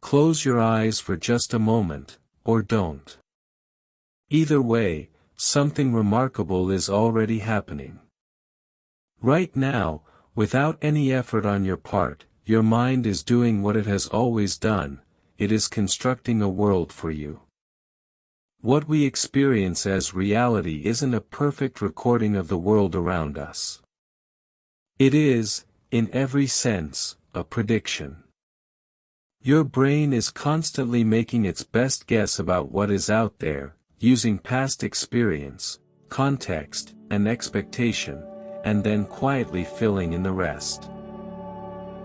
Close your eyes for just a moment, or don't. Either way, something remarkable is already happening. Right now, without any effort on your part, your mind is doing what it has always done, it is constructing a world for you. What we experience as reality isn't a perfect recording of the world around us. It is, in every sense, a prediction. Your brain is constantly making its best guess about what is out there, using past experience, context, and expectation, and then quietly filling in the rest.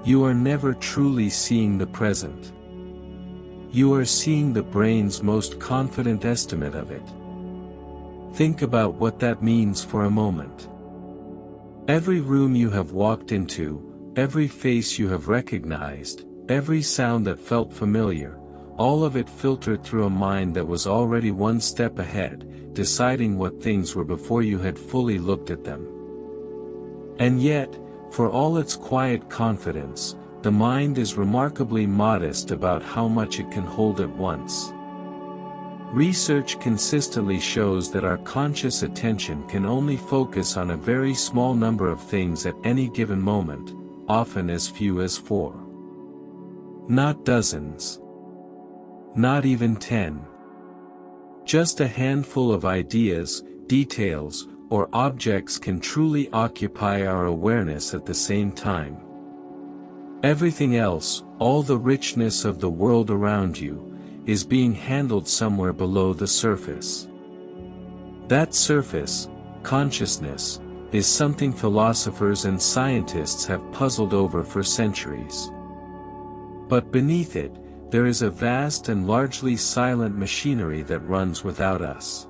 You are never truly seeing the present. You are seeing the brain's most confident estimate of it. Think about what that means for a moment. Every room you have walked into, every face you have recognized, every sound that felt familiar, all of it filtered through a mind that was already one step ahead, deciding what things were before you had fully looked at them. And yet, for all its quiet confidence, the mind is remarkably modest about how much it can hold at once. Research consistently shows that our conscious attention can only focus on a very small number of things at any given moment, often as few as 4. Not dozens. Not even 10. Just a handful of ideas, details, or objects can truly occupy our awareness at the same time. Everything else, all the richness of the world around you, is being handled somewhere below the surface. That surface, consciousness, is something philosophers and scientists have puzzled over for centuries. But beneath it, there is a vast and largely silent machinery that runs without us.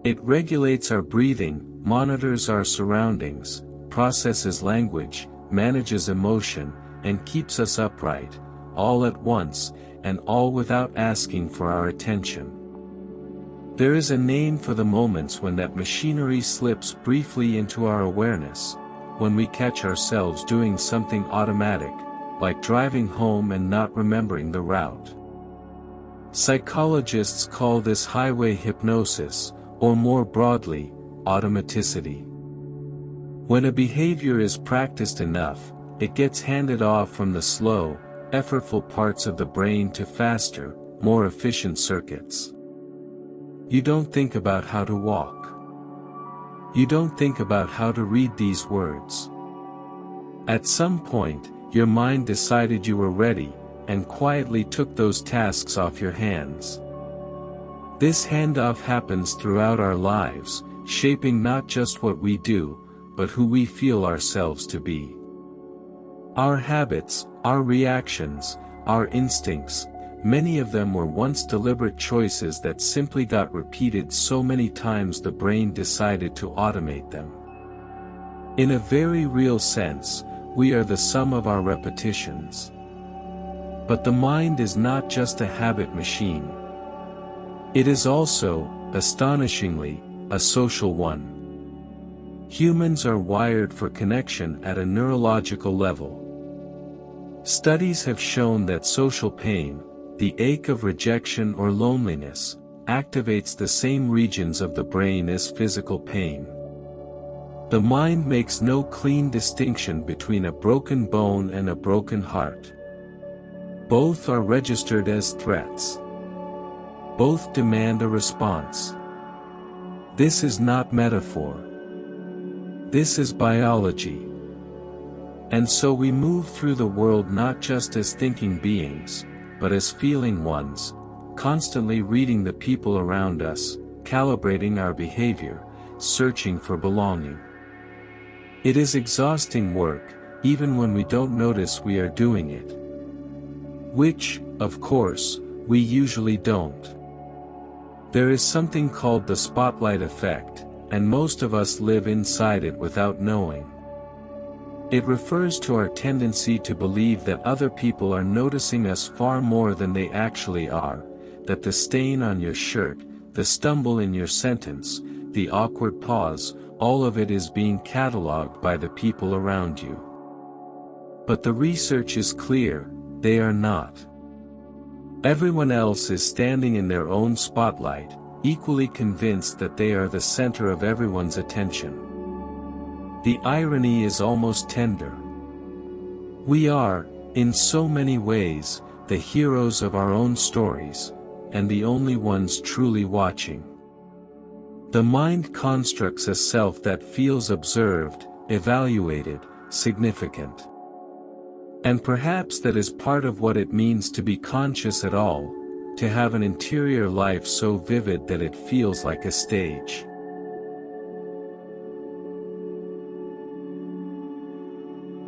It regulates our breathing, monitors our surroundings, processes language, manages emotion, and keeps us upright, all at once, and all without asking for our attention. There is a name for the moments when that machinery slips briefly into our awareness, when we catch ourselves doing something automatic, like driving home and not remembering the route. Psychologists call this highway hypnosis, or more broadly, automaticity. When a behavior is practiced enough, it gets handed off from the slow, effortful parts of the brain to faster, more efficient circuits. You don't think about how to walk. You don't think about how to read these words. At some point, your mind decided you were ready, and quietly took those tasks off your hands. This handoff happens throughout our lives, shaping not just what we do, but who we feel ourselves to be. Our habits, our reactions, our instincts, many of them were once deliberate choices that simply got repeated so many times the brain decided to automate them. In a very real sense, we are the sum of our repetitions. But the mind is not just a habit machine. It is also, astonishingly, a social one. Humans are wired for connection at a neurological level. Studies have shown that social pain, the ache of rejection or loneliness, activates the same regions of the brain as physical pain. The mind makes no clean distinction between a broken bone and a broken heart. Both are registered as threats. Both demand a response. This is not metaphor. This is biology. And so we move through the world not just as thinking beings, but as feeling ones, constantly reading the people around us, calibrating our behavior, searching for belonging. It is exhausting work, even when we don't notice we are doing it. Which, of course, we usually don't. There is something called the spotlight effect, and most of us live inside it without knowing. It refers to our tendency to believe that other people are noticing us far more than they actually are, that the stain on your shirt, the stumble in your sentence, the awkward pause, all of it is being catalogued by the people around you. But the research is clear, they are not. Everyone else is standing in their own spotlight, equally convinced that they are the center of everyone's attention. The irony is almost tender. We are, in so many ways, the heroes of our own stories, and the only ones truly watching. The mind constructs a self that feels observed, evaluated, significant. And perhaps that is part of what it means to be conscious at all, to have an interior life so vivid that it feels like a stage.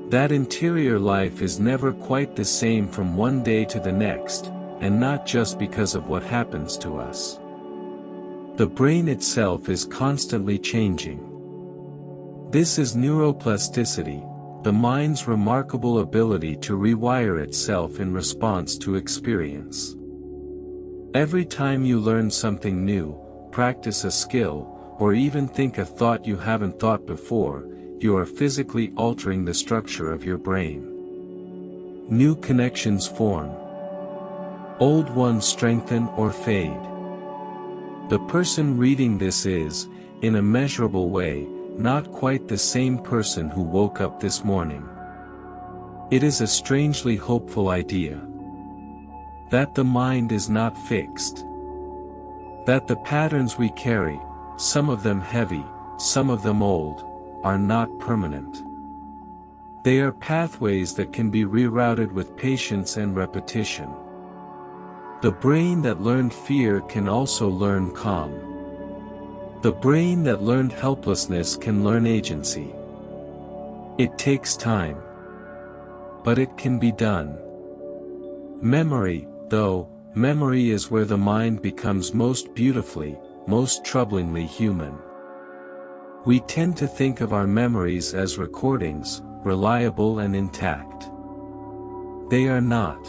That interior life is never quite the same from one day to the next, and not just because of what happens to us. The brain itself is constantly changing. This is neuroplasticity, the mind's remarkable ability to rewire itself in response to experience. Every time you learn something new, practice a skill, or even think a thought you haven't thought before, you are physically altering the structure of your brain. New connections form. Old ones strengthen or fade. The person reading this is, in a measurable way, not quite the same person who woke up this morning. It is a strangely hopeful idea. That the mind is not fixed. That the patterns we carry, some of them heavy, some of them old, are not permanent. They are pathways that can be rerouted with patience and repetition. The brain that learned fear can also learn calm. The brain that learned helplessness can learn agency. It takes time. But it can be done. Memory, though, memory is where the mind becomes most beautifully, most troublingly human. We tend to think of our memories as recordings, reliable and intact. They are not.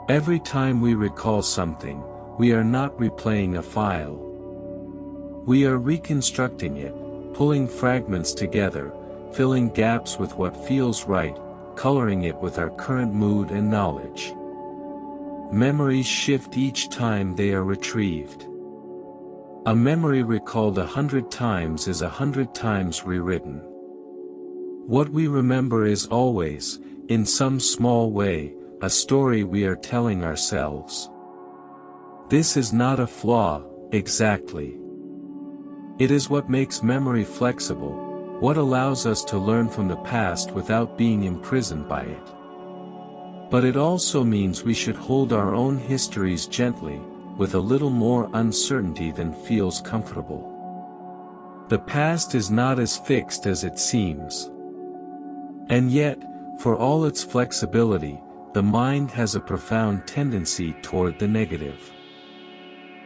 Every time we recall something, we are not replaying a file. We are reconstructing it, pulling fragments together, filling gaps with what feels right, coloring it with our current mood and knowledge. Memories shift each time they are retrieved. A memory recalled 100 times is 100 times rewritten. What we remember is always, in some small way, a story we are telling ourselves. This is not a flaw, exactly. It is what makes memory flexible, what allows us to learn from the past without being imprisoned by it. But it also means we should hold our own histories gently, with a little more uncertainty than feels comfortable. The past is not as fixed as it seems. And yet, for all its flexibility, the mind has a profound tendency toward the negative.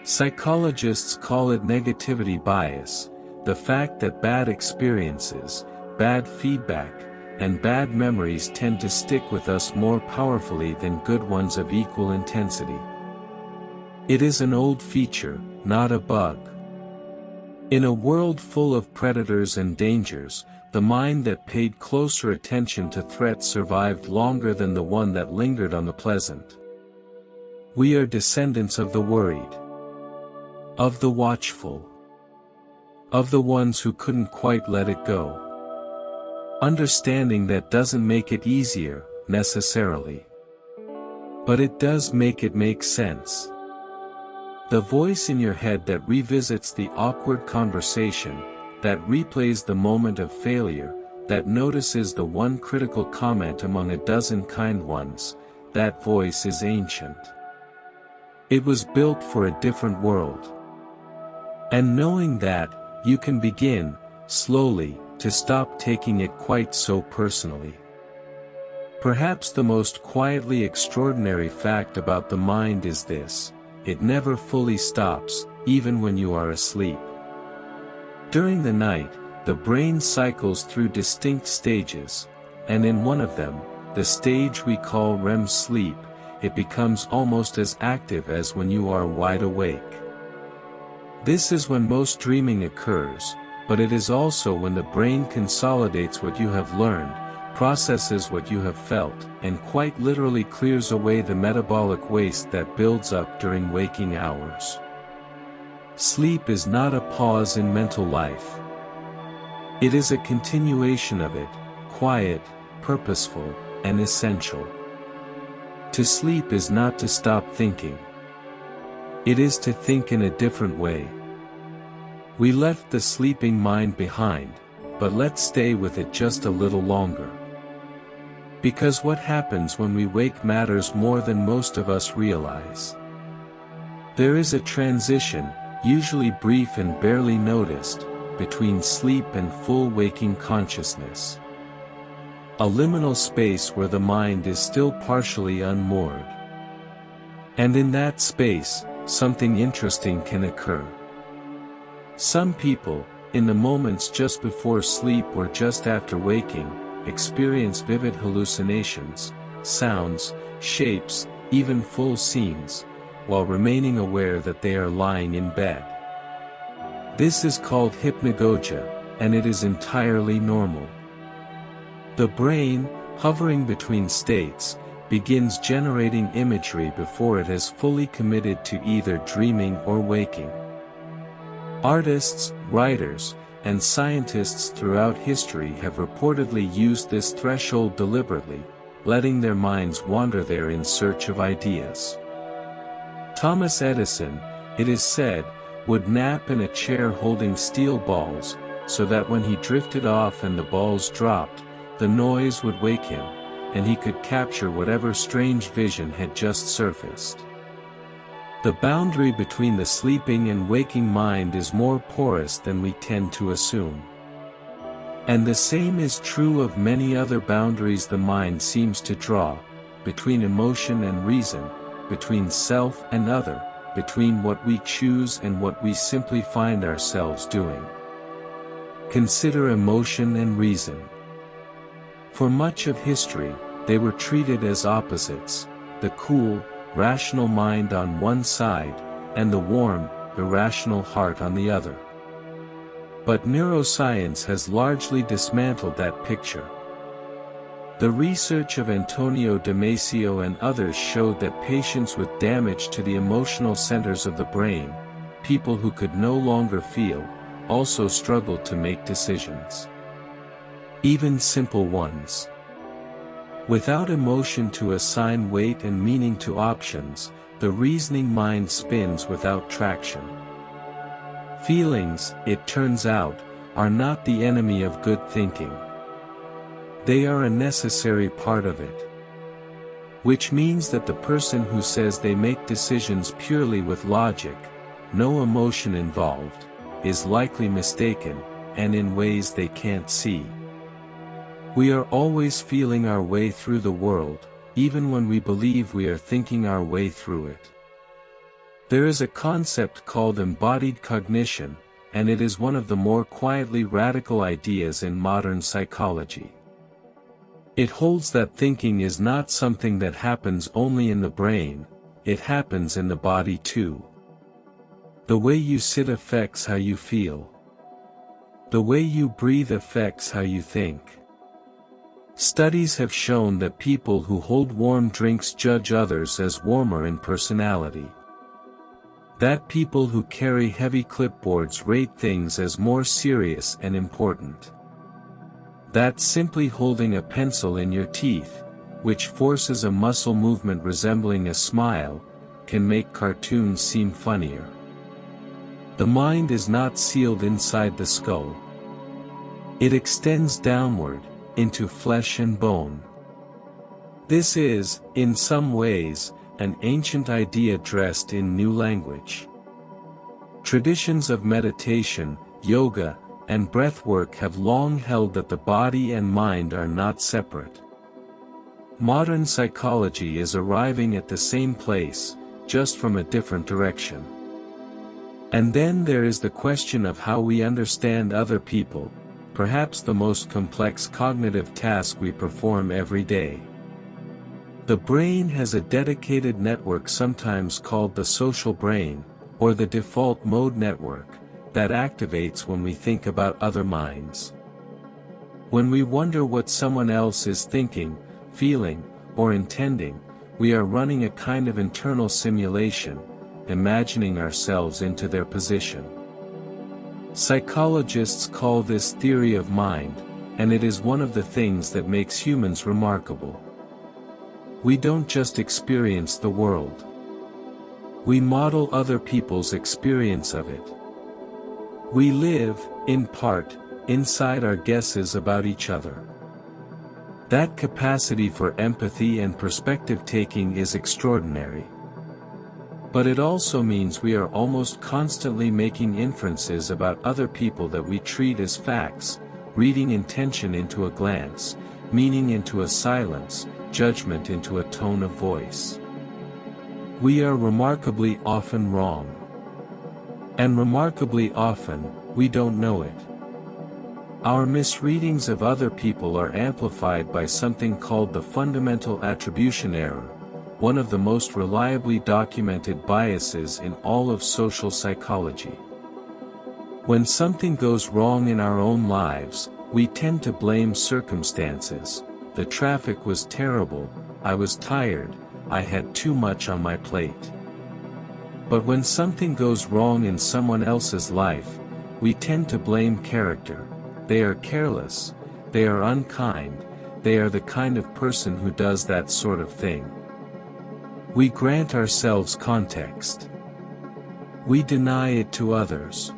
Psychologists call it negativity bias, the fact that bad experiences, bad feedback, and bad memories tend to stick with us more powerfully than good ones of equal intensity. It is an old feature, not a bug. In a world full of predators and dangers, the mind that paid closer attention to threats survived longer than the one that lingered on the pleasant. We are descendants of the worried. Of the watchful. Of the ones who couldn't quite let it go. Understanding that doesn't make it easier, necessarily. But it does make it make sense. The voice in your head that revisits the awkward conversation, that replays the moment of failure, that notices the one critical comment among a dozen kind ones, that voice is ancient. It was built for a different world. And knowing that, you can begin, slowly, to stop taking it quite so personally. Perhaps the most quietly extraordinary fact about the mind is this: it never fully stops, even when you are asleep. During the night, the brain cycles through distinct stages, and in one of them, the stage we call REM sleep, it becomes almost as active as when you are wide awake. This is when most dreaming occurs, but it is also when the brain consolidates what you have learned, processes what you have felt, and quite literally clears away the metabolic waste that builds up during waking hours. Sleep is not a pause in mental life. It is a continuation of it, quiet, purposeful, and essential. To sleep is not to stop thinking. It is to think in a different way. We left the sleeping mind behind, but let's stay with it just a little longer. Because what happens when we wake matters more than most of us realize. There is a transition, usually brief and barely noticed, between sleep and full waking consciousness. A liminal space where the mind is still partially unmoored. And in that space, something interesting can occur. Some people, in the moments just before sleep or just after waking, experience vivid hallucinations, sounds, shapes, even full scenes, while remaining aware that they are lying in bed. This is called hypnagogia, and it is entirely normal. The brain, hovering between states, begins generating imagery before it has fully committed to either dreaming or waking. Artists, writers, and scientists throughout history have reportedly used this threshold deliberately, letting their minds wander there in search of ideas. Thomas Edison, it is said, would nap in a chair holding steel balls, so that when he drifted off and the balls dropped, the noise would wake him, and he could capture whatever strange vision had just surfaced. The boundary between the sleeping and waking mind is more porous than we tend to assume. And the same is true of many other boundaries the mind seems to draw, between emotion and reason, between self and other, between what we choose and what we simply find ourselves doing. Consider emotion and reason. For much of history, they were treated as opposites, the cool, rational mind on one side, and the warm, irrational heart on the other. But neuroscience has largely dismantled that picture. The research of Antonio Damasio and others showed that patients with damage to the emotional centers of the brain, people who could no longer feel, also struggled to make decisions. Even simple ones. Without emotion to assign weight and meaning to options, the reasoning mind spins without traction. Feelings, it turns out, are not the enemy of good thinking. They are a necessary part of it. Which means that the person who says they make decisions purely with logic, no emotion involved, is likely mistaken, and in ways they can't see. We are always feeling our way through the world, even when we believe we are thinking our way through it. There is a concept called embodied cognition, and it is one of the more quietly radical ideas in modern psychology. It holds that thinking is not something that happens only in the brain, it happens in the body too. The way you sit affects how you feel. The way you breathe affects how you think. Studies have shown that people who hold warm drinks judge others as warmer in personality. That people who carry heavy clipboards rate things as more serious and important. That simply holding a pencil in your teeth, which forces a muscle movement resembling a smile, can make cartoons seem funnier. The mind is not sealed inside the skull. It extends downward, into flesh and bone. This is, in some ways, an ancient idea dressed in new language. Traditions of meditation, yoga, and breathwork have long held that the body and mind are not separate. Modern psychology is arriving at the same place, just from a different direction. And then there is the question of how we understand other people, perhaps the most complex cognitive task we perform every day. The brain has a dedicated network sometimes called the social brain, or the default mode network, that activates when we think about other minds. When we wonder what someone else is thinking, feeling, or intending, we are running a kind of internal simulation, imagining ourselves into their position. Psychologists call this theory of mind, and it is one of the things that makes humans remarkable. We don't just experience the world. We model other people's experience of it. We live, in part, inside our guesses about each other. That capacity for empathy and perspective-taking is extraordinary. But it also means we are almost constantly making inferences about other people that we treat as facts, reading intention into a glance, meaning into a silence, judgment into a tone of voice. We are remarkably often wrong. And remarkably often, we don't know it. Our misreadings of other people are amplified by something called the fundamental attribution error, one of the most reliably documented biases in all of social psychology. When something goes wrong in our own lives, we tend to blame circumstances. The traffic was terrible, I was tired, I had too much on my plate. But when something goes wrong in someone else's life, we tend to blame character. They are careless, they are unkind, they are the kind of person who does that sort of thing. We grant ourselves context. We deny it to others.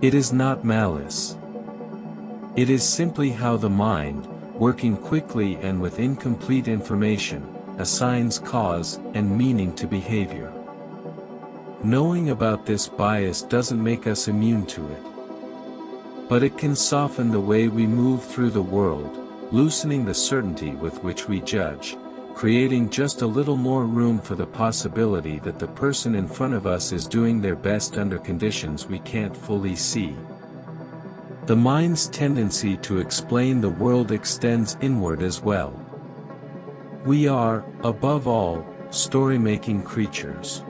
It is not malice. It is simply how the mind, working quickly and with incomplete information, assigns cause and meaning to behavior. Knowing about this bias doesn't make us immune to it. But it can soften the way we move through the world, loosening the certainty with which we judge, creating just a little more room for the possibility that the person in front of us is doing their best under conditions we can't fully see. The mind's tendency to explain the world extends inward as well. We are, above all, story-making creatures.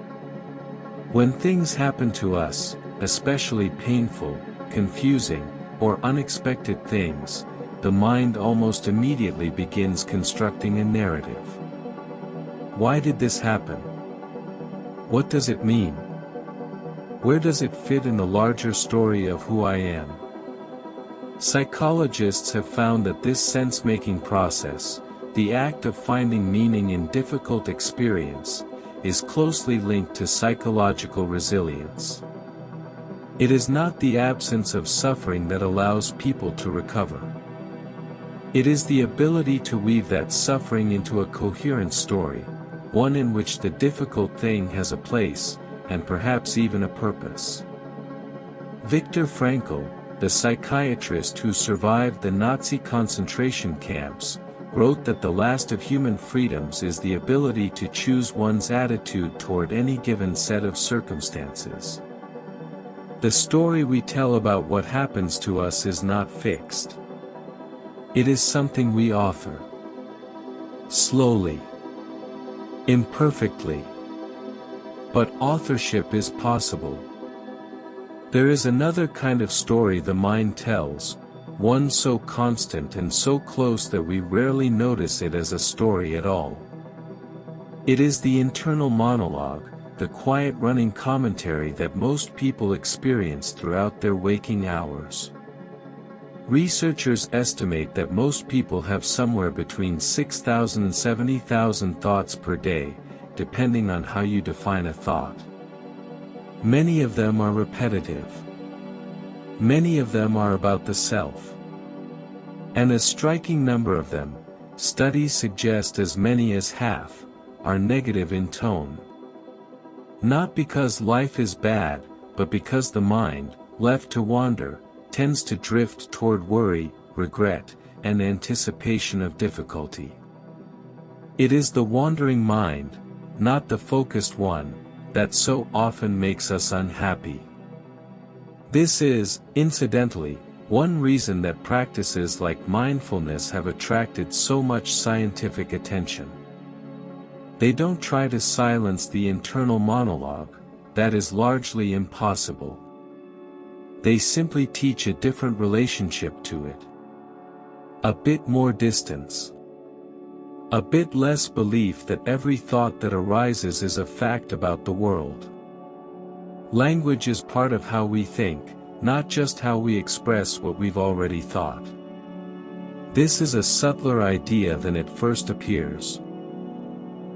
When things happen to us, especially painful, confusing, or unexpected things, the mind almost immediately begins constructing a narrative. Why did this happen? What does it mean? Where does it fit in the larger story of who I am? Psychologists have found that this sense-making process, the act of finding meaning in difficult experience, is closely linked to psychological resilience. It is not the absence of suffering that allows people to recover. It is the ability to weave that suffering into a coherent story, one in which the difficult thing has a place, and perhaps even a purpose. Viktor Frankl, the psychiatrist who survived the Nazi concentration camps, wrote that the last of human freedoms is the ability to choose one's attitude toward any given set of circumstances. The story we tell about what happens to us is not fixed. It is something we author. Slowly. Imperfectly. But authorship is possible. There is another kind of story the mind tells, one so constant and so close that we rarely notice it as a story at all. It is the internal monologue, the quiet running commentary that most people experience throughout their waking hours. Researchers estimate that most people have somewhere between 6,000 and 70,000 thoughts per day, depending on how you define a thought. Many of them are repetitive. Many of them are about the self. And a striking number of them, studies suggest as many as half, are negative in tone. Not because life is bad, but because the mind, left to wander, tends to drift toward worry, regret, and anticipation of difficulty. It is the wandering mind, not the focused one, that so often makes us unhappy. This is, incidentally, one reason that practices like mindfulness have attracted so much scientific attention. They don't try to silence the internal monologue, that is largely impossible. They simply teach a different relationship to it. A bit more distance. A bit less belief that every thought that arises is a fact about the world. Language is part of how we think, not just how we express what we've already thought. This is a subtler idea than it first appears.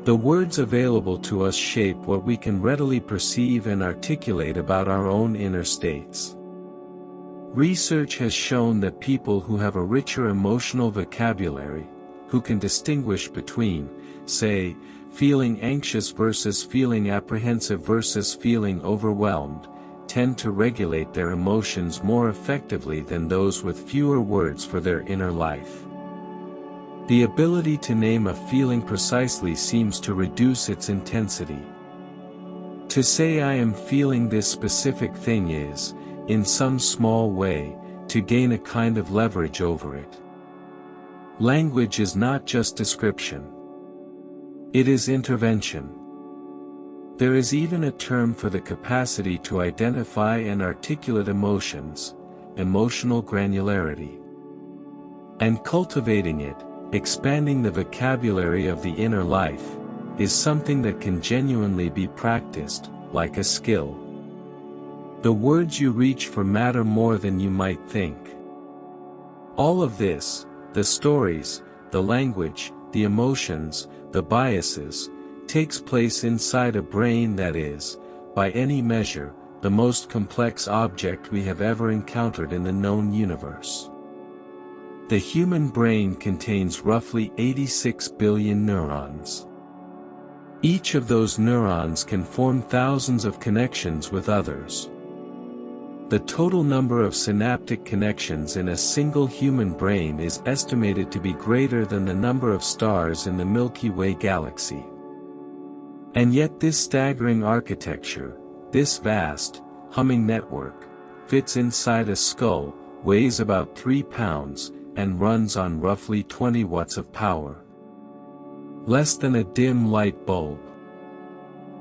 The words available to us shape what we can readily perceive and articulate about our own inner states. Research has shown that people who have a richer emotional vocabulary, who can distinguish between, say, feeling anxious versus feeling apprehensive versus feeling overwhelmed, tend to regulate their emotions more effectively than those with fewer words for their inner life. The ability to name a feeling precisely seems to reduce its intensity. To say I am feeling this specific thing is, in some small way, to gain a kind of leverage over it. Language is not just description. It is intervention. There is even a term for the capacity to identify and articulate emotions, emotional granularity. And cultivating it, expanding the vocabulary of the inner life, is something that can genuinely be practiced, like a skill. The words you reach for matter more than you might think. All of this, the stories, the language, the emotions, the biases, takes place inside a brain that is, by any measure, the most complex object we have ever encountered in the known universe. The human brain contains roughly 86 billion neurons. Each of those neurons can form thousands of connections with others. The total number of synaptic connections in a single human brain is estimated to be greater than the number of stars in the Milky Way galaxy. And yet this staggering architecture, this vast, humming network, fits inside a skull, weighs about 3 pounds, and runs on roughly 20 watts of power. Less than a dim light bulb.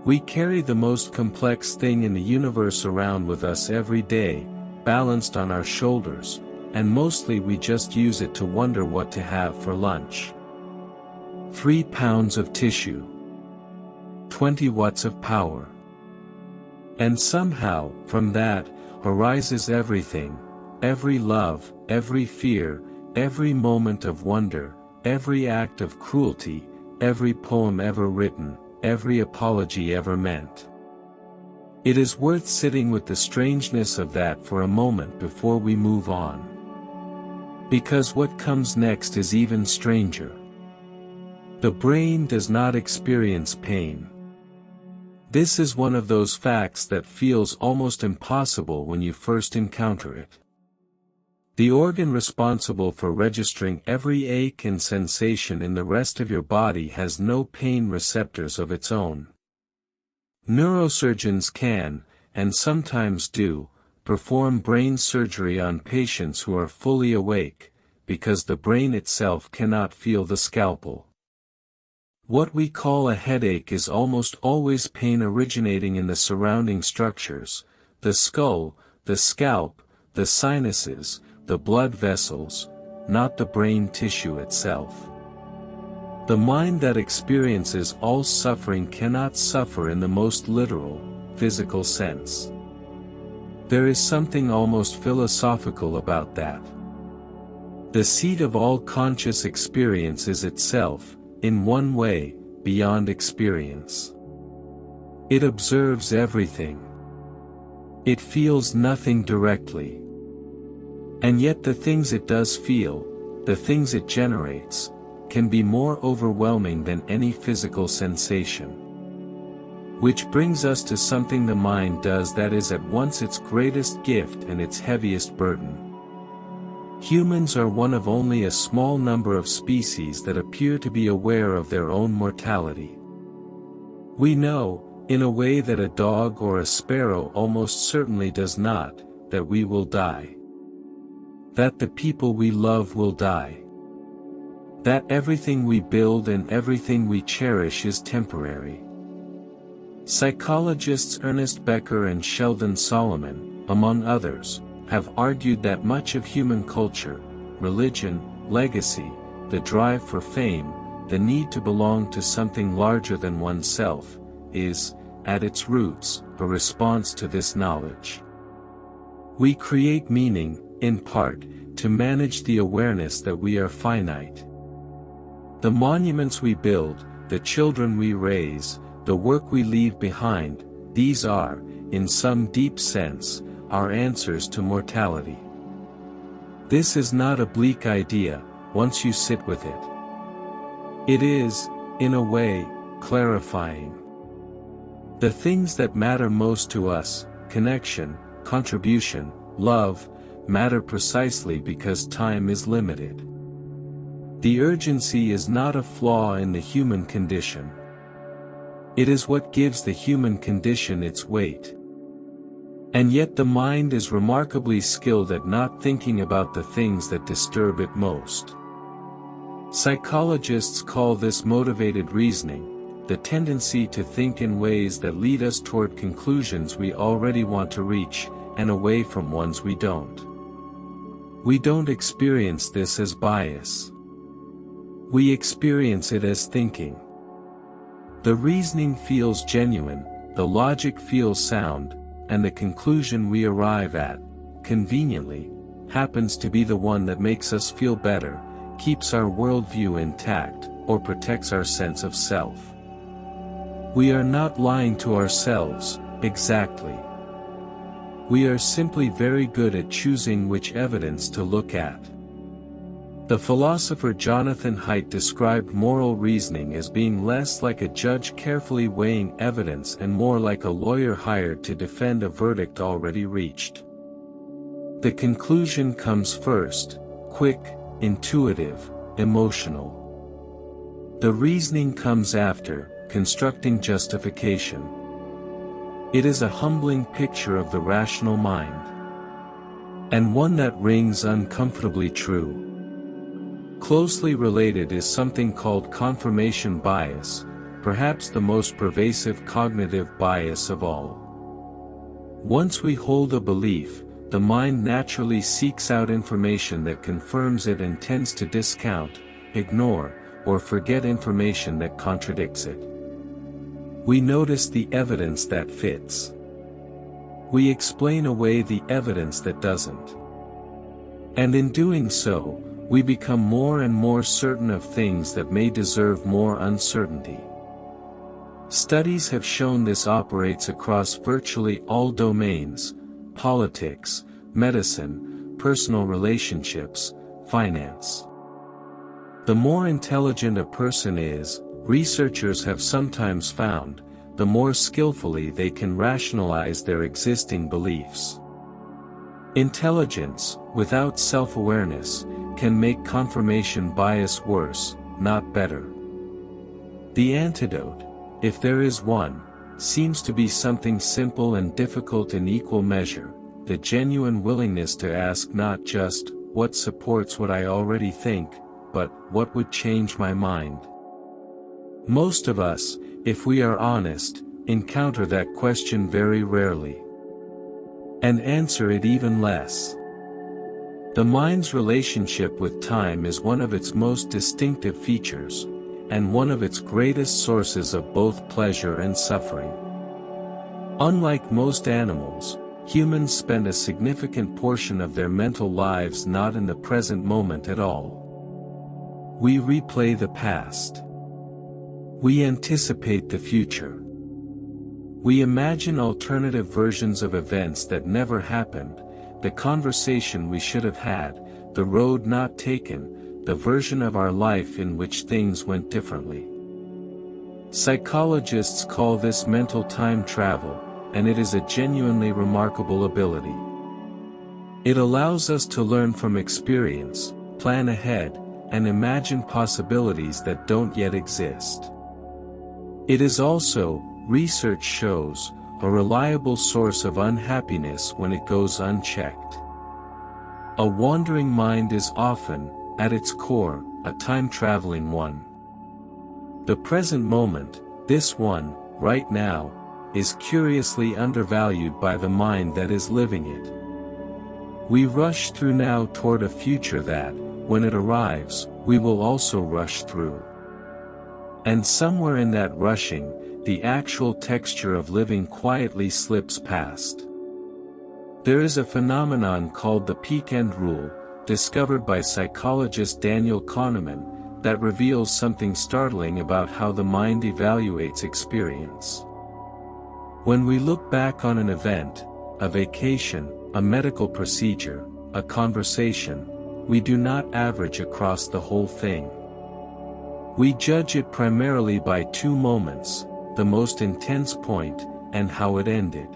We carry the most complex thing in the universe around with us every day, balanced on our shoulders, and mostly we just use it to wonder what to have for lunch. 3 pounds of tissue. 20 watts of power. And somehow, from that, arises everything, every love, every fear, every moment of wonder, every act of cruelty, every poem ever written, every apology ever meant. It is worth sitting with the strangeness of that for a moment before we move on. Because what comes next is even stranger. The brain does not experience pain. This is one of those facts that feels almost impossible when you first encounter it. The organ responsible for registering every ache and sensation in the rest of your body has no pain receptors of its own. Neurosurgeons can, and sometimes do, perform brain surgery on patients who are fully awake, because the brain itself cannot feel the scalpel. What we call a headache is almost always pain originating in the surrounding structures, the skull, the scalp, the sinuses, the blood vessels, not the brain tissue itself. The mind that experiences all suffering cannot suffer in the most literal, physical sense. There is something almost philosophical about that. The seat of all conscious experience is itself, in one way, beyond experience. It observes everything. It feels nothing directly. And yet the things it does feel, the things it generates, can be more overwhelming than any physical sensation. Which brings us to something the mind does that is at once its greatest gift and its heaviest burden. Humans are one of only a small number of species that appear to be aware of their own mortality. We know, in a way that a dog or a sparrow almost certainly does not, that we will die. That the people we love will die. That everything we build and everything we cherish is temporary. Psychologists Ernest Becker and Sheldon Solomon, among others, have argued that much of human culture, religion, legacy, the drive for fame, the need to belong to something larger than oneself, is, at its roots, a response to this knowledge. We create meaning, in part, to manage the awareness that we are finite. The monuments we build, the children we raise, the work we leave behind, these are, in some deep sense, our answers to mortality. This is not a bleak idea, once you sit with it. It is, in a way, clarifying. The things that matter most to us, connection, contribution, love, matter precisely because time is limited. The urgency is not a flaw in the human condition. It is what gives the human condition its weight. And yet the mind is remarkably skilled at not thinking about the things that disturb it most. Psychologists call this motivated reasoning, the tendency to think in ways that lead us toward conclusions we already want to reach, and away from ones we don't. We don't experience this as bias. We experience it as thinking. The reasoning feels genuine, the logic feels sound, and the conclusion we arrive at, conveniently, happens to be the one that makes us feel better, keeps our worldview intact, or protects our sense of self. We are not lying to ourselves, exactly. We are simply very good at choosing which evidence to look at. The philosopher Jonathan Haidt described moral reasoning as being less like a judge carefully weighing evidence and more like a lawyer hired to defend a verdict already reached. The conclusion comes first, quick, intuitive, emotional. The reasoning comes after, constructing justification. It is a humbling picture of the rational mind. And one that rings uncomfortably true. Closely related is something called confirmation bias, perhaps the most pervasive cognitive bias of all. Once we hold a belief, the mind naturally seeks out information that confirms it and tends to discount, ignore, or forget information that contradicts it. We notice the evidence that fits. We explain away the evidence that doesn't. And in doing so, we become more and more certain of things that may deserve more uncertainty. Studies have shown this operates across virtually all domains: politics, medicine, personal relationships, finance. The more intelligent a person is, researchers have sometimes found, the more skillfully they can rationalize their existing beliefs. Intelligence, without self-awareness, can make confirmation bias worse, not better. The antidote, if there is one, seems to be something simple and difficult in equal measure: the genuine willingness to ask not just, what supports what I already think, but, what would change my mind? Most of us, if we are honest, encounter that question very rarely. And answer it even less. The mind's relationship with time is one of its most distinctive features, and one of its greatest sources of both pleasure and suffering. Unlike most animals, humans spend a significant portion of their mental lives not in the present moment at all. We replay the past. We anticipate the future. We imagine alternative versions of events that never happened, the conversation we should have had, the road not taken, the version of our life in which things went differently. Psychologists call this mental time travel, and it is a genuinely remarkable ability. It allows us to learn from experience, plan ahead, and imagine possibilities that don't yet exist. It is also, research shows, a reliable source of unhappiness when it goes unchecked. A wandering mind is often, at its core, a time-traveling one. The present moment, this one, right now, is curiously undervalued by the mind that is living it. We rush through now toward a future that, when it arrives, we will also rush through. And somewhere in that rushing, the actual texture of living quietly slips past. There is a phenomenon called the peak-end rule, discovered by psychologist Daniel Kahneman, that reveals something startling about how the mind evaluates experience. When we look back on an event, a vacation, a medical procedure, a conversation, we do not average across the whole thing. We judge it primarily by two moments, the most intense point, and how it ended.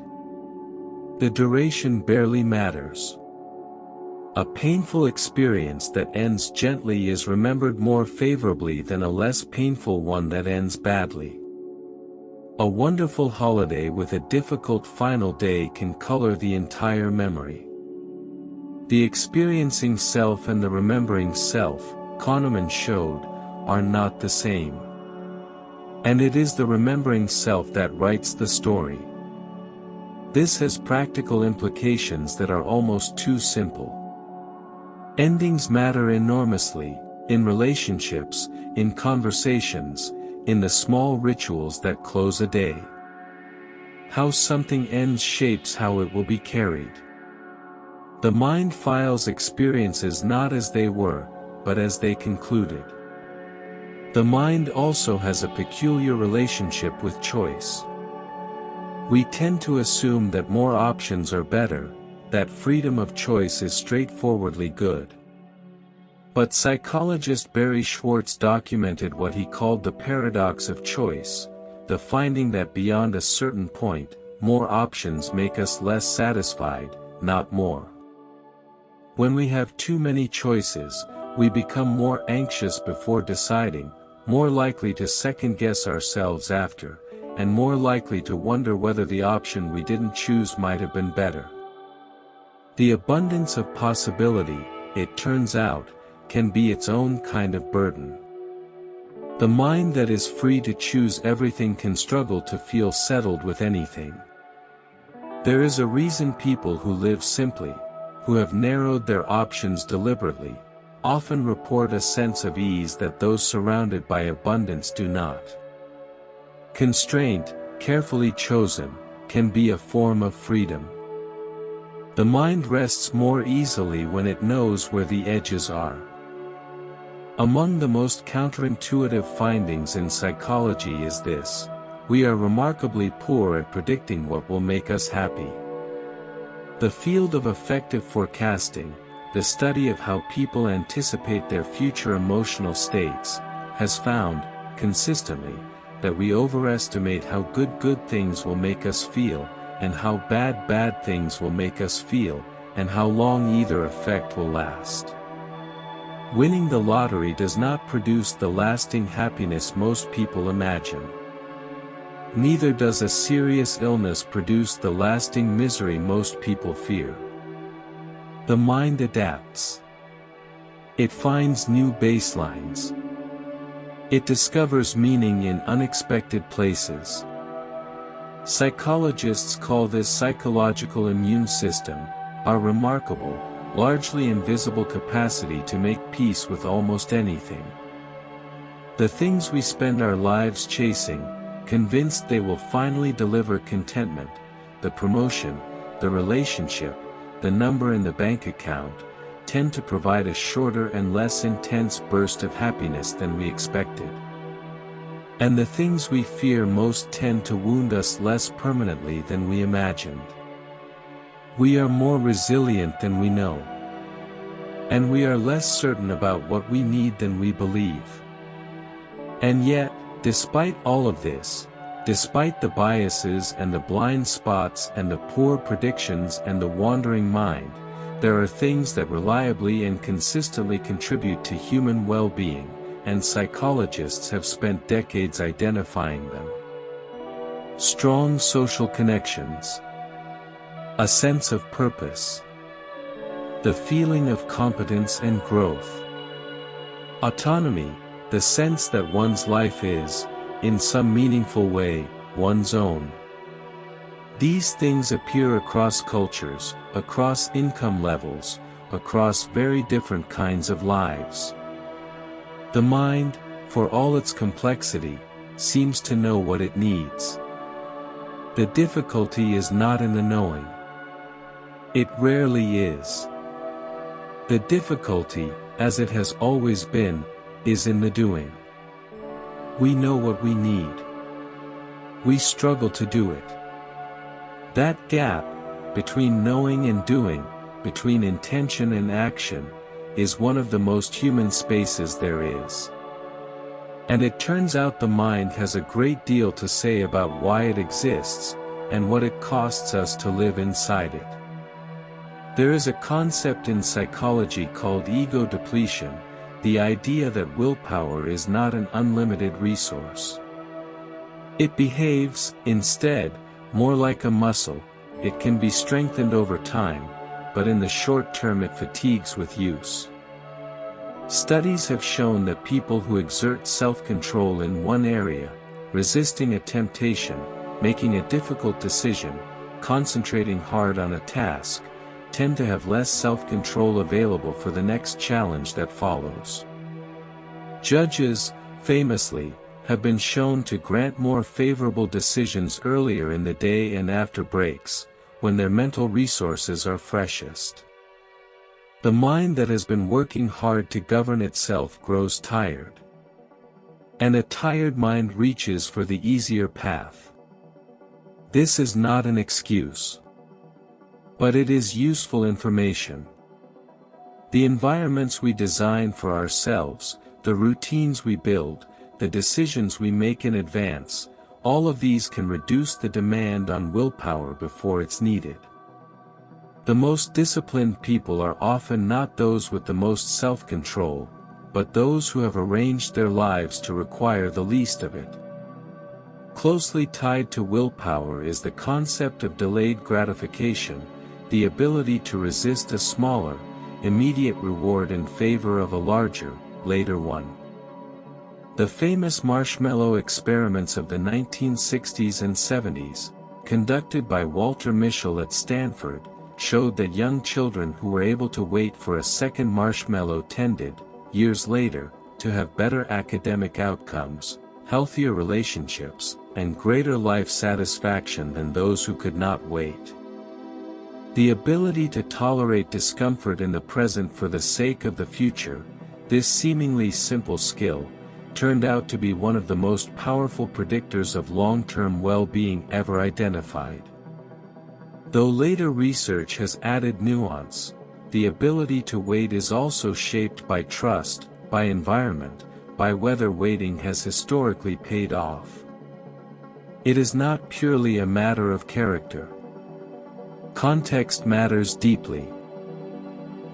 The duration barely matters. A painful experience that ends gently is remembered more favorably than a less painful one that ends badly. A wonderful holiday with a difficult final day can color the entire memory. The experiencing self and the remembering self, Kahneman showed, are not the same. And it is the remembering self that writes the story. This has practical implications that are almost too simple. Endings matter enormously, in relationships, in conversations, in the small rituals that close a day. How something ends shapes how it will be carried. The mind files experiences not as they were, but as they concluded. The mind also has a peculiar relationship with choice. We tend to assume that more options are better, that freedom of choice is straightforwardly good. But psychologist Barry Schwartz documented what he called the paradox of choice, the finding that beyond a certain point, more options make us less satisfied, not more. When we have too many choices, we become more anxious before deciding, more likely to second-guess ourselves after, and more likely to wonder whether the option we didn't choose might have been better. The abundance of possibility, it turns out, can be its own kind of burden. The mind that is free to choose everything can struggle to feel settled with anything. There is a reason people who live simply, who have narrowed their options deliberately, often report a sense of ease that those surrounded by abundance do not. Constraint, carefully chosen, can be a form of freedom. The mind rests more easily when it knows where the edges are. Among the most counterintuitive findings in psychology is this: we are remarkably poor at predicting what will make us happy. The field of affective forecasting, the study of how people anticipate their future emotional states, has found, consistently, that we overestimate how good things will make us feel, and how bad things will make us feel, and how long either effect will last. Winning the lottery does not produce the lasting happiness most people imagine. Neither does a serious illness produce the lasting misery most people fear. The mind adapts. It finds new baselines. It discovers meaning in unexpected places. Psychologists call this psychological immune system, our remarkable, largely invisible capacity to make peace with almost anything. The things we spend our lives chasing, convinced they will finally deliver contentment, the promotion, the relationship, the number in the bank account, tend to provide a shorter and less intense burst of happiness than we expected. And the things we fear most tend to wound us less permanently than we imagined. We are more resilient than we know. And we are less certain about what we need than we believe. And yet, despite all of this, despite the biases and the blind spots and the poor predictions and the wandering mind, there are things that reliably and consistently contribute to human well-being, and psychologists have spent decades identifying them. Strong social connections. A sense of purpose. The feeling of competence and growth. Autonomy, the sense that one's life is, in some meaningful way, one's own. These things appear across cultures, across income levels, across very different kinds of lives. The mind, for all its complexity, seems to know what it needs. The difficulty is not in the knowing. It rarely is. The difficulty, as it has always been, is in the doing. We know what we need. We struggle to do it. That gap, between knowing and doing, between intention and action, is one of the most human spaces there is. And it turns out the mind has a great deal to say about why it exists, and what it costs us to live inside it. There is a concept in psychology called ego depletion, the idea that willpower is not an unlimited resource. It behaves, instead, more like a muscle. It can be strengthened over time, but in the short term it fatigues with use. Studies have shown that people who exert self-control in one area, resisting a temptation, making a difficult decision, concentrating hard on a task, tend to have less self-control available for the next challenge that follows. Judges, famously, have been shown to grant more favorable decisions earlier in the day and after breaks, when their mental resources are freshest. The mind that has been working hard to govern itself grows tired. And a tired mind reaches for the easier path. This is not an excuse. But it is useful information. The environments we design for ourselves, the routines we build, the decisions we make in advance, all of these can reduce the demand on willpower before it's needed. The most disciplined people are often not those with the most self-control, but those who have arranged their lives to require the least of it. Closely tied to willpower is the concept of delayed gratification, the ability to resist a smaller, immediate reward in favor of a larger, later one. The famous marshmallow experiments of the 1960s and 70s, conducted by Walter Mischel at Stanford, showed that young children who were able to wait for a second marshmallow tended, years later, to have better academic outcomes, healthier relationships, and greater life satisfaction than those who could not wait. The ability to tolerate discomfort in the present for the sake of the future, this seemingly simple skill, turned out to be one of the most powerful predictors of long-term well-being ever identified. Though later research has added nuance, the ability to wait is also shaped by trust, by environment, by whether waiting has historically paid off. It is not purely a matter of character. Context matters deeply.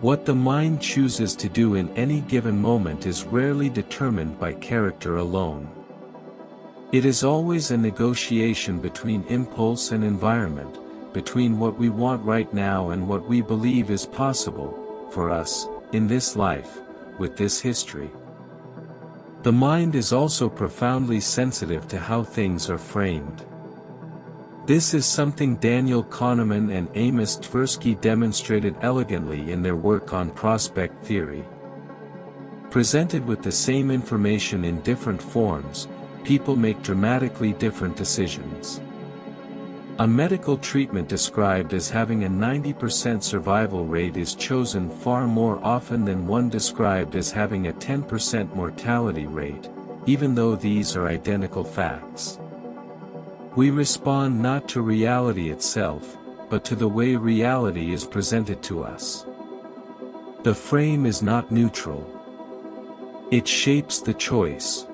What the mind chooses to do in any given moment is rarely determined by character alone. It is always a negotiation between impulse and environment, between what we want right now and what we believe is possible, for us, in this life, with this history. The mind is also profoundly sensitive to how things are framed. This is something Daniel Kahneman and Amos Tversky demonstrated elegantly in their work on prospect theory. Presented with the same information in different forms, people make dramatically different decisions. A medical treatment described as having a 90% survival rate is chosen far more often than one described as having a 10% mortality rate, even though these are identical facts. We respond not to reality itself, but to the way reality is presented to us. The frame is not neutral. It shapes the choice.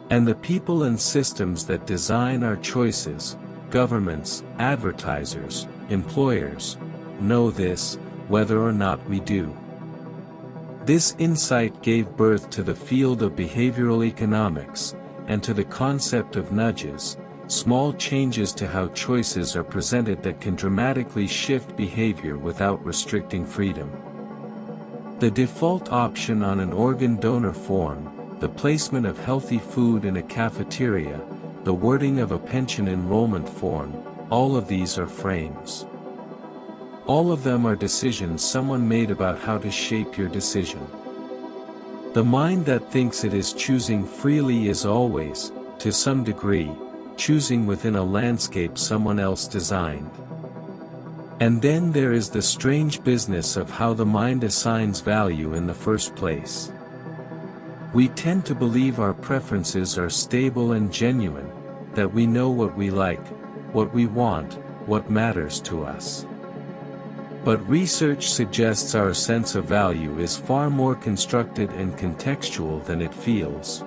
And the people and systems that design our choices, governments, advertisers, employers, know this, whether or not we do. This insight gave birth to the field of behavioral economics, and to the concept of nudges, small changes to how choices are presented that can dramatically shift behavior without restricting freedom. The default option on an organ donor form, the placement of healthy food in a cafeteria, the wording of a pension enrollment form, all of these are frames. All of them are decisions someone made about how to shape your decision. The mind that thinks it is choosing freely is always, to some degree, choosing within a landscape someone else designed. And then there is the strange business of how the mind assigns value in the first place. We tend to believe our preferences are stable and genuine, that we know what we like, what we want, what matters to us. But research suggests our sense of value is far more constructed and contextual than it feels.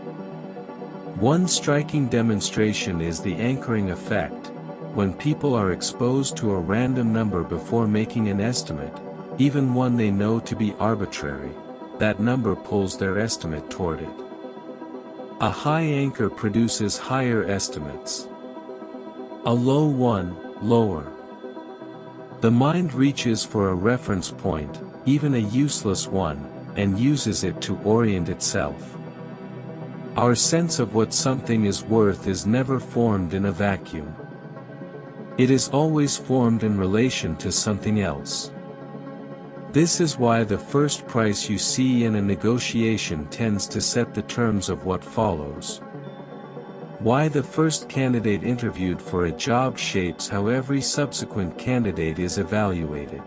One striking demonstration is the anchoring effect. When people are exposed to a random number before making an estimate, even one they know to be arbitrary, that number pulls their estimate toward it. A high anchor produces higher estimates. A low one, lower. The mind reaches for a reference point, even a useless one, and uses it to orient itself. Our sense of what something is worth is never formed in a vacuum. It is always formed in relation to something else. This is why the first price you see in a negotiation tends to set the terms of what follows. Why the first candidate interviewed for a job shapes how every subsequent candidate is evaluated.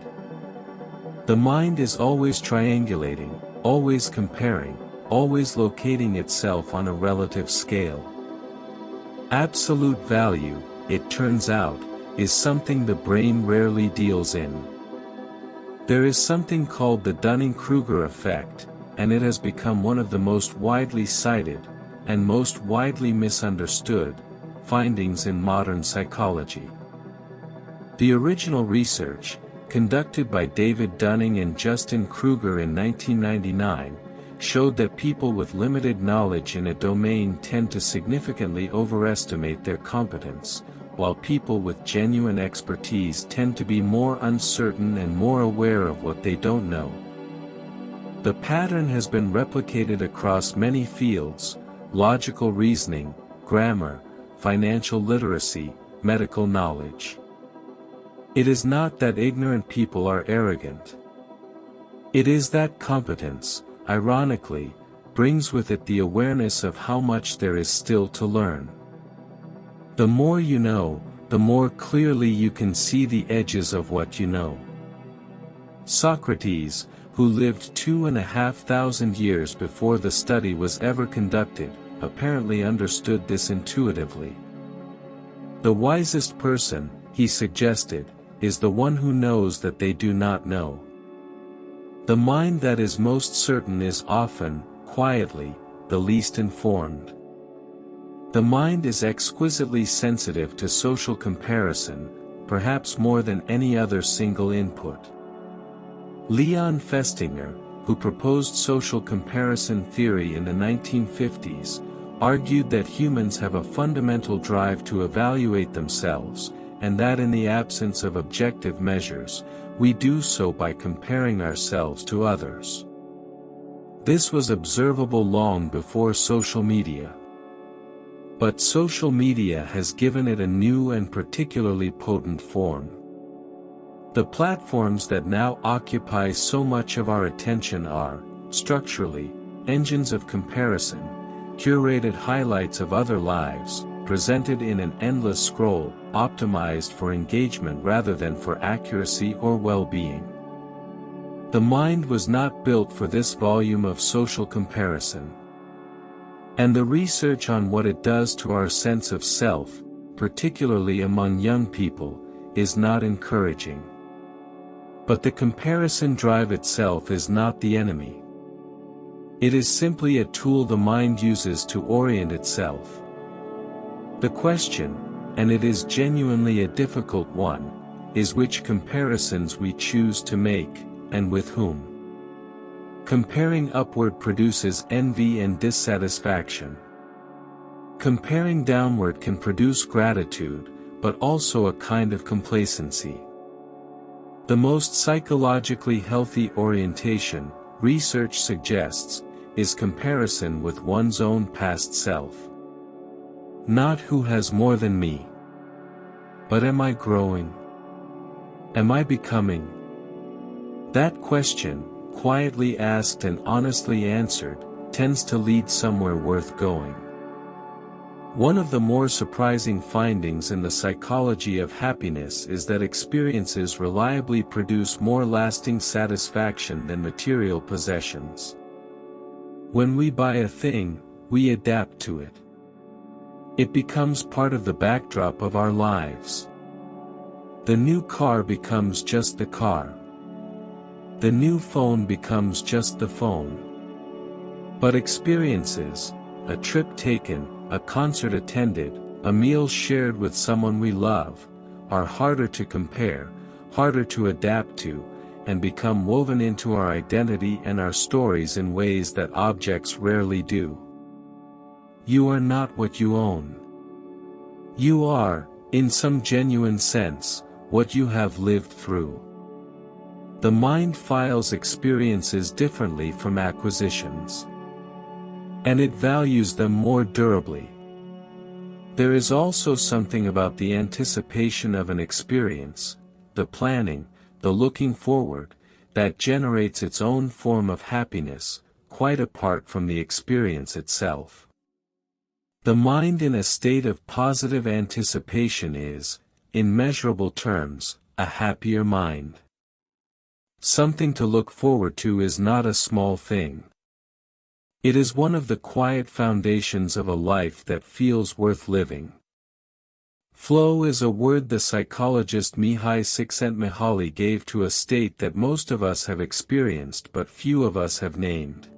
The mind is always triangulating, always comparing, always locating itself on a relative scale. Absolute value, it turns out, is something the brain rarely deals in. There is something called the Dunning-Kruger effect, and it has become one of the most widely cited, and most widely misunderstood, findings in modern psychology. The original research, conducted by David Dunning and Justin Kruger in 1999, showed that people with limited knowledge in a domain tend to significantly overestimate their competence, while people with genuine expertise tend to be more uncertain and more aware of what they don't know. The pattern has been replicated across many fields: logical reasoning, grammar, financial literacy, medical knowledge. It is not that ignorant people are arrogant. It is that competence, ironically, brings with it the awareness of how much there is still to learn. The more you know, the more clearly you can see the edges of what you know. Socrates, who lived 2,500 years before the study was ever conducted, apparently understood this intuitively. The wisest person, he suggested, is the one who knows that they do not know. The mind that is most certain is often, quietly, the least informed. The mind is exquisitely sensitive to social comparison, perhaps more than any other single input. Leon Festinger, who proposed social comparison theory in the 1950s, argued that humans have a fundamental drive to evaluate themselves, and that in the absence of objective measures, we do so by comparing ourselves to others. This was observable long before social media. But social media has given it a new and particularly potent form. The platforms that now occupy so much of our attention are, structurally, engines of comparison, curated highlights of other lives, presented in an endless scroll, optimized for engagement rather than for accuracy or well-being. The mind was not built for this volume of social comparison. And the research on what it does to our sense of self, particularly among young people, is not encouraging. But the comparison drive itself is not the enemy. It is simply a tool the mind uses to orient itself. The question, and it is genuinely a difficult one, is which comparisons we choose to make, and with whom. Comparing upward produces envy and dissatisfaction. Comparing downward can produce gratitude, but also a kind of complacency. The most psychologically healthy orientation, research suggests, is comparison with one's own past self. Not who has more than me. But am I growing? Am I becoming? That question, quietly asked and honestly answered, tends to lead somewhere worth going. One of the more surprising findings in the psychology of happiness is that experiences reliably produce more lasting satisfaction than material possessions. When we buy a thing, we adapt to it. It becomes part of the backdrop of our lives. The new car becomes just the car. The new phone becomes just the phone. But experiences, a trip taken, a concert attended, a meal shared with someone we love, are harder to compare, harder to adapt to, and become woven into our identity and our stories in ways that objects rarely do. You are not what you own. You are, in some genuine sense, what you have lived through. The mind files experiences differently from acquisitions. And it values them more durably. There is also something about the anticipation of an experience, the planning, the looking forward, that generates its own form of happiness, quite apart from the experience itself. The mind in a state of positive anticipation is, in measurable terms, a happier mind. Something to look forward to is not a small thing. It is one of the quiet foundations of a life that feels worth living. Flow is a word the psychologist Mihai Csikszentmihalyi gave to a state that most of us have experienced but few of us have named.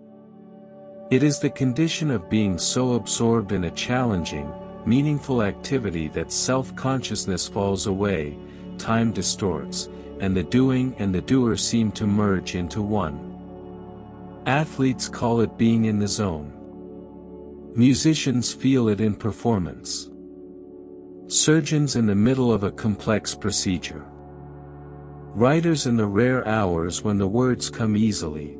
It is the condition of being so absorbed in a challenging, meaningful activity that self-consciousness falls away, time distorts, and the doing and the doer seem to merge into one. Athletes call it being in the zone. Musicians feel it in performance. Surgeons in the middle of a complex procedure. Writers in the rare hours when the words come easily.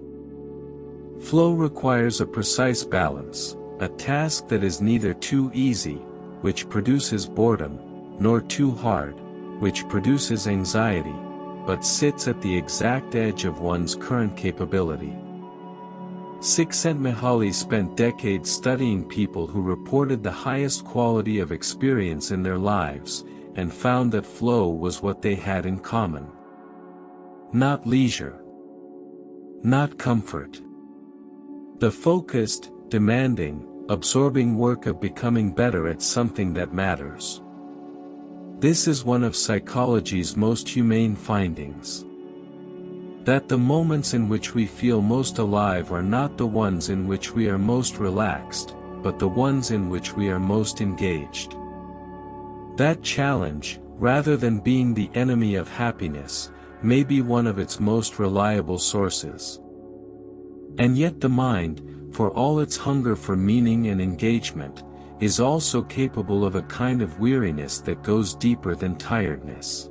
Flow requires a precise balance, a task that is neither too easy, which produces boredom, nor too hard, which produces anxiety, but sits at the exact edge of one's current capability. Csikszentmihalyi spent decades studying people who reported the highest quality of experience in their lives, and found that flow was what they had in common. Not leisure. Not comfort. The focused, demanding, absorbing work of becoming better at something that matters. This is one of psychology's most humane findings. That the moments in which we feel most alive are not the ones in which we are most relaxed, but the ones in which we are most engaged. That challenge, rather than being the enemy of happiness, may be one of its most reliable sources. And yet the mind, for all its hunger for meaning and engagement, is also capable of a kind of weariness that goes deeper than tiredness.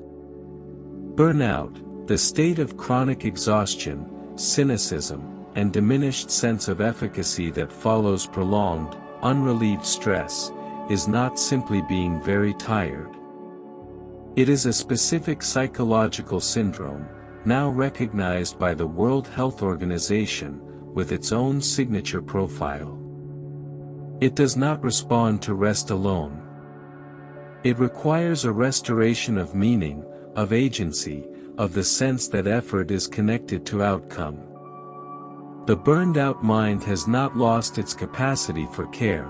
Burnout, the state of chronic exhaustion, cynicism, and diminished sense of efficacy that follows prolonged, unrelieved stress, is not simply being very tired. It is a specific psychological syndrome, now recognized by the World Health Organization, with its own signature profile. It does not respond to rest alone. It requires a restoration of meaning, of agency, of the sense that effort is connected to outcome. The burned-out mind has not lost its capacity for care.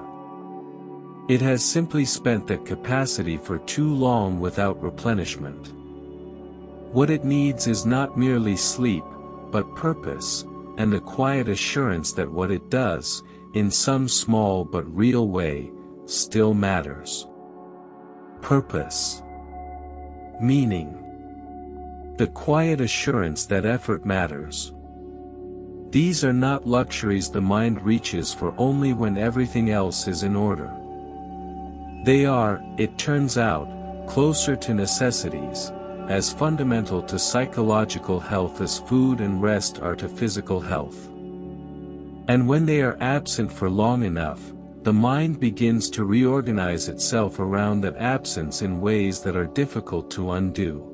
It has simply spent that capacity for too long without replenishment. What it needs is not merely sleep, but purpose, and the quiet assurance that what it does, in some small but real way, still matters. Purpose. Meaning. The quiet assurance that effort matters. These are not luxuries the mind reaches for only when everything else is in order. They are, it turns out, closer to necessities, as fundamental to psychological health as food and rest are to physical health. And when they are absent for long enough, the mind begins to reorganize itself around that absence in ways that are difficult to undo.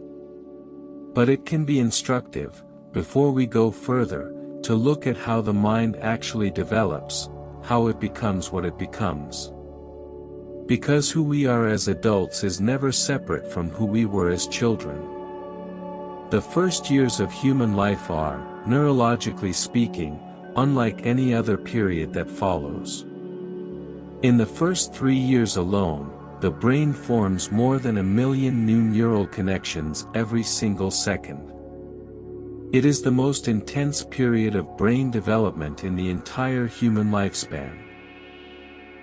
But it can be instructive, before we go further, to look at how the mind actually develops, how it becomes what it becomes. Because who we are as adults is never separate from who we were as children. The first years of human life are, neurologically speaking, unlike any other period that follows. In the first 3 years alone, the brain forms more than 1 million new neural connections every single second. It is the most intense period of brain development in the entire human lifespan.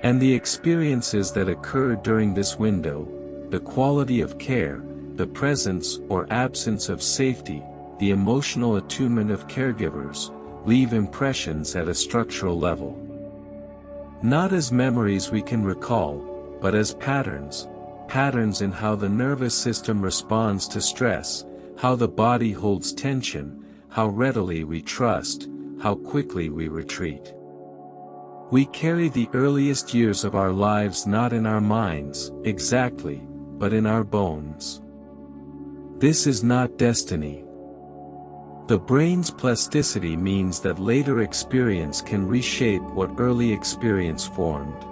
And the experiences that occur during this window, the quality of care, the presence or absence of safety, the emotional attunement of caregivers, leave impressions at a structural level. Not as memories we can recall, but as patterns in how the nervous system responds to stress, how the body holds tension, how readily we trust, how quickly we retreat. We carry the earliest years of our lives not in our minds, exactly, but in our bones. This is not destiny. The brain's plasticity means that later experience can reshape what early experience formed.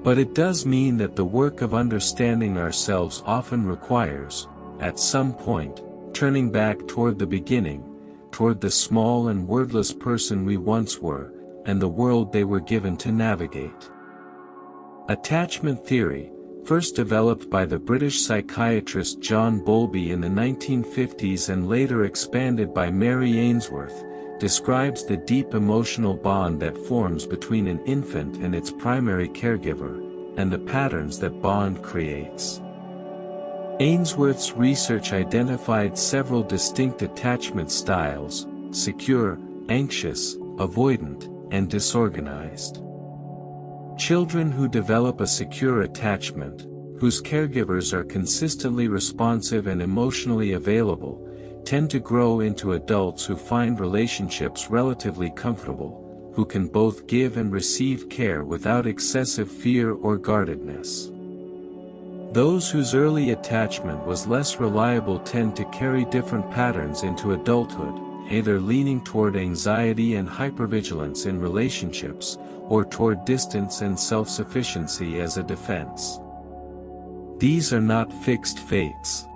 But it does mean that the work of understanding ourselves often requires, at some point, turning back toward the beginning, toward the small and wordless person we once were, and the world they were given to navigate. Attachment theory, first developed by the British psychiatrist John Bowlby in the 1950s and later expanded by Mary Ainsworth, describes the deep emotional bond that forms between an infant and its primary caregiver, and the patterns that bond creates. Ainsworth's research identified several distinct attachment styles: secure, anxious, avoidant, and disorganized. Children who develop a secure attachment, whose caregivers are consistently responsive and emotionally available, tend to grow into adults who find relationships relatively comfortable, who can both give and receive care without excessive fear or guardedness. Those whose early attachment was less reliable tend to carry different patterns into adulthood, either leaning toward anxiety and hypervigilance in relationships, or toward distance and self-sufficiency as a defense. These are not fixed fates.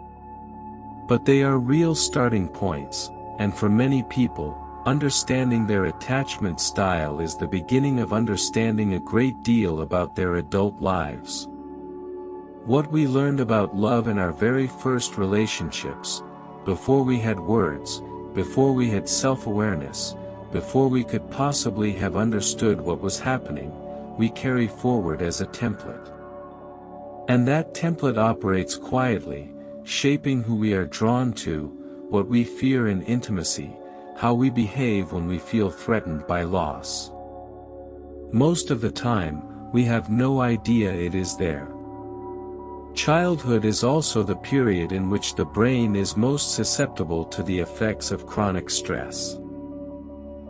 But they are real starting points, and for many people, understanding their attachment style is the beginning of understanding a great deal about their adult lives. What we learned about love in our very first relationships, before we had words, before we had self-awareness, before we could possibly have understood what was happening, we carry forward as a template. And that template operates quietly, shaping who we are drawn to, what we fear in intimacy, how we behave when we feel threatened by loss. Most of the time, we have no idea it is there. Childhood is also the period in which the brain is most susceptible to the effects of chronic stress.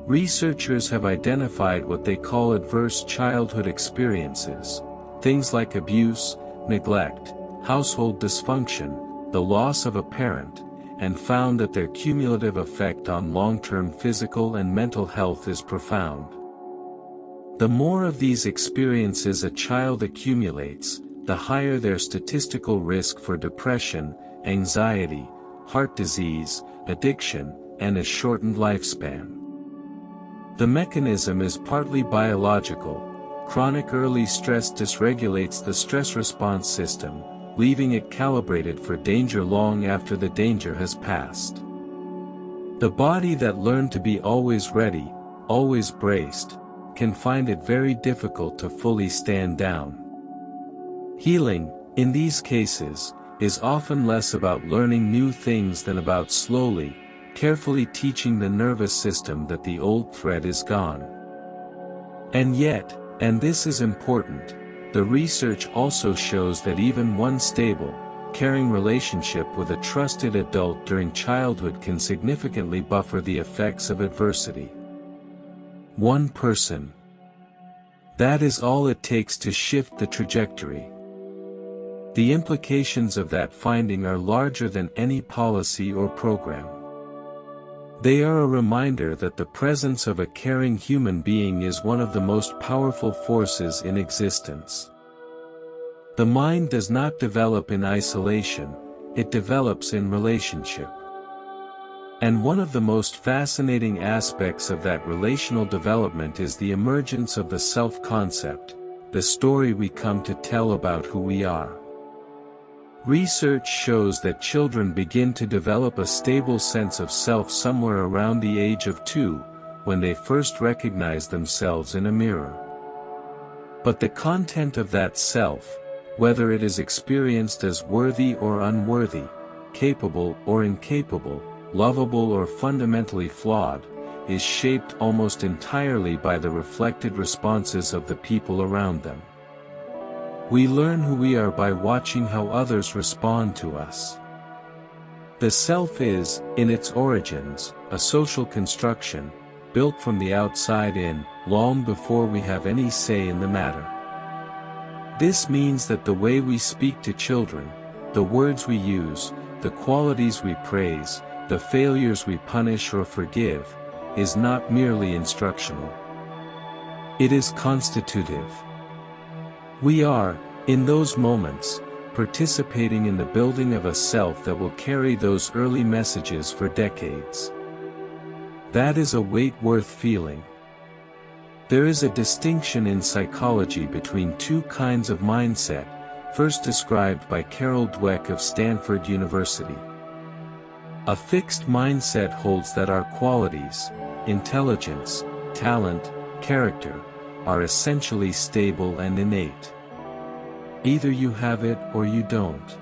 Researchers have identified what they call adverse childhood experiences, things like abuse, neglect, household dysfunction, the loss of a parent, and found that their cumulative effect on long-term physical and mental health is profound. The more of these experiences a child accumulates, the higher their statistical risk for depression, anxiety, heart disease, addiction, and a shortened lifespan. The mechanism is partly biological. Chronic early stress dysregulates the stress response system, leaving it calibrated for danger long after the danger has passed. The body that learned to be always ready, always braced, can find it very difficult to fully stand down. Healing, in these cases, is often less about learning new things than about slowly, carefully teaching the nervous system that the old thread is gone. And yet, and this is important, the research also shows that even one stable, caring relationship with a trusted adult during childhood can significantly buffer the effects of adversity. One person. That is all it takes to shift the trajectory. The implications of that finding are larger than any policy or program. They are a reminder that the presence of a caring human being is one of the most powerful forces in existence. The mind does not develop in isolation, it develops in relationship. And one of the most fascinating aspects of that relational development is the emergence of the self-concept, the story we come to tell about who we are. Research shows that children begin to develop a stable sense of self somewhere around the age of 2, when they first recognize themselves in a mirror. But the content of that self, whether it is experienced as worthy or unworthy, capable or incapable, lovable or fundamentally flawed, is shaped almost entirely by the reflected responses of the people around them. We learn who we are by watching how others respond to us. The self is, in its origins, a social construction, built from the outside in, long before we have any say in the matter. This means that the way we speak to children, the words we use, the qualities we praise, the failures we punish or forgive, is not merely instructional. It is constitutive. We are, in those moments, participating in the building of a self that will carry those early messages for decades. That is a weight worth feeling. There is a distinction in psychology between two kinds of mindset, first described by Carol Dweck of Stanford University. A fixed mindset holds that our qualities, intelligence, talent, character, are essentially stable and innate. Either you have it or you don't.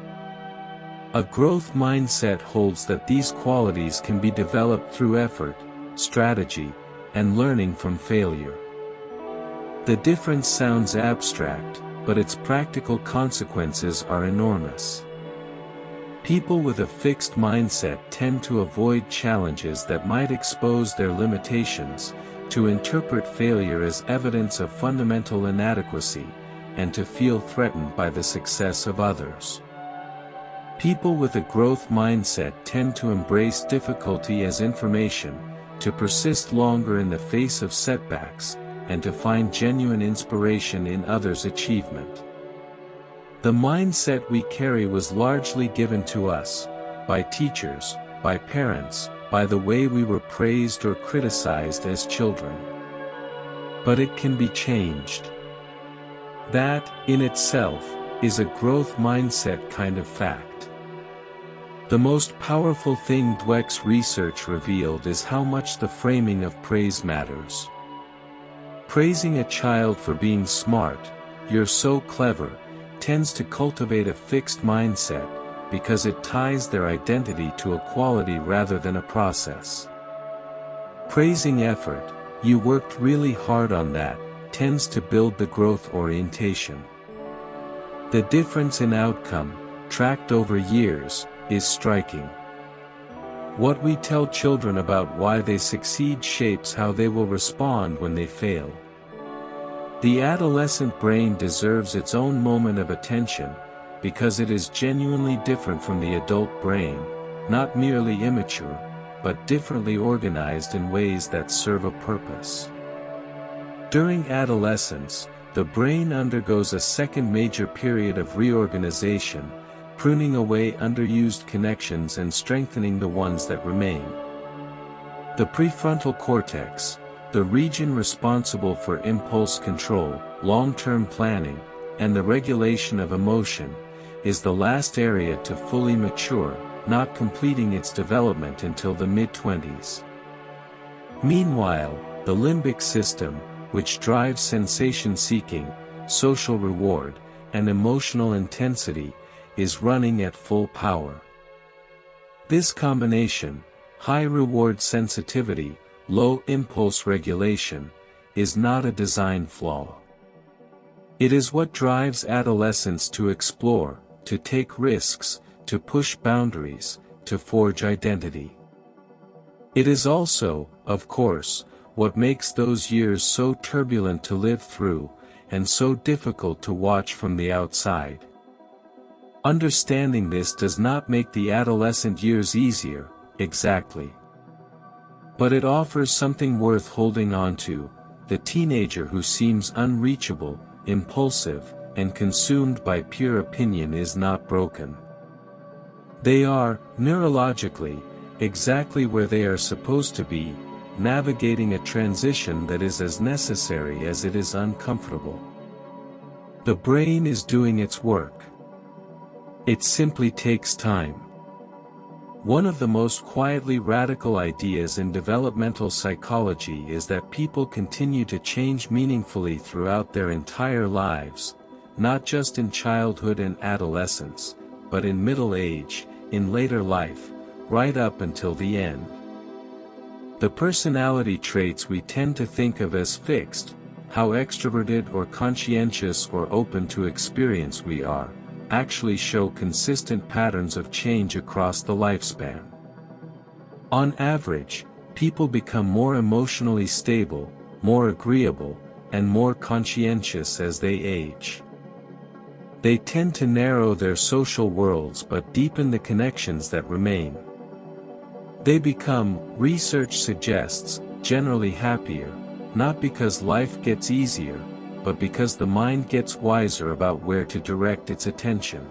A growth mindset holds that these qualities can be developed through effort, strategy, and learning from failure. The difference sounds abstract, but its practical consequences are enormous. People with a fixed mindset tend to avoid challenges that might expose their limitations, to interpret failure as evidence of fundamental inadequacy, and to feel threatened by the success of others. People with a growth mindset tend to embrace difficulty as information, to persist longer in the face of setbacks, and to find genuine inspiration in others' achievement. The mindset we carry was largely given to us, by teachers, by parents, by the way we were praised or criticized as children. But it can be changed. That, in itself, is a growth mindset kind of fact. The most powerful thing Dweck's research revealed is how much the framing of praise matters. Praising a child for being smart, "You're so clever," tends to cultivate a fixed mindset, because it ties their identity to a quality rather than a process. Praising effort, "You worked really hard on that," tends to build the growth orientation. The difference in outcome, tracked over years, is striking. What we tell children about why they succeed shapes how they will respond when they fail. The adolescent brain deserves its own moment of attention, because it is genuinely different from the adult brain, not merely immature, but differently organized in ways that serve a purpose. During adolescence, the brain undergoes a second major period of reorganization, pruning away underused connections and strengthening the ones that remain. The prefrontal cortex, the region responsible for impulse control, long-term planning, and the regulation of emotion, is the last area to fully mature, not completing its development until the mid-20s. Meanwhile, the limbic system, which drives sensation-seeking, social reward, and emotional intensity, is running at full power. This combination, high reward sensitivity, low impulse regulation, is not a design flaw. It is what drives adolescents to explore, to take risks, to push boundaries, to forge identity. It is also, of course, what makes those years so turbulent to live through, and so difficult to watch from the outside. Understanding this does not make the adolescent years easier, exactly. But it offers something worth holding on to. The teenager who seems unreachable, impulsive, and consumed by pure opinion is not broken. They are, neurologically, exactly where they are supposed to be, navigating a transition that is as necessary as it is uncomfortable. The brain is doing its work. It simply takes time. One of the most quietly radical ideas in developmental psychology is that people continue to change meaningfully throughout their entire lives, not just in childhood and adolescence, but in middle age, in later life, right up until the end. The personality traits we tend to think of as fixed, how extroverted or conscientious or open to experience we are, actually show consistent patterns of change across the lifespan. On average, people become more emotionally stable, more agreeable, and more conscientious as they age. They tend to narrow their social worlds but deepen the connections that remain. They become, research suggests, generally happier, not because life gets easier, but because the mind gets wiser about where to direct its attention.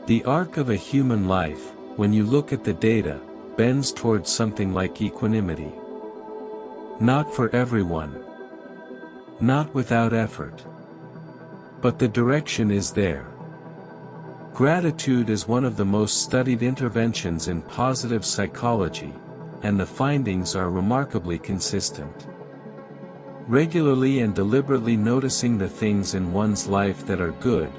The arc of a human life, when you look at the data, bends towards something like equanimity. Not for everyone. Not without effort. But the direction is there. Gratitude is one of the most studied interventions in positive psychology, and the findings are remarkably consistent. Regularly and deliberately noticing the things in one's life that are good,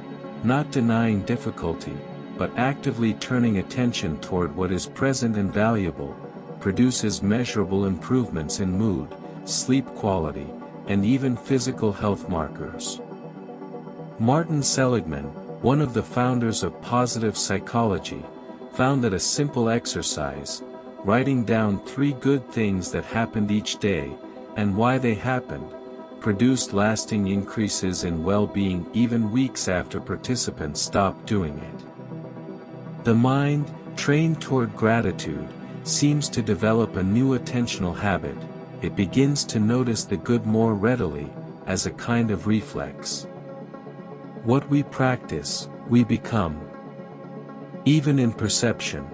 not denying difficulty, but actively turning attention toward what is present and valuable, produces measurable improvements in mood, sleep quality, and even physical health markers. Martin Seligman, one of the founders of positive psychology, found that a simple exercise, writing down 3 good things that happened each day, and why they happened, produced lasting increases in well-being even weeks after participants stopped doing it. The mind, trained toward gratitude, seems to develop a new attentional habit. It begins to notice the good more readily, as a kind of reflex. What we practice, we become. Even in perception.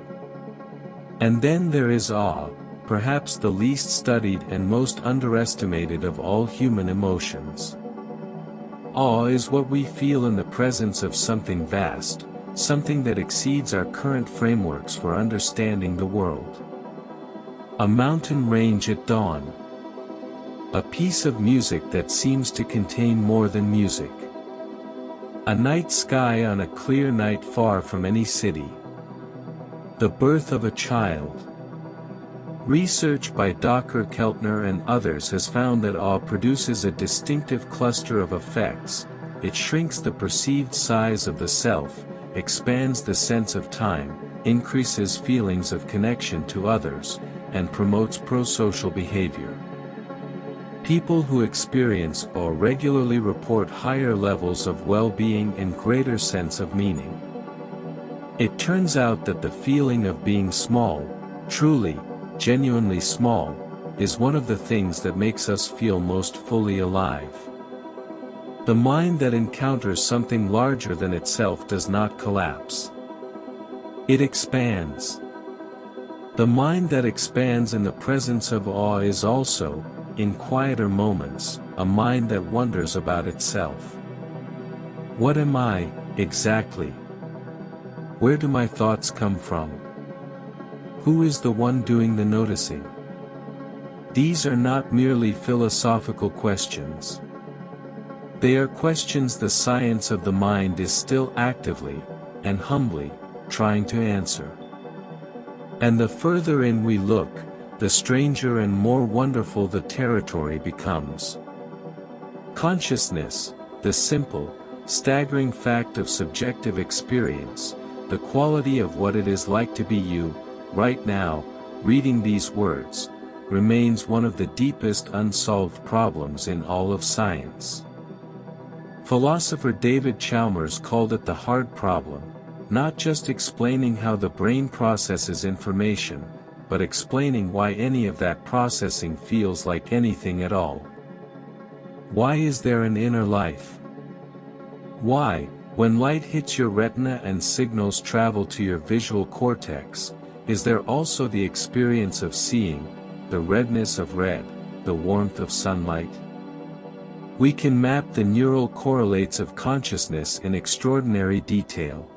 And then there is awe, perhaps the least studied and most underestimated of all human emotions. Awe is what we feel in the presence of something vast, something that exceeds our current frameworks for understanding the world. A mountain range at dawn. A piece of music that seems to contain more than music. A night sky on a clear night far from any city. The birth of a child. Research by Dr. Keltner and others has found that awe produces a distinctive cluster of effects. It shrinks the perceived size of the self, expands the sense of time, increases feelings of connection to others, and promotes pro-social behavior. People who experience awe regularly report higher levels of well-being and greater sense of meaning. It turns out that the feeling of being small, truly, genuinely small, is one of the things that makes us feel most fully alive. The mind that encounters something larger than itself does not collapse. It expands. The mind that expands in the presence of awe is also, in quieter moments, a mind that wonders about itself. What am I, exactly? Where do my thoughts come from? Who is the one doing the noticing? These are not merely philosophical questions. They are questions the science of the mind is still actively, and humbly, trying to answer. And the further in we look, the stranger and more wonderful the territory becomes. Consciousness, the simple, staggering fact of subjective experience, the quality of what it is like to be you, right now, reading these words, remains one of the deepest unsolved problems in all of science. Philosopher David Chalmers called it the hard problem, not just explaining how the brain processes information, but explaining why any of that processing feels like anything at all. Why is there an inner life? Why, when light hits your retina and signals travel to your visual cortex, is there also the experience of seeing, the redness of red, the warmth of sunlight? We can map the neural correlates of consciousness in extraordinary detail.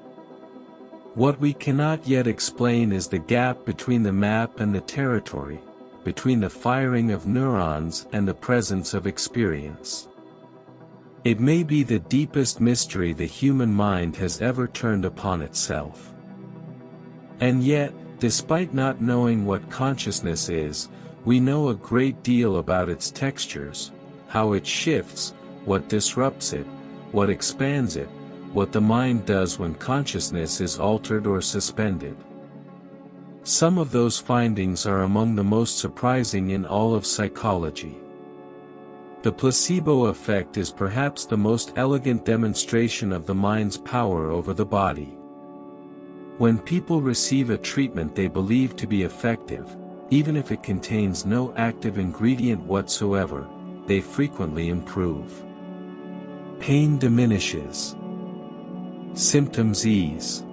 What we cannot yet explain is the gap between the map and the territory, between the firing of neurons and the presence of experience. It may be the deepest mystery the human mind has ever turned upon itself. And yet, despite not knowing what consciousness is, we know a great deal about its textures, how it shifts, what disrupts it, what expands it, what the mind does when consciousness is altered or suspended. Some of those findings are among the most surprising in all of psychology. The placebo effect is perhaps the most elegant demonstration of the mind's power over the body. When people receive a treatment they believe to be effective, even if it contains no active ingredient whatsoever, they frequently improve. Pain diminishes. Symptoms ease.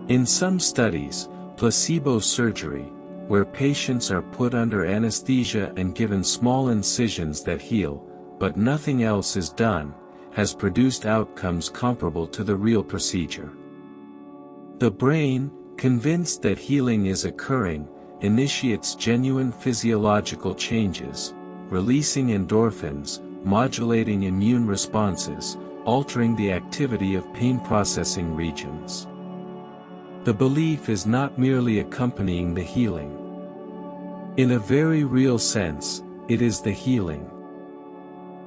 In some studies, placebo surgery, where patients are put under anesthesia and given small incisions that heal, but nothing else is done, has produced outcomes comparable to the real procedure. The brain, convinced that healing is occurring, initiates genuine physiological changes, releasing endorphins, modulating immune responses, altering the activity of pain-processing regions. The belief is not merely accompanying the healing. In a very real sense, it is the healing.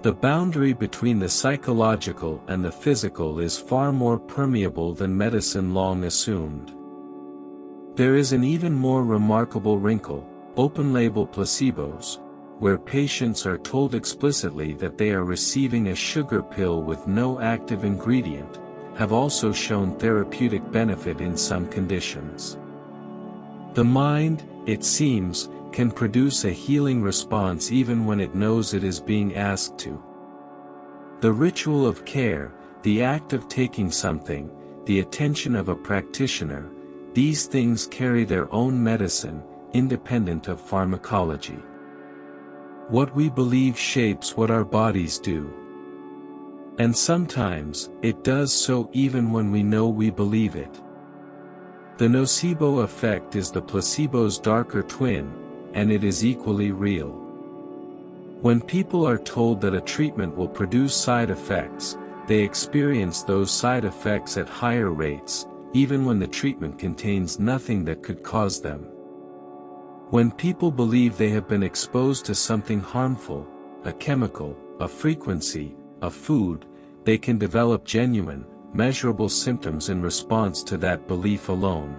The boundary between the psychological and the physical is far more permeable than medicine long assumed. There is an even more remarkable wrinkle: open-label placebos, where patients are told explicitly that they are receiving a sugar pill with no active ingredient, have also shown therapeutic benefit in some conditions. The mind, it seems, can produce a healing response even when it knows it is being asked to. The ritual of care, the act of taking something, the attention of a practitioner, these things carry their own medicine, independent of pharmacology. What we believe shapes what our bodies do. And sometimes, it does so even when we know we believe it. The nocebo effect is the placebo's darker twin, and it is equally real. When people are told that a treatment will produce side effects, they experience those side effects at higher rates, even when the treatment contains nothing that could cause them. When people believe they have been exposed to something harmful, a chemical, a frequency, a food, they can develop genuine, measurable symptoms in response to that belief alone.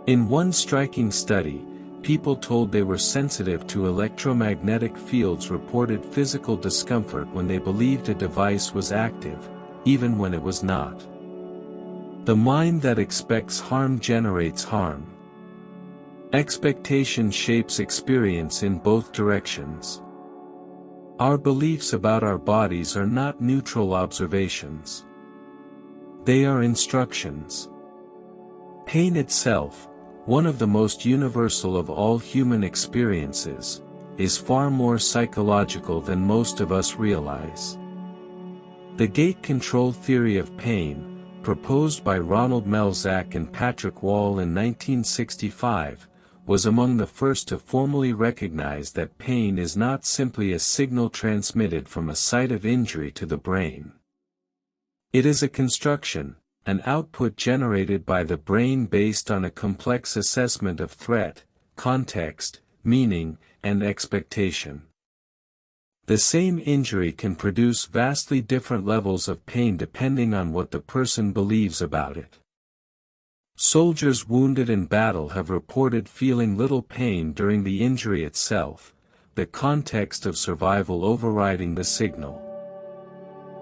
In one striking study, people told they were sensitive to electromagnetic fields reported physical discomfort when they believed a device was active, even when it was not. The mind that expects harm generates harm. Expectation shapes experience in both directions. Our beliefs about our bodies are not neutral observations. They are instructions. Pain itself, one of the most universal of all human experiences, is far more psychological than most of us realize. The gate control theory of pain, proposed by Ronald Melzack and Patrick Wall in 1965, was among the first to formally recognize that pain is not simply a signal transmitted from a site of injury to the brain. It is a construction, an output generated by the brain based on a complex assessment of threat, context, meaning, and expectation. The same injury can produce vastly different levels of pain depending on what the person believes about it. Soldiers wounded in battle have reported feeling little pain during the injury itself, the context of survival overriding the signal.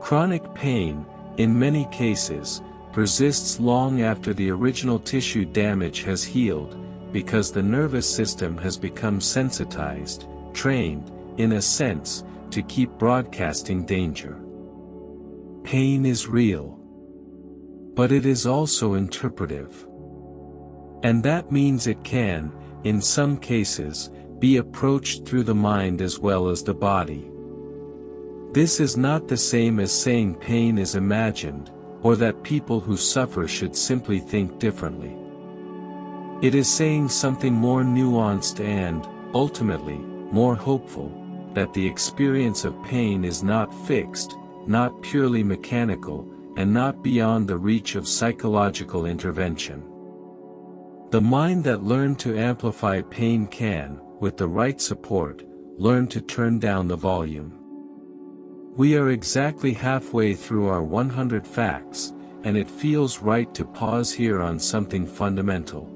Chronic pain, in many cases, persists long after the original tissue damage has healed, because the nervous system has become sensitized, trained, in a sense, to keep broadcasting danger. Pain is real. But it is also interpretive. And that means it can, in some cases, be approached through the mind as well as the body. This is not the same as saying pain is imagined, or that people who suffer should simply think differently. It is saying something more nuanced and, ultimately, more hopeful, that the experience of pain is not fixed, not purely mechanical, and not beyond the reach of psychological intervention. The mind that learned to amplify pain can, with the right support, learn to turn down the volume. We are exactly halfway through our 100 facts, and it feels right to pause here on something fundamental.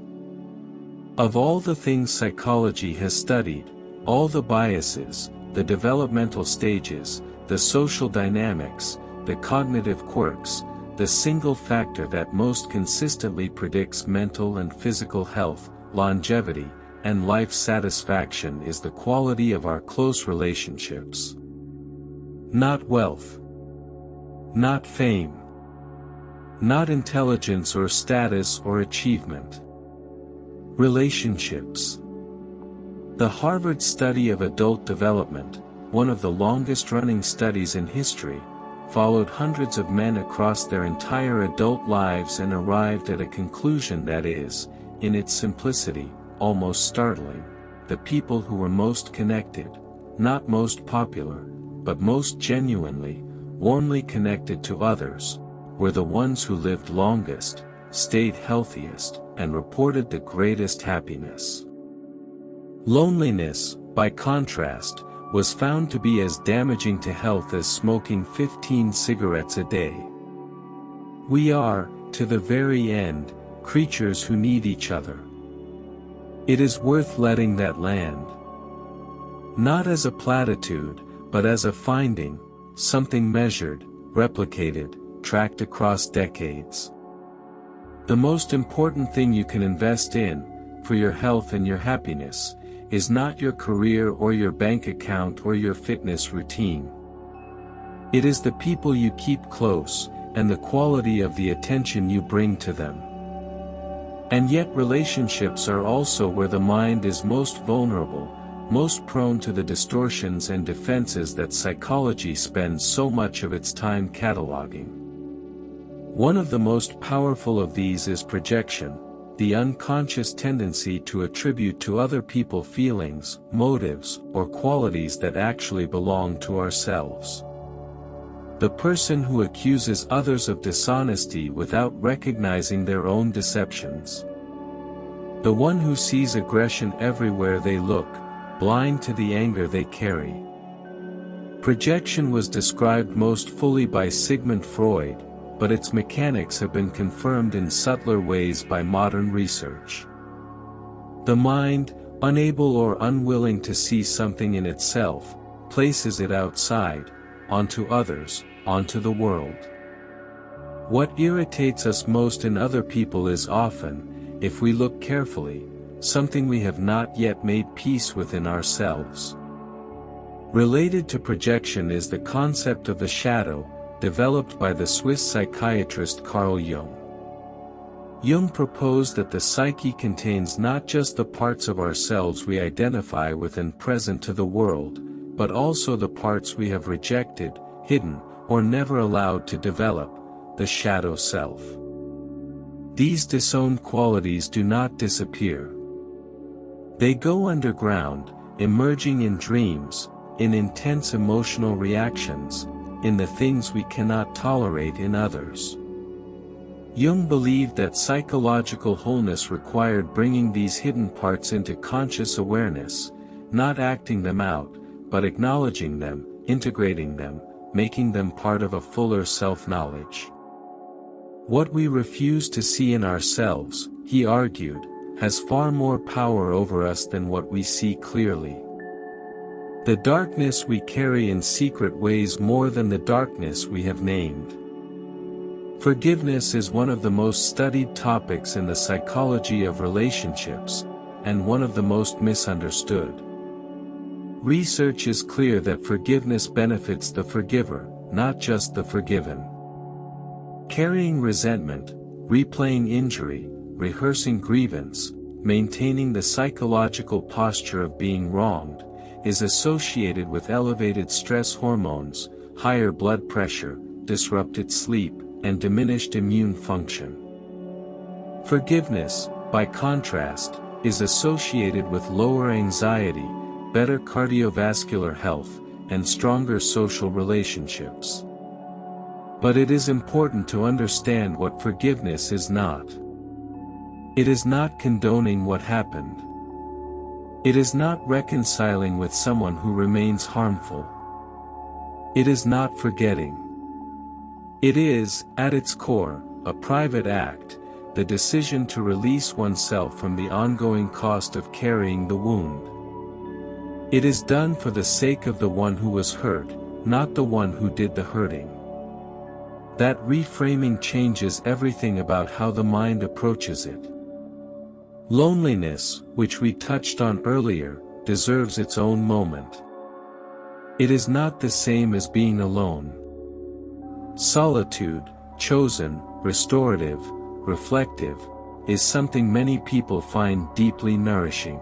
Of all the things psychology has studied, all the biases, the developmental stages, the social dynamics, the cognitive quirks, the single factor that most consistently predicts mental and physical health, longevity, and life satisfaction is the quality of our close relationships. Not wealth. Not fame. Not intelligence or status or achievement. Relationships. The Harvard study of adult development, one of the longest-running studies in history, followed hundreds of men across their entire adult lives and arrived at a conclusion that is, in its simplicity, almost startling. The people who were most connected, not most popular, but most genuinely, warmly connected to others, were the ones who lived longest, stayed healthiest, and reported the greatest happiness. Loneliness, by contrast, was found to be as damaging to health as smoking 15 cigarettes a day. We are, to the very end, creatures who need each other. It is worth letting that land. Not as a platitude, but as a finding, something measured, replicated, tracked across decades. The most important thing you can invest in, for your health and your happiness, is not your career or your bank account or your fitness routine. It is the people you keep close, and the quality of the attention you bring to them. And yet relationships are also where the mind is most vulnerable, most prone to the distortions and defenses that psychology spends so much of its time cataloging. One of the most powerful of these is projection, the unconscious tendency to attribute to other people feelings, motives, or qualities that actually belong to ourselves. The person who accuses others of dishonesty without recognizing their own deceptions. The one who sees aggression everywhere they look, blind to the anger they carry. Projection was described most fully by Sigmund Freud, but its mechanics have been confirmed in subtler ways by modern research. The mind, unable or unwilling to see something in itself, places it outside, onto others, onto the world. What irritates us most in other people is often, if we look carefully, something we have not yet made peace with in ourselves. Related to projection is the concept of the shadow, developed by the Swiss psychiatrist Carl Jung. Jung proposed that the psyche contains not just the parts of ourselves we identify with and present to the world, but also the parts we have rejected, hidden, or never allowed to develop, the shadow self. These disowned qualities do not disappear. They go underground, emerging in dreams, in intense emotional reactions, in the things we cannot tolerate in others. Jung believed that psychological wholeness required bringing these hidden parts into conscious awareness, not acting them out, but acknowledging them, integrating them, making them part of a fuller self-knowledge. What we refuse to see in ourselves, he argued, has far more power over us than what we see clearly. The darkness we carry in secret weighs more than the darkness we have named. Forgiveness is one of the most studied topics in the psychology of relationships, and one of the most misunderstood. Research is clear that forgiveness benefits the forgiver, not just the forgiven. Carrying resentment, replaying injury, rehearsing grievance, maintaining the psychological posture of being wronged, is associated with elevated stress hormones, higher blood pressure, disrupted sleep, and diminished immune function. Forgiveness, by contrast, is associated with lower anxiety, better cardiovascular health, and stronger social relationships. But it is important to understand what forgiveness is not. It is not condoning what happened. It is not reconciling with someone who remains harmful. It is not forgetting. It is, at its core, a private act, the decision to release oneself from the ongoing cost of carrying the wound. It is done for the sake of the one who was hurt, not the one who did the hurting. That reframing changes everything about how the mind approaches it. Loneliness, which we touched on earlier, deserves its own moment. It is not the same as being alone. Solitude, chosen, restorative, reflective, is something many people find deeply nourishing.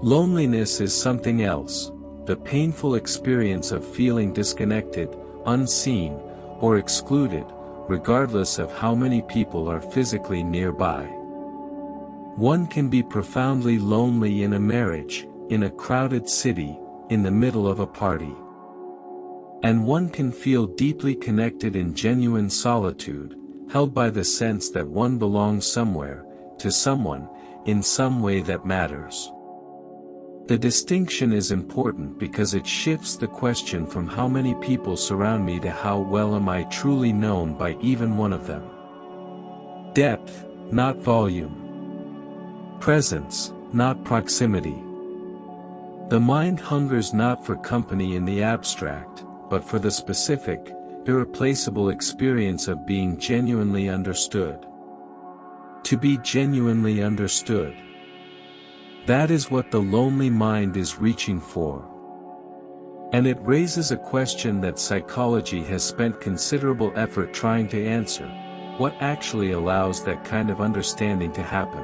Loneliness is something else, the painful experience of feeling disconnected, unseen, or excluded, regardless of how many people are physically nearby. One can be profoundly lonely in a marriage, in a crowded city, in the middle of a party. And one can feel deeply connected in genuine solitude, held by the sense that one belongs somewhere, to someone, in some way that matters. The distinction is important because it shifts the question from how many people surround me to how well am I truly known by even one of them. Depth, not volume. Presence, not proximity. The mind hungers not for company in the abstract, but for the specific, irreplaceable experience of being genuinely understood. To be genuinely understood. That is what the lonely mind is reaching for. And it raises a question that psychology has spent considerable effort trying to answer: what actually allows that kind of understanding to happen?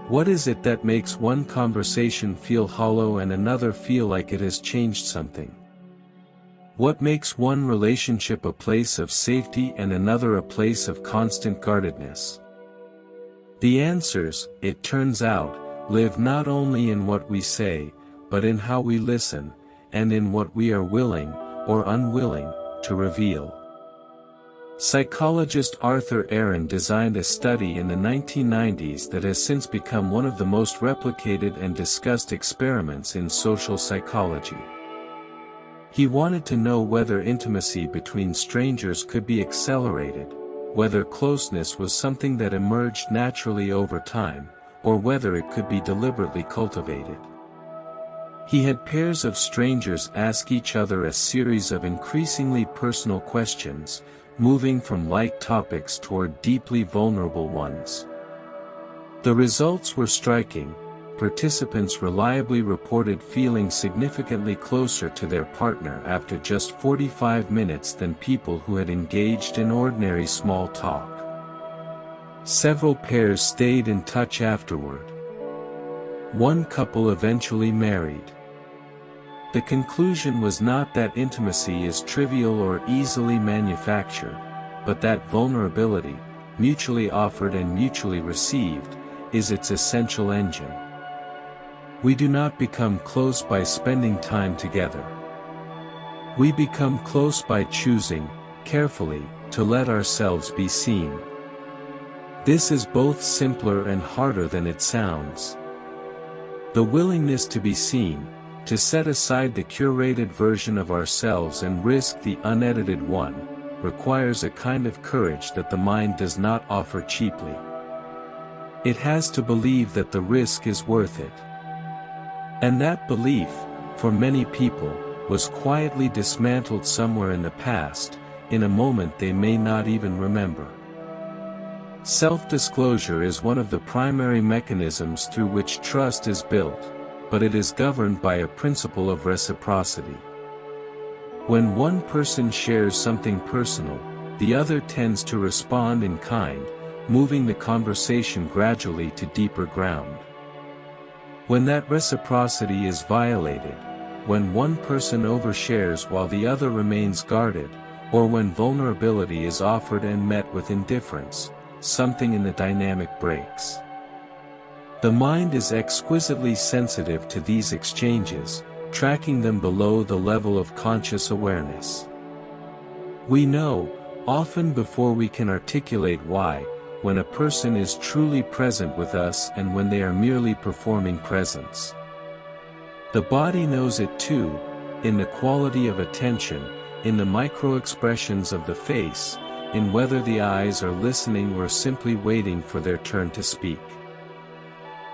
What is it that makes one conversation feel hollow and another feel like it has changed something? What makes one relationship a place of safety and another a place of constant guardedness? The answers, it turns out, live not only in what we say, but in how we listen, and in what we are willing, or unwilling, to reveal. Psychologist Arthur Aaron designed a study in the 1990s that has since become one of the most replicated and discussed experiments in social psychology. He wanted to know whether intimacy between strangers could be accelerated, whether closeness was something that emerged naturally over time, or whether it could be deliberately cultivated. He had pairs of strangers ask each other a series of increasingly personal questions, moving from light topics toward deeply vulnerable ones. The results were striking. Participants reliably reported feeling significantly closer to their partner after just 45 minutes than people who had engaged in ordinary small talk. Several pairs stayed in touch afterward. One couple eventually married. The conclusion was not that intimacy is trivial or easily manufactured, but that vulnerability, mutually offered and mutually received, is its essential engine. We do not become close by spending time together. We become close by choosing, carefully, to let ourselves be seen. This is both simpler and harder than it sounds. The willingness to be seen, to set aside the curated version of ourselves and risk the unedited one, requires a kind of courage that the mind does not offer cheaply. It has to believe that the risk is worth it. And that belief, for many people, was quietly dismantled somewhere in the past, in a moment they may not even remember. Self-disclosure is one of the primary mechanisms through which trust is built, but it is governed by a principle of reciprocity. When one person shares something personal, the other tends to respond in kind, moving the conversation gradually to deeper ground. When that reciprocity is violated, when one person overshares while the other remains guarded, or when vulnerability is offered and met with indifference, something in the dynamic breaks. The mind is exquisitely sensitive to these exchanges, tracking them below the level of conscious awareness. We know, often before we can articulate why, when a person is truly present with us and when they are merely performing presence. The body knows it too, in the quality of attention, in the micro-expressions of the face, in whether the eyes are listening or simply waiting for their turn to speak.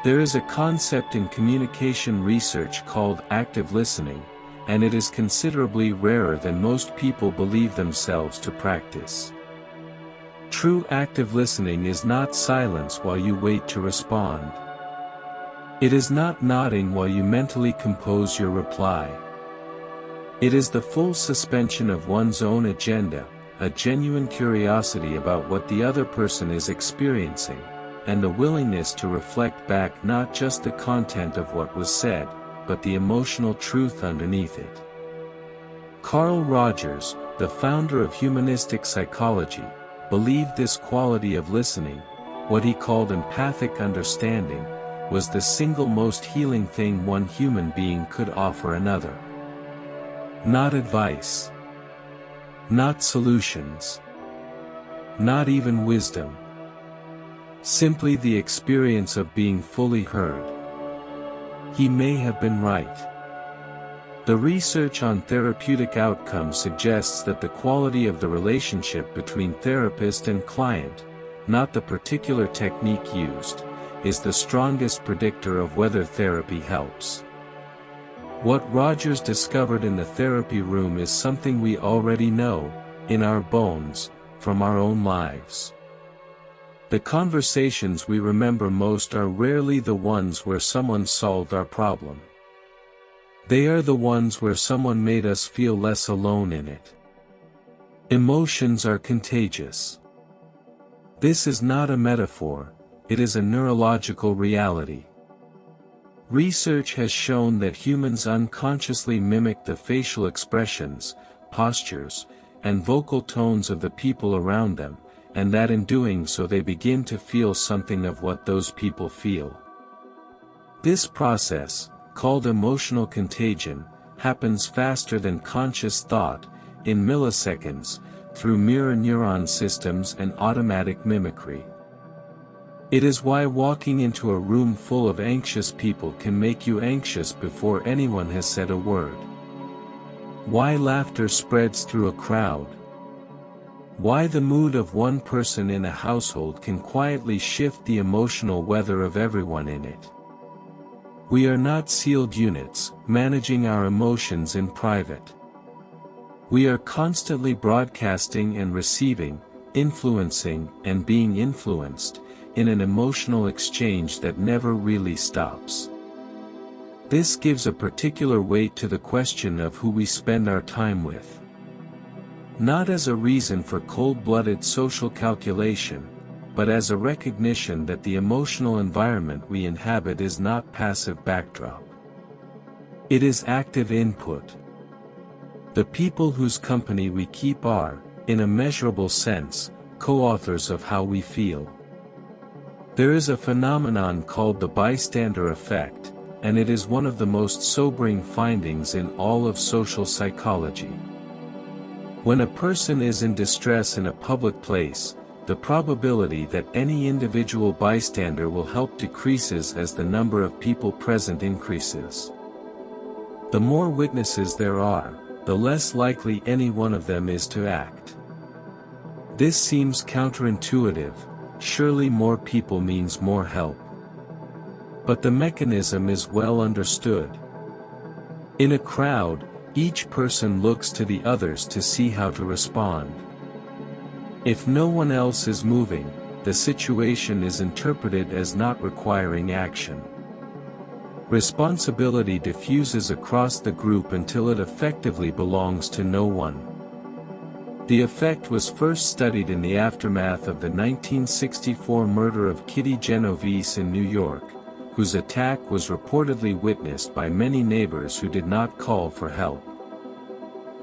There is a concept in communication research called active listening, and it is considerably rarer than most people believe themselves to practice. True active listening is not silence while you wait to respond. It is not nodding while you mentally compose your reply. It is the full suspension of one's own agenda, a genuine curiosity about what the other person is experiencing, and the willingness to reflect back not just the content of what was said, but the emotional truth underneath it. Carl Rogers, the founder of humanistic psychology, believed this quality of listening, what he called empathic understanding, was the single most healing thing one human being could offer another. Not advice. Not solutions. Not even wisdom. Simply the experience of being fully heard. He may have been right. The research on therapeutic outcomes suggests that the quality of the relationship between therapist and client, not the particular technique used, is the strongest predictor of whether therapy helps. What Rogers discovered in the therapy room is something we already know, in our bones, from our own lives. The conversations we remember most are rarely the ones where someone solved our problem. They are the ones where someone made us feel less alone in it. Emotions are contagious. This is not a metaphor, it is a neurological reality. Research has shown that humans unconsciously mimic the facial expressions, postures, and vocal tones of the people around them, and that in doing so they begin to feel something of what those people feel. This process, called emotional contagion, happens faster than conscious thought, in milliseconds, through mirror neuron systems and automatic mimicry. It is why walking into a room full of anxious people can make you anxious before anyone has said a word. Why laughter spreads through a crowd. Why the mood of one person in a household can quietly shift the emotional weather of everyone in it. We are not sealed units, managing our emotions in private. We are constantly broadcasting and receiving, influencing and being influenced, in an emotional exchange that never really stops. This gives a particular weight to the question of who we spend our time with. Not as a reason for cold-blooded social calculation, but as a recognition that the emotional environment we inhabit is not passive backdrop. It is active input. The people whose company we keep are, in a measurable sense, co-authors of how we feel. There is a phenomenon called the bystander effect, and it is one of the most sobering findings in all of social psychology. When a person is in distress in a public place, the probability that any individual bystander will help decreases as the number of people present increases. The more witnesses there are, the less likely any one of them is to act. This seems counterintuitive. Surely more people means more help. But the mechanism is well understood. In a crowd, each person looks to the others to see how to respond. If no one else is moving, the situation is interpreted as not requiring action. Responsibility diffuses across the group until it effectively belongs to no one. The effect was first studied in the aftermath of the 1964 murder of Kitty Genovese in New York, whose attack was reportedly witnessed by many neighbors who did not call for help.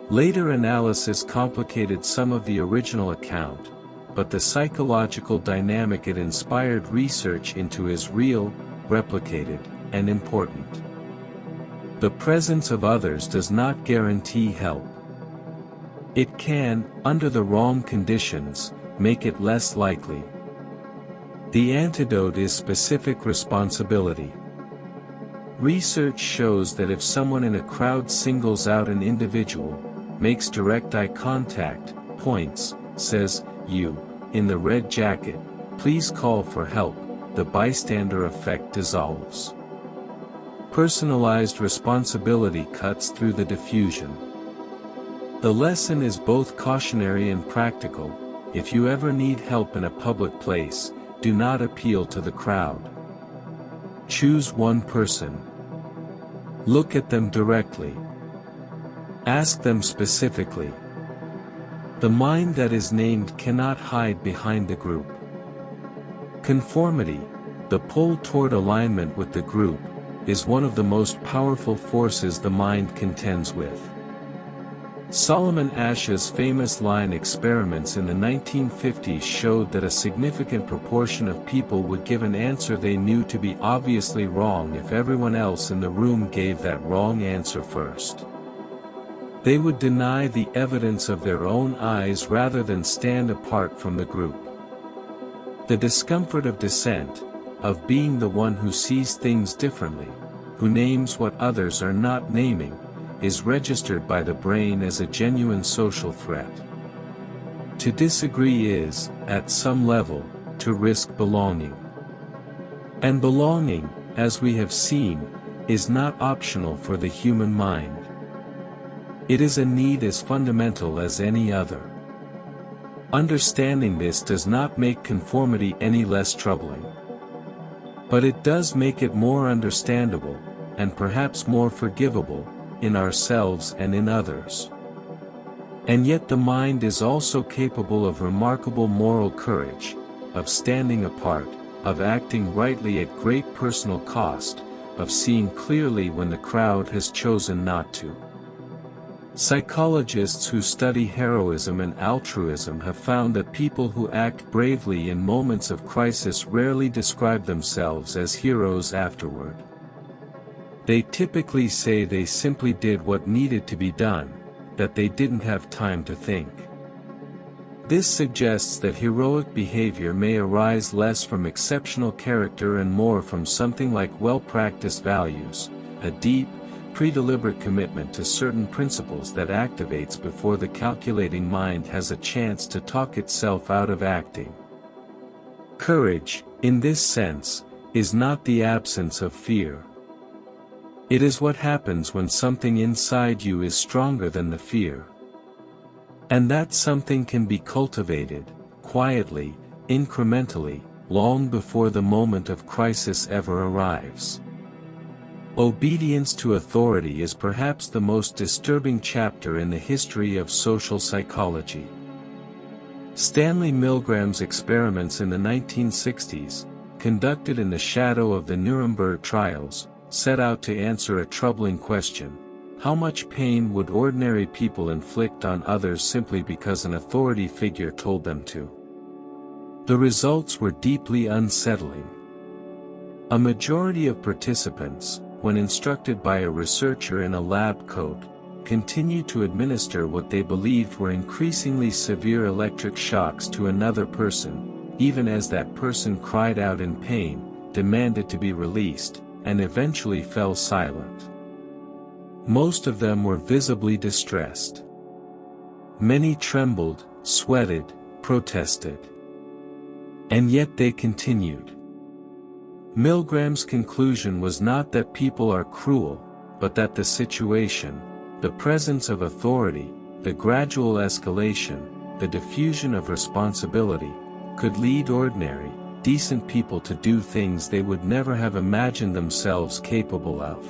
Later analysis complicated some of the original account, but the psychological dynamic it inspired research into is real, replicated, and important. The presence of others does not guarantee help. It can, under the wrong conditions, make it less likely. The antidote is specific responsibility. Research shows that if someone in a crowd singles out an individual, makes direct eye contact, points, says, "You, in the red jacket, please call for help," the bystander effect dissolves. Personalized responsibility cuts through the diffusion. The lesson is both cautionary and practical. If you ever need help in a public place, do not appeal to the crowd. Choose one person. Look at them directly. Ask them specifically. The mind that is named cannot hide behind the group. Conformity, the pull toward alignment with the group, is one of the most powerful forces the mind contends with. Solomon Asch's famous line experiments in the 1950s showed that a significant proportion of people would give an answer they knew to be obviously wrong if everyone else in the room gave that wrong answer first. They would deny the evidence of their own eyes rather than stand apart from the group. The discomfort of dissent, of being the one who sees things differently, who names what others are not naming, is registered by the brain as a genuine social threat. To disagree is, at some level, to risk belonging. And belonging, as we have seen, is not optional for the human mind. It is a need as fundamental as any other. Understanding this does not make conformity any less troubling. But it does make it more understandable, and perhaps more forgivable, in ourselves and in others. And yet the mind is also capable of remarkable moral courage, of standing apart, of acting rightly at great personal cost, of seeing clearly when the crowd has chosen not to. Psychologists who study heroism and altruism have found that people who act bravely in moments of crisis rarely describe themselves as heroes afterward. They typically say they simply did what needed to be done, that they didn't have time to think. This suggests that heroic behavior may arise less from exceptional character and more from something like well-practiced values, a deep, pre-deliberate commitment to certain principles that activates before the calculating mind has a chance to talk itself out of acting. Courage, in this sense, is not the absence of fear. It is what happens when something inside you is stronger than the fear. And that something can be cultivated, quietly, incrementally, long before the moment of crisis ever arrives. Obedience to authority is perhaps the most disturbing chapter in the history of social psychology. Stanley Milgram's experiments in the 1960s, conducted in the shadow of the Nuremberg trials, set out to answer a troubling question: how much pain would ordinary people inflict on others simply because an authority figure told them to? The results were deeply unsettling. A majority of participants, when instructed by a researcher in a lab coat, continued to administer what they believed were increasingly severe electric shocks to another person, even as that person cried out in pain, demanded to be released, and eventually fell silent. Most of them were visibly distressed. Many trembled, sweated, protested. And yet they continued. Milgram's conclusion was not that people are cruel, but that the situation, the presence of authority, the gradual escalation, the diffusion of responsibility, could lead ordinary, decent people to do things they would never have imagined themselves capable of.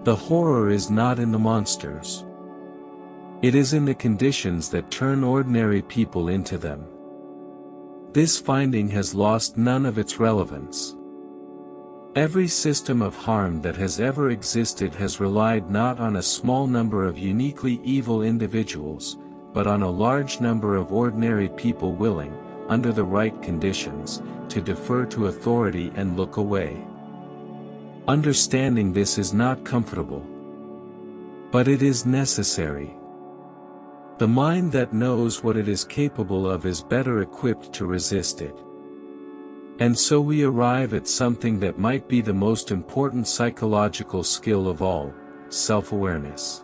The horror is not in the monsters. It is in the conditions that turn ordinary people into them. This finding has lost none of its relevance. Every system of harm that has ever existed has relied not on a small number of uniquely evil individuals, but on a large number of ordinary people willing, under the right conditions, to defer to authority and look away. Understanding this is not comfortable. But it is necessary. The mind that knows what it is capable of is better equipped to resist it. And so we arrive at something that might be the most important psychological skill of all, self-awareness.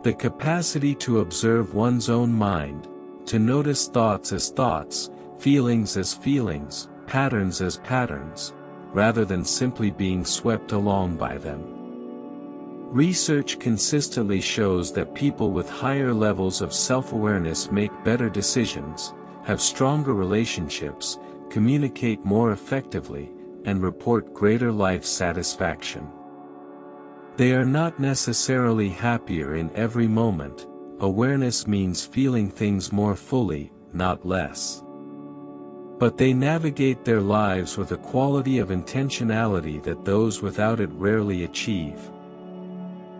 The capacity to observe one's own mind, to notice thoughts as thoughts, feelings as feelings, patterns as patterns, rather than simply being swept along by them. Research consistently shows that people with higher levels of self-awareness make better decisions, have stronger relationships, communicate more effectively, and report greater life satisfaction. They are not necessarily happier in every moment. Awareness means feeling things more fully, not less. But they navigate their lives with a quality of intentionality that those without it rarely achieve.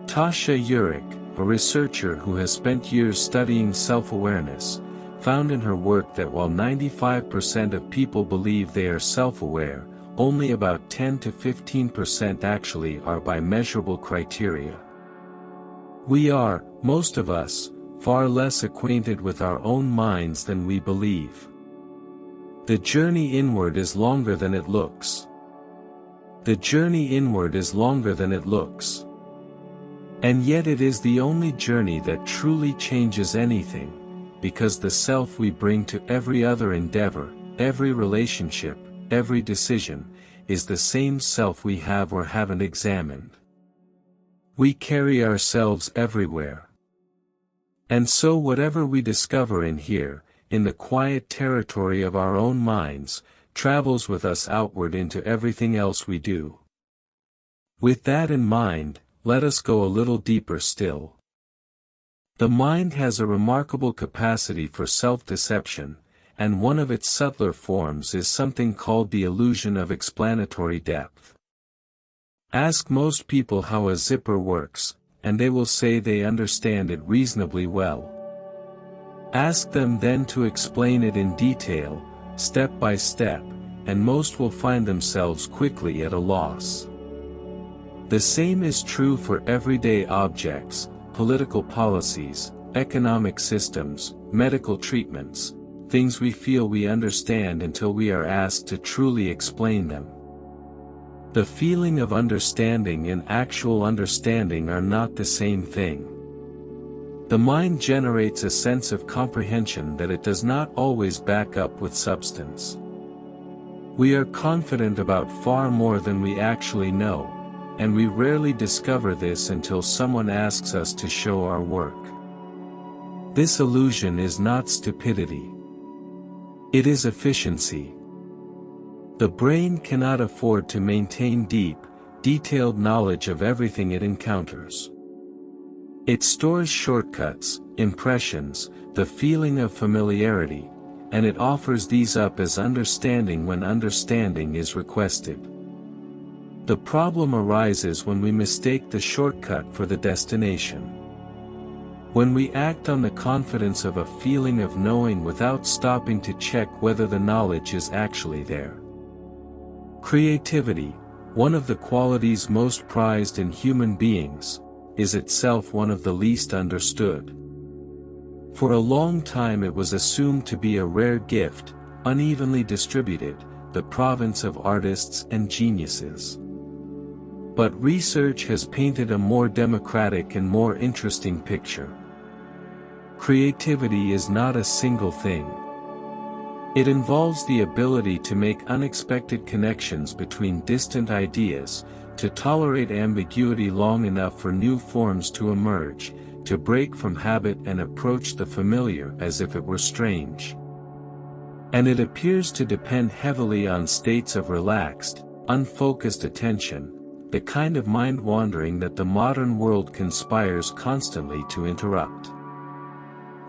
Tasha Eurich, a researcher who has spent years studying self-awareness, found in her work that while 95% of people believe they are self-aware, only about 10 to 15% actually are by measurable criteria. We are, most of us, far less acquainted with our own minds than we believe. The journey inward is longer than it looks. The journey inward is longer than it looks. And yet it is the only journey that truly changes anything, because the self we bring to every other endeavor, every relationship, every decision, is the same self we have or haven't examined. We carry ourselves everywhere. And so whatever we discover in here, in the quiet territory of our own minds, travels with us outward into everything else we do. With that in mind, let us go a little deeper still. The mind has a remarkable capacity for self-deception, and one of its subtler forms is something called the illusion of explanatory depth. Ask most people how a zipper works, and they will say they understand it reasonably well. Ask them then to explain it in detail, step by step, and most will find themselves quickly at a loss. The same is true for everyday objects, political policies, economic systems, medical treatments, things we feel we understand until we are asked to truly explain them. The feeling of understanding and actual understanding are not the same thing. The mind generates a sense of comprehension that it does not always back up with substance. We are confident about far more than we actually know, and we rarely discover this until someone asks us to show our work. This illusion is not stupidity. It is efficiency. The brain cannot afford to maintain deep, detailed knowledge of everything it encounters. It stores shortcuts, impressions, the feeling of familiarity, and it offers these up as understanding when understanding is requested. The problem arises when we mistake the shortcut for the destination. When we act on the confidence of a feeling of knowing without stopping to check whether the knowledge is actually there. Creativity, one of the qualities most prized in human beings, is itself one of the least understood. For a long time it was assumed to be a rare gift, unevenly distributed, the province of artists and geniuses. But research has painted a more democratic and more interesting picture. Creativity is not a single thing. It involves the ability to make unexpected connections between distant ideas, to tolerate ambiguity long enough for new forms to emerge, to break from habit and approach the familiar as if it were strange. And it appears to depend heavily on states of relaxed, unfocused attention, the kind of mind-wandering that the modern world conspires constantly to interrupt.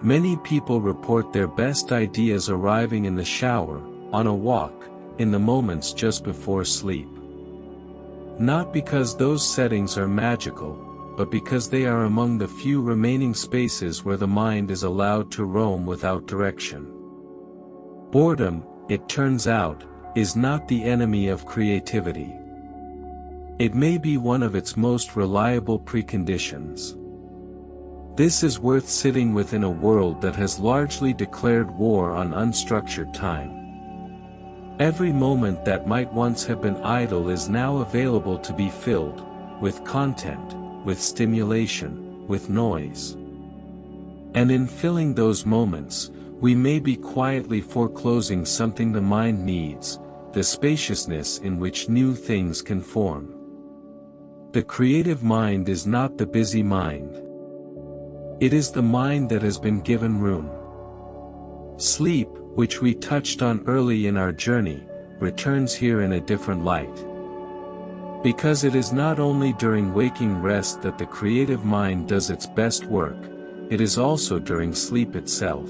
Many people report their best ideas arriving in the shower, on a walk, in the moments just before sleep. Not because those settings are magical, but because they are among the few remaining spaces where the mind is allowed to roam without direction. Boredom, it turns out, is not the enemy of creativity. It may be one of its most reliable preconditions. This is worth sitting with in a world that has largely declared war on unstructured time. Every moment that might once have been idle is now available to be filled, with content, with stimulation, with noise. And in filling those moments, we may be quietly foreclosing something the mind needs, the spaciousness in which new things can form. The creative mind is not the busy mind. It is the mind that has been given room. Sleep, which we touched on early in our journey, returns here in a different light. Because it is not only during waking rest that the creative mind does its best work, it is also during sleep itself.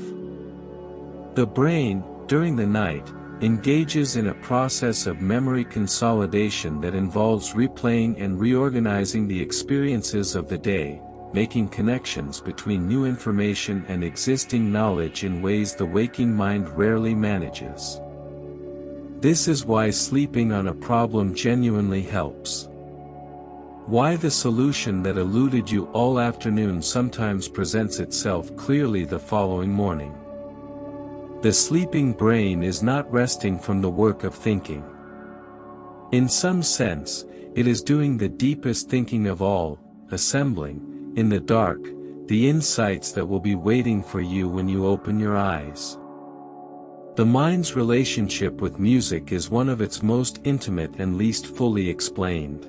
The brain, during the night, engages in a process of memory consolidation that involves replaying and reorganizing the experiences of the day, making connections between new information and existing knowledge in ways the waking mind rarely manages. This is why sleeping on a problem genuinely helps. Why the solution that eluded you all afternoon sometimes presents itself clearly the following morning. The sleeping brain is not resting from the work of thinking. In some sense, it is doing the deepest thinking of all, assembling, in the dark, the insights that will be waiting for you when you open your eyes. The mind's relationship with music is one of its most intimate and least fully explained.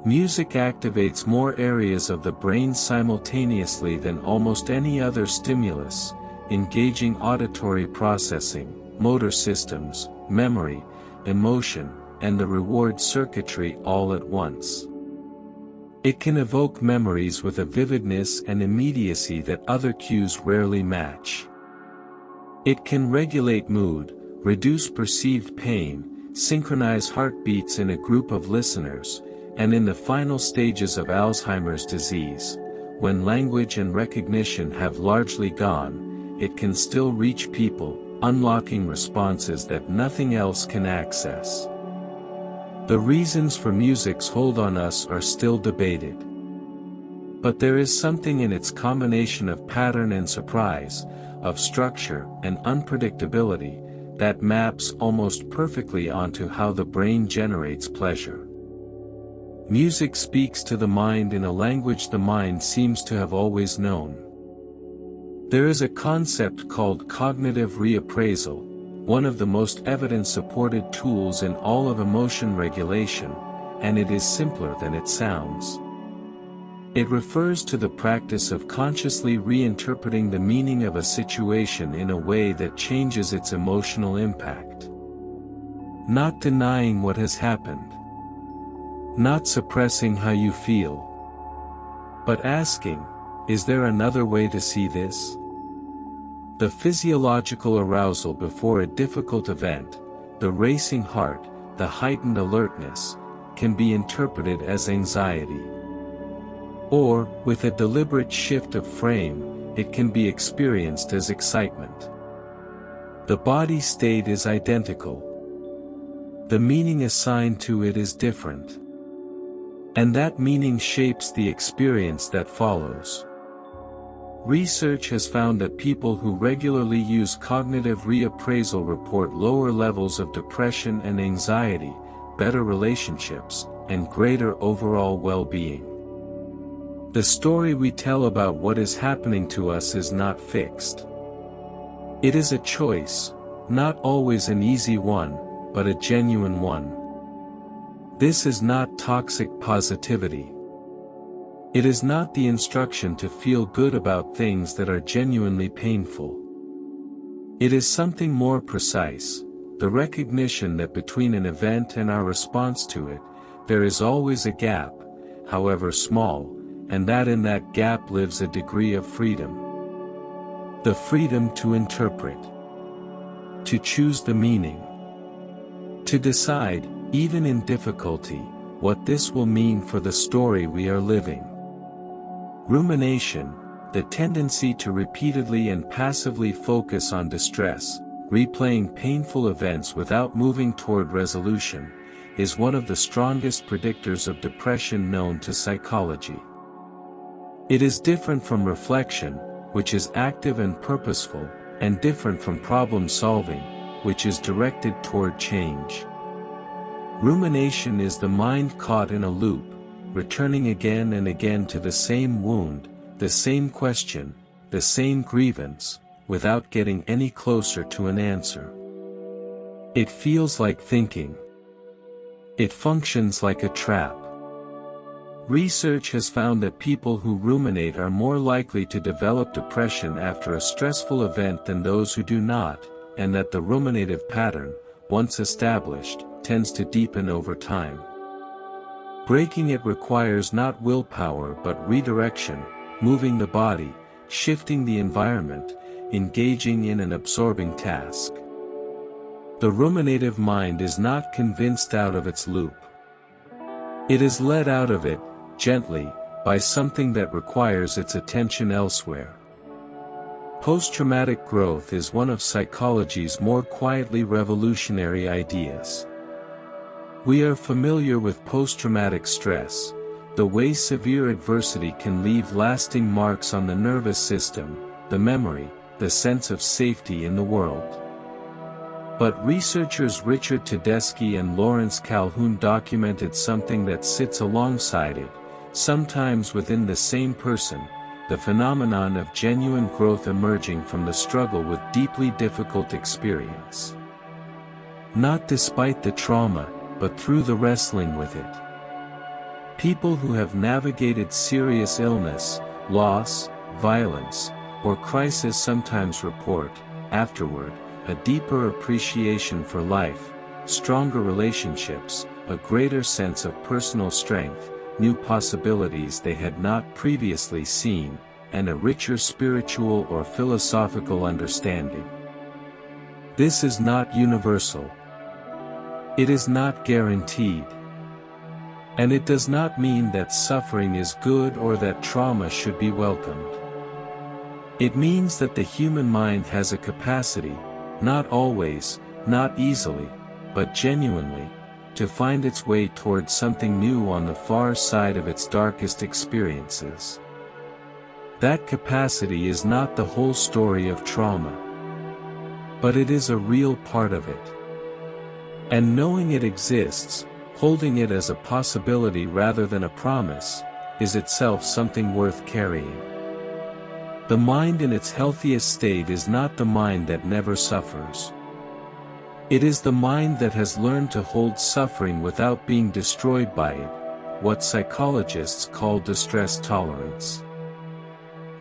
Music activates more areas of the brain simultaneously than almost any other stimulus, engaging auditory processing, motor systems, memory, emotion, and the reward circuitry all at once. It can evoke memories with a vividness and immediacy that other cues rarely match. It can regulate mood, reduce perceived pain, synchronize heartbeats in a group of listeners, and in the final stages of Alzheimer's disease, when language and recognition have largely gone, it can still reach people, unlocking responses that nothing else can access. The reasons for music's hold on us are still debated. But there is something in its combination of pattern and surprise, of structure and unpredictability, that maps almost perfectly onto how the brain generates pleasure. Music speaks to the mind in a language the mind seems to have always known. There is a concept called cognitive reappraisal, one of the most evidence-supported tools in all of emotion regulation, and it is simpler than it sounds. It refers to the practice of consciously reinterpreting the meaning of a situation in a way that changes its emotional impact. Not denying what has happened. Not suppressing how you feel. But asking, is there another way to see this? The physiological arousal before a difficult event, the racing heart, the heightened alertness, can be interpreted as anxiety. Or, with a deliberate shift of frame, it can be experienced as excitement. The body state is identical. The meaning assigned to it is different. And that meaning shapes the experience that follows. Research has found that people who regularly use cognitive reappraisal report lower levels of depression and anxiety, better relationships, and greater overall well-being. The story we tell about what is happening to us is not fixed. It is a choice, not always an easy one, but a genuine one. This is not toxic positivity. It is not the instruction to feel good about things that are genuinely painful. It is something more precise, the recognition that between an event and our response to it, there is always a gap, however small, and that in that gap lives a degree of freedom. The freedom to interpret, to choose the meaning, to decide, even in difficulty, what this will mean for the story we are living. Rumination, the tendency to repeatedly and passively focus on distress, replaying painful events without moving toward resolution, is one of the strongest predictors of depression known to psychology. It is different from reflection, which is active and purposeful, and different from problem solving, which is directed toward change. Rumination is the mind caught in a loop, returning again and again to the same wound, the same question, the same grievance, without getting any closer to an answer. It feels like thinking. It functions like a trap. Research has found that people who ruminate are more likely to develop depression after a stressful event than those who do not, and that the ruminative pattern, once established, tends to deepen over time. Breaking it requires not willpower but redirection, moving the body, shifting the environment, engaging in an absorbing task. The ruminative mind is not convinced out of its loop. It is led out of it, gently, by something that requires its attention elsewhere. Post-traumatic growth is one of psychology's more quietly revolutionary ideas. We are familiar with post-traumatic stress, the way severe adversity can leave lasting marks on the nervous system, the memory, the sense of safety in the world. But researchers Richard Tedeschi and Lawrence Calhoun documented something that sits alongside it, sometimes within the same person, the phenomenon of genuine growth emerging from the struggle with deeply difficult experience. Not despite the trauma, but through the wrestling with it. People who have navigated serious illness, loss, violence, or crisis sometimes report, afterward, a deeper appreciation for life, stronger relationships, a greater sense of personal strength, new possibilities they had not previously seen, and a richer spiritual or philosophical understanding. This is not universal. It is not guaranteed. And it does not mean that suffering is good or that trauma should be welcomed. It means that the human mind has a capacity, not always, not easily, but genuinely, to find its way towards something new on the far side of its darkest experiences. That capacity is not the whole story of trauma. But it is a real part of it. And knowing it exists, holding it as a possibility rather than a promise, is itself something worth carrying. The mind in its healthiest state is not the mind that never suffers. It is the mind that has learned to hold suffering without being destroyed by it, what psychologists call distress tolerance.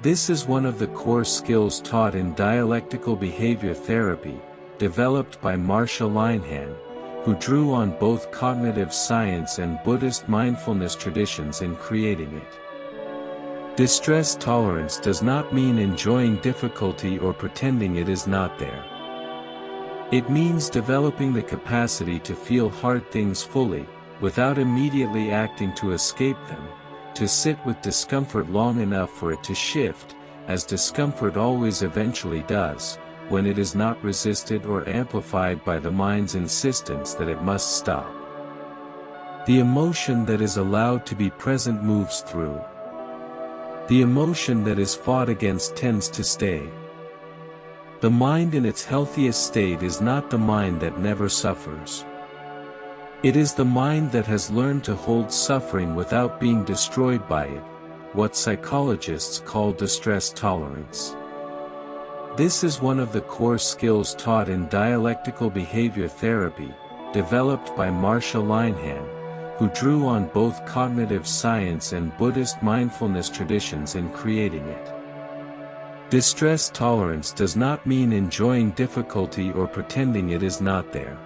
This is one of the core skills taught in dialectical behavior therapy, developed by Marsha Linehan, who drew on both cognitive science and Buddhist mindfulness traditions in creating it. Distress tolerance does not mean enjoying difficulty or pretending it is not there. It means developing the capacity to feel hard things fully, without immediately acting to escape them, to sit with discomfort long enough for it to shift, as discomfort always eventually does, when it is not resisted or amplified by the mind's insistence that it must stop. The emotion that is allowed to be present moves through. The emotion that is fought against tends to stay. The mind in its healthiest state is not the mind that never suffers. It is the mind that has learned to hold suffering without being destroyed by it, what psychologists call distress tolerance. This is one of the core skills taught in dialectical behavior therapy, developed by Marsha Linehan, who drew on both cognitive science and Buddhist mindfulness traditions in creating it. Distress tolerance does not mean enjoying difficulty or pretending it is not there.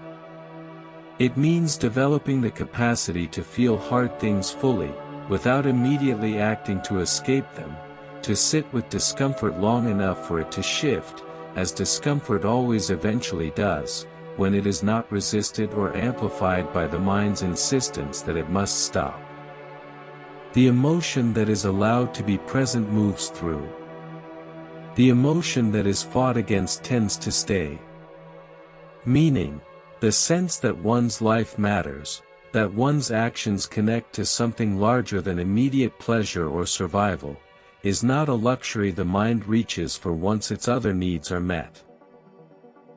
It means developing the capacity to feel hard things fully, without immediately acting to escape them, to sit with discomfort long enough for it to shift, as discomfort always eventually does, when it is not resisted or amplified by the mind's insistence that it must stop. The emotion that is allowed to be present moves through. The emotion that is fought against tends to stay. Meaning, the sense that one's life matters, that one's actions connect to something larger than immediate pleasure or survival, is not a luxury the mind reaches for once its other needs are met.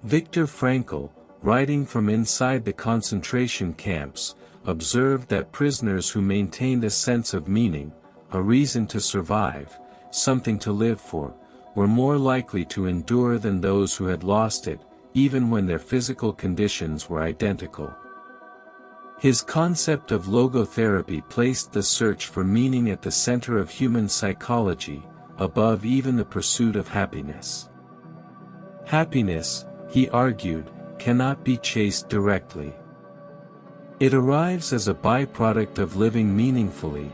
Viktor Frankl, writing from inside the concentration camps, observed that prisoners who maintained a sense of meaning, a reason to survive, something to live for, were more likely to endure than those who had lost it, even when their physical conditions were identical. His concept of logotherapy placed the search for meaning at the center of human psychology, above even the pursuit of happiness. Happiness, he argued, cannot be chased directly. It arrives as a byproduct of living meaningfully,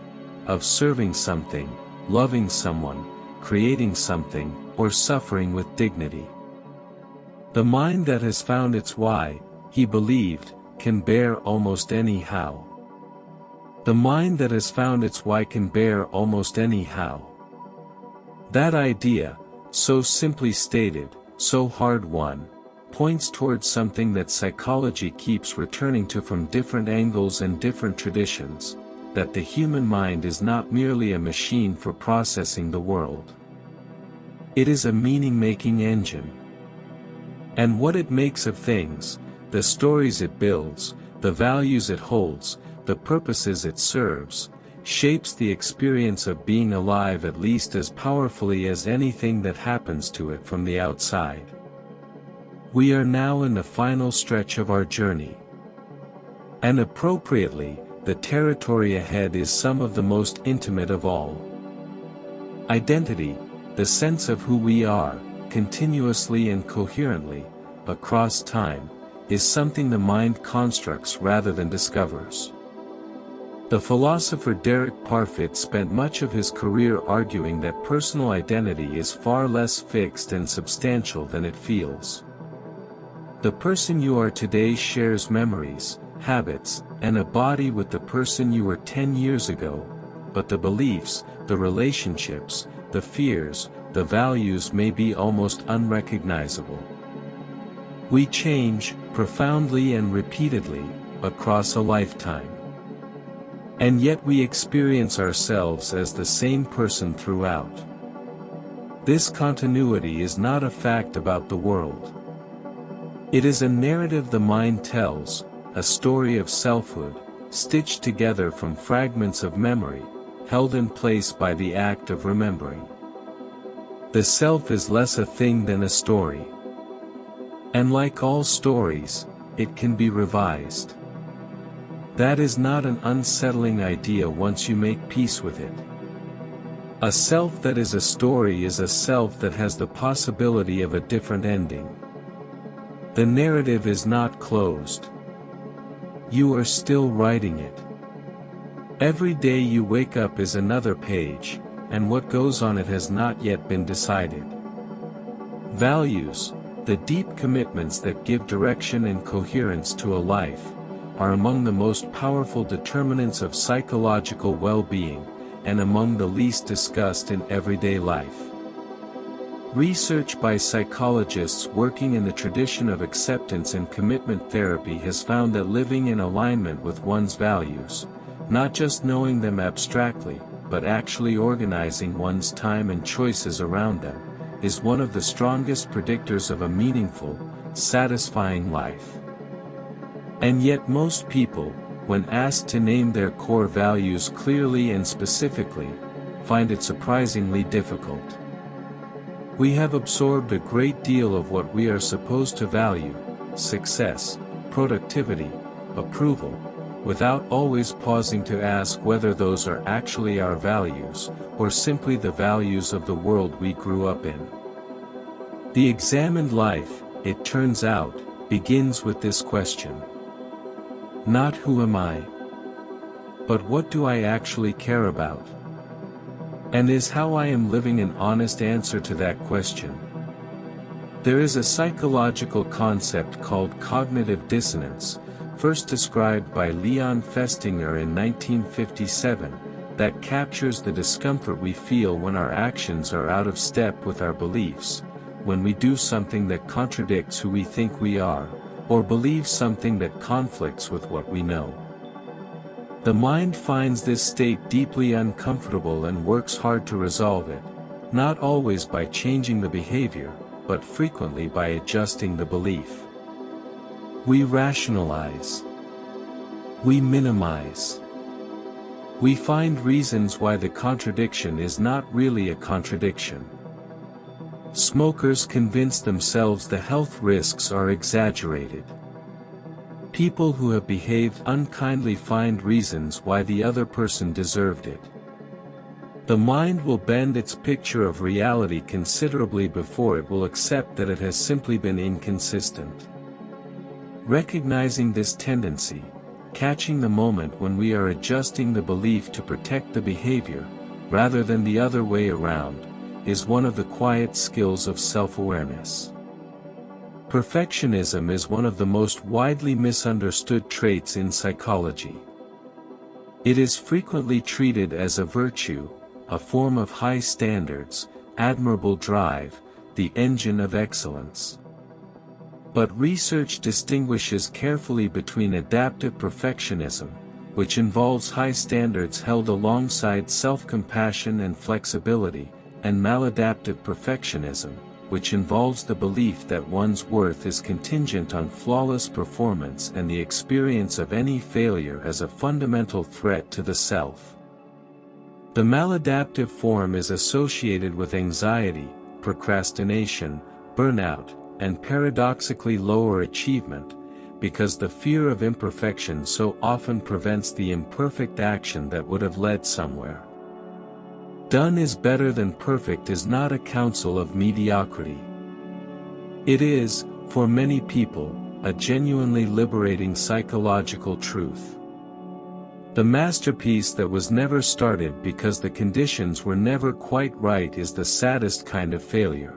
of serving something, loving someone, creating something, or suffering with dignity. The mind that has found its why, he believed, can bear almost any how. The mind that has found its why can bear almost any how. That idea, so simply stated, so hard won, points towards something that psychology keeps returning to from different angles and different traditions, that the human mind is not merely a machine for processing the world. It is a meaning-making engine. And what it makes of things, the stories it builds, the values it holds, the purposes it serves, shapes the experience of being alive at least as powerfully as anything that happens to it from the outside. We are now in the final stretch of our journey. And appropriately, the territory ahead is some of the most intimate of all. Identity, the sense of who we are, continuously and coherently, across time, is something the mind constructs rather than discovers. The philosopher Derek Parfit spent much of his career arguing that personal identity is far less fixed and substantial than it feels. The person you are today shares memories, habits, and a body with the person you were 10 years ago, but the beliefs, the relationships, the fears, the values may be almost unrecognizable. We change, profoundly and repeatedly, across a lifetime. And yet we experience ourselves as the same person throughout. This continuity is not a fact about the world. It is a narrative the mind tells, a story of selfhood, stitched together from fragments of memory, held in place by the act of remembering. The self is less a thing than a story. And like all stories, it can be revised. That is not an unsettling idea once you make peace with it. A self that is a story is a self that has the possibility of a different ending. The narrative is not closed. You are still writing it. Every day you wake up is another page, and what goes on it has not yet been decided. Values, the deep commitments that give direction and coherence to a life, are among the most powerful determinants of psychological well-being, and among the least discussed in everyday life. Research by psychologists working in the tradition of acceptance and commitment therapy has found that living in alignment with one's values, not just knowing them abstractly, but actually organizing one's time and choices around them, is one of the strongest predictors of a meaningful, satisfying life. And yet most people, when asked to name their core values clearly and specifically, find it surprisingly difficult. We have absorbed a great deal of what we are supposed to value, success, productivity, approval, without always pausing to ask whether those are actually our values, or simply the values of the world we grew up in. The examined life, it turns out, begins with this question. Not who am I, but what do I actually care about? And is how I am living an honest answer to that question? There is a psychological concept called cognitive dissonance, first described by Leon Festinger in 1957, that captures the discomfort we feel when our actions are out of step with our beliefs, when we do something that contradicts who we think we are, or believe something that conflicts with what we know. The mind finds this state deeply uncomfortable and works hard to resolve it, not always by changing the behavior, but frequently by adjusting the belief. We rationalize. We minimize. We find reasons why the contradiction is not really a contradiction. Smokers convince themselves the health risks are exaggerated. People who have behaved unkindly find reasons why the other person deserved it. The mind will bend its picture of reality considerably before it will accept that it has simply been inconsistent. Recognizing this tendency, catching the moment when we are adjusting the belief to protect the behavior, rather than the other way around, is one of the quiet skills of self-awareness. Perfectionism is one of the most widely misunderstood traits in psychology. It is frequently treated as a virtue, a form of high standards, admirable drive, the engine of excellence. But research distinguishes carefully between adaptive perfectionism, which involves high standards held alongside self-compassion and flexibility, and maladaptive perfectionism, which involves the belief that one's worth is contingent on flawless performance and the experience of any failure as a fundamental threat to the self. The maladaptive form is associated with anxiety, procrastination, burnout, and paradoxically lower achievement, because the fear of imperfection so often prevents the imperfect action that would have led somewhere. Done is better than perfect is not a counsel of mediocrity. It is, for many people, a genuinely liberating psychological truth. The masterpiece that was never started because the conditions were never quite right is the saddest kind of failure.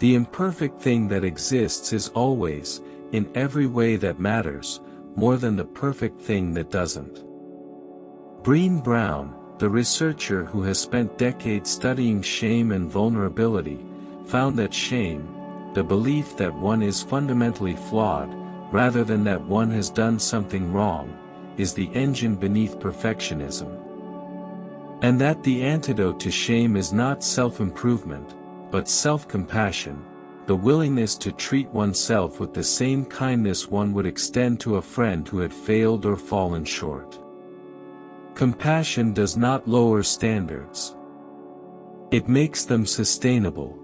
The imperfect thing that exists is always, in every way that matters, more than the perfect thing that doesn't. Brené Brown, the researcher who has spent decades studying shame and vulnerability, found that shame, the belief that one is fundamentally flawed, rather than that one has done something wrong, is the engine beneath perfectionism. And that the antidote to shame is not self-improvement, but self-compassion, the willingness to treat oneself with the same kindness one would extend to a friend who had failed or fallen short. Compassion does not lower standards. It makes them sustainable.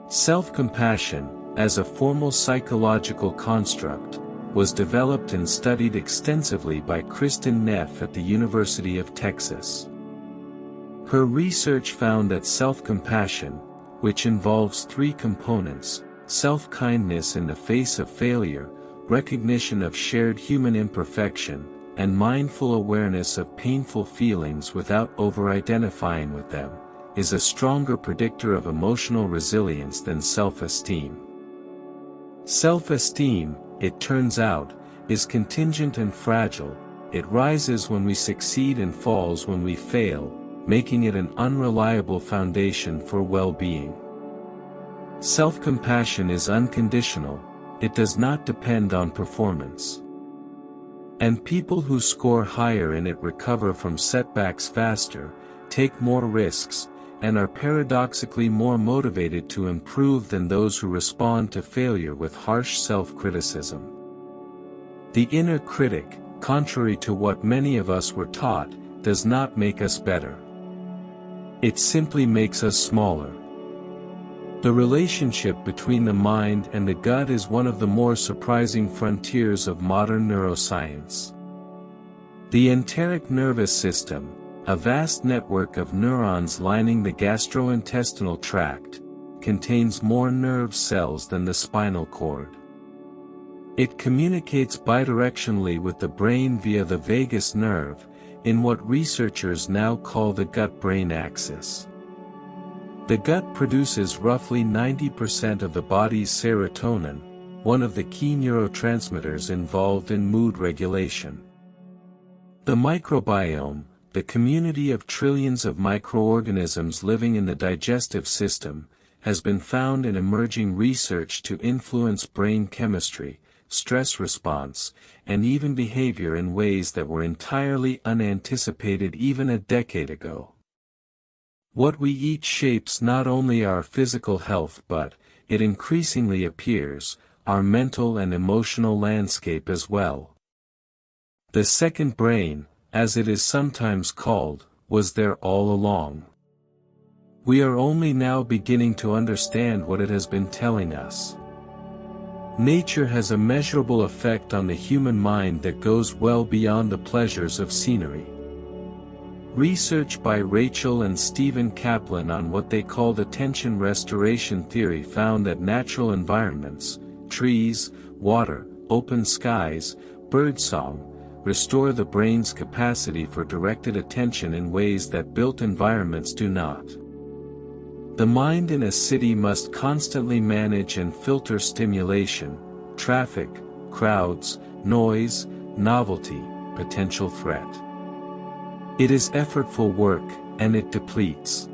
Self-compassion, as a formal psychological construct, was developed and studied extensively by Kristen Neff at the University of Texas. Her research found that self-compassion, which involves three components: self-kindness in the face of failure, recognition of shared human imperfection, and mindful awareness of painful feelings without over-identifying with them, is a stronger predictor of emotional resilience than self-esteem. Self-esteem, it turns out, is contingent and fragile. It rises when we succeed and falls when we fail, making it an unreliable foundation for well-being. Self-compassion is unconditional, it does not depend on performance. And people who score higher in it recover from setbacks faster, take more risks, and are paradoxically more motivated to improve than those who respond to failure with harsh self-criticism. The inner critic, contrary to what many of us were taught, does not make us better. It simply makes us smaller. The relationship between the mind and the gut is one of the more surprising frontiers of modern neuroscience. The enteric nervous system, a vast network of neurons lining the gastrointestinal tract, contains more nerve cells than the spinal cord. It communicates bidirectionally with the brain via the vagus nerve, in what researchers now call the gut-brain axis. The gut produces roughly 90% of the body's serotonin, one of the key neurotransmitters involved in mood regulation. The microbiome, the community of trillions of microorganisms living in the digestive system, has been found in emerging research to influence brain chemistry, stress response, and even behavior in ways that were entirely unanticipated even a decade ago. What we eat shapes not only our physical health but, it increasingly appears, our mental and emotional landscape as well. The second brain, as it is sometimes called, was there all along. We are only now beginning to understand what it has been telling us. Nature has a measurable effect on the human mind that goes well beyond the pleasures of scenery. Research by Rachel and Stephen Kaplan on what they called attention restoration theory found that natural environments, trees, water, open skies, birdsong, restore the brain's capacity for directed attention in ways that built environments do not. The mind in a city must constantly manage and filter stimulation, traffic, crowds, noise, novelty, potential threat. It is effortful work, and it depletes.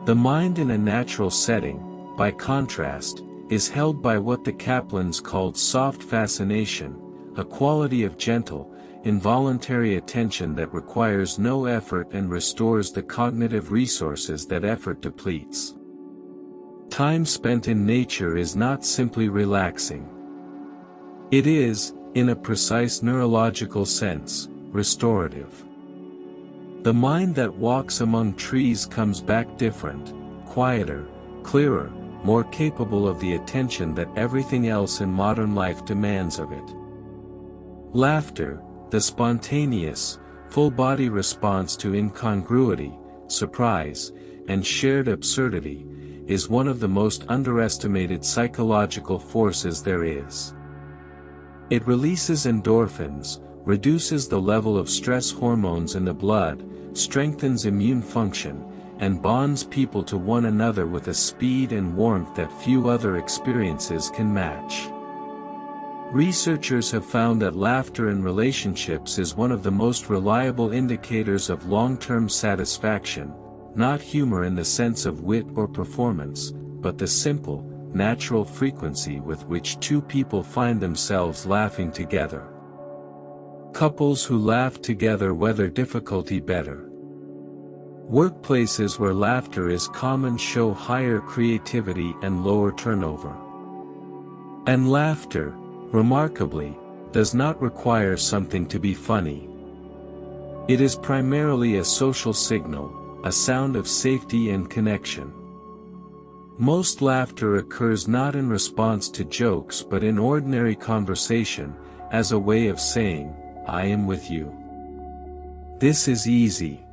The mind in a natural setting, by contrast, is held by what the Kaplans called soft fascination, a quality of gentle, involuntary attention that requires no effort and restores the cognitive resources that effort depletes. Time spent in nature is not simply relaxing. It is, in a precise neurological sense, restorative. The mind that walks among trees comes back different, quieter, clearer, more capable of the attention that everything else in modern life demands of it. Laughter, the spontaneous, full-body response to incongruity, surprise, and shared absurdity, is one of the most underestimated psychological forces there is. It releases endorphins, reduces the level of stress hormones in the blood, strengthens immune function, and bonds people to one another with a speed and warmth that few other experiences can match. Researchers have found that laughter in relationships is one of the most reliable indicators of long-term satisfaction, not humor in the sense of wit or performance, but the simple, natural frequency with which two people find themselves laughing together. Couples who laugh together weather difficulty better. Workplaces where laughter is common show higher creativity and lower turnover. And laughter, remarkably, does not require something to be funny. It is primarily a social signal, a sound of safety and connection. Most laughter occurs not in response to jokes but in ordinary conversation, as a way of saying, "I am with you. This is easy.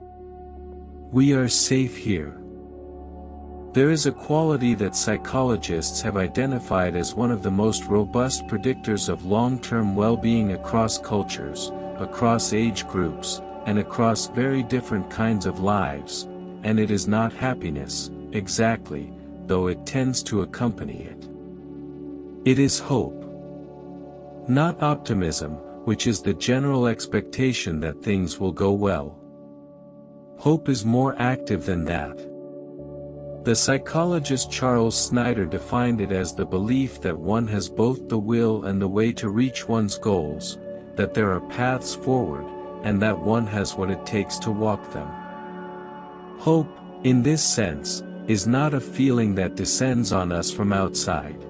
We are safe here." There is a quality that psychologists have identified as one of the most robust predictors of long-term well-being across cultures, across age groups, and across very different kinds of lives, and it is not happiness, exactly, though it tends to accompany it. It is hope. Not optimism, which is the general expectation that things will go well. Hope is more active than that. The psychologist Charles Snyder defined it as the belief that one has both the will and the way to reach one's goals, that there are paths forward, and that one has what it takes to walk them. Hope, in this sense, is not a feeling that descends on us from outside.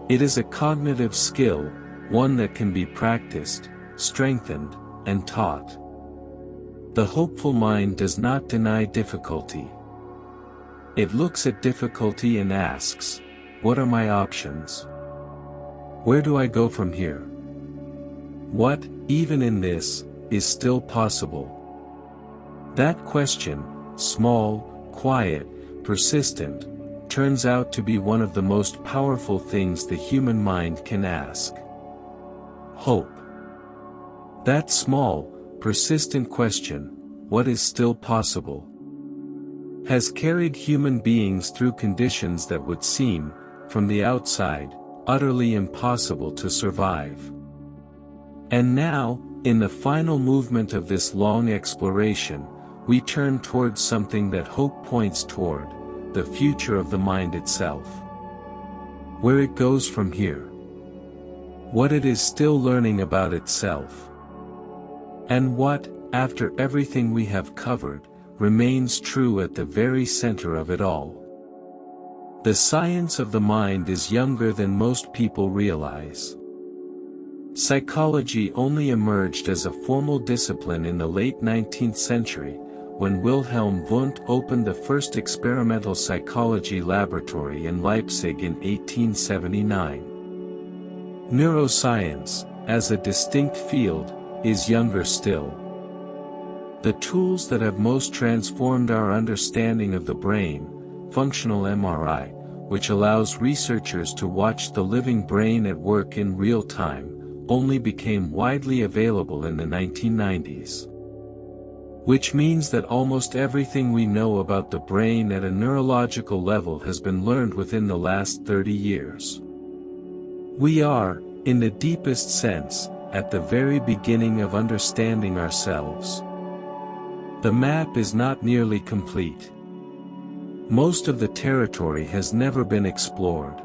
It is a cognitive skill, one that can be practiced, strengthened, and taught. The hopeful mind does not deny difficulty. It looks at difficulty and asks, what are my options? Where do I go from here? What, even in this, is still possible? That question, small, quiet, persistent, turns out to be one of the most powerful things the human mind can ask. Hope. That small, persistent question, what is still possible, has carried human beings through conditions that would seem, from the outside, utterly impossible to survive. And now, in the final movement of this long exploration, we turn towards something that hope points toward, the future of the mind itself. Where it goes from here. What it is still learning about itself. And what, after everything we have covered, remains true at the very center of it all. The science of the mind is younger than most people realize. Psychology only emerged as a formal discipline in the late 19th century, when Wilhelm Wundt opened the first experimental psychology laboratory in Leipzig in 1879. Neuroscience, as a distinct field, is younger still. The tools that have most transformed our understanding of the brain, functional MRI, which allows researchers to watch the living brain at work in real time, only became widely available in the 1990s. Which means that almost everything we know about the brain at a neurological level has been learned within the last 30 years. We are, in the deepest sense, at the very beginning of understanding ourselves. The map is not nearly complete. Most of the territory has never been explored.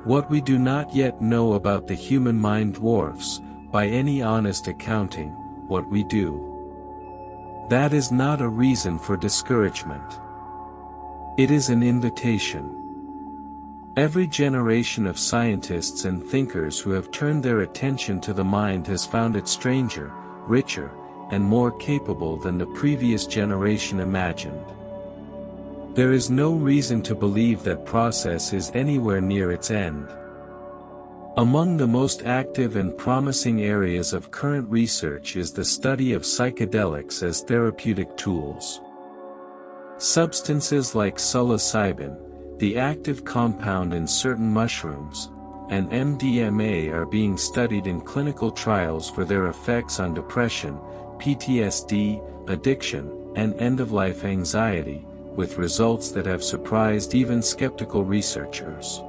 What we do not yet know about the human mind dwarfs, by any honest accounting, what we do. That is not a reason for discouragement. It is an invitation. Every generation of scientists and thinkers who have turned their attention to the mind has found it stranger, richer, and more capable than the previous generation imagined. There is no reason to believe that process is anywhere near its end. Among the most active and promising areas of current research is the study of psychedelics as therapeutic tools. Substances like psilocybin, the active compound in certain mushrooms, and MDMA are being studied in clinical trials for their effects on depression, PTSD, addiction, and end-of-life anxiety, with results that have surprised even skeptical researchers.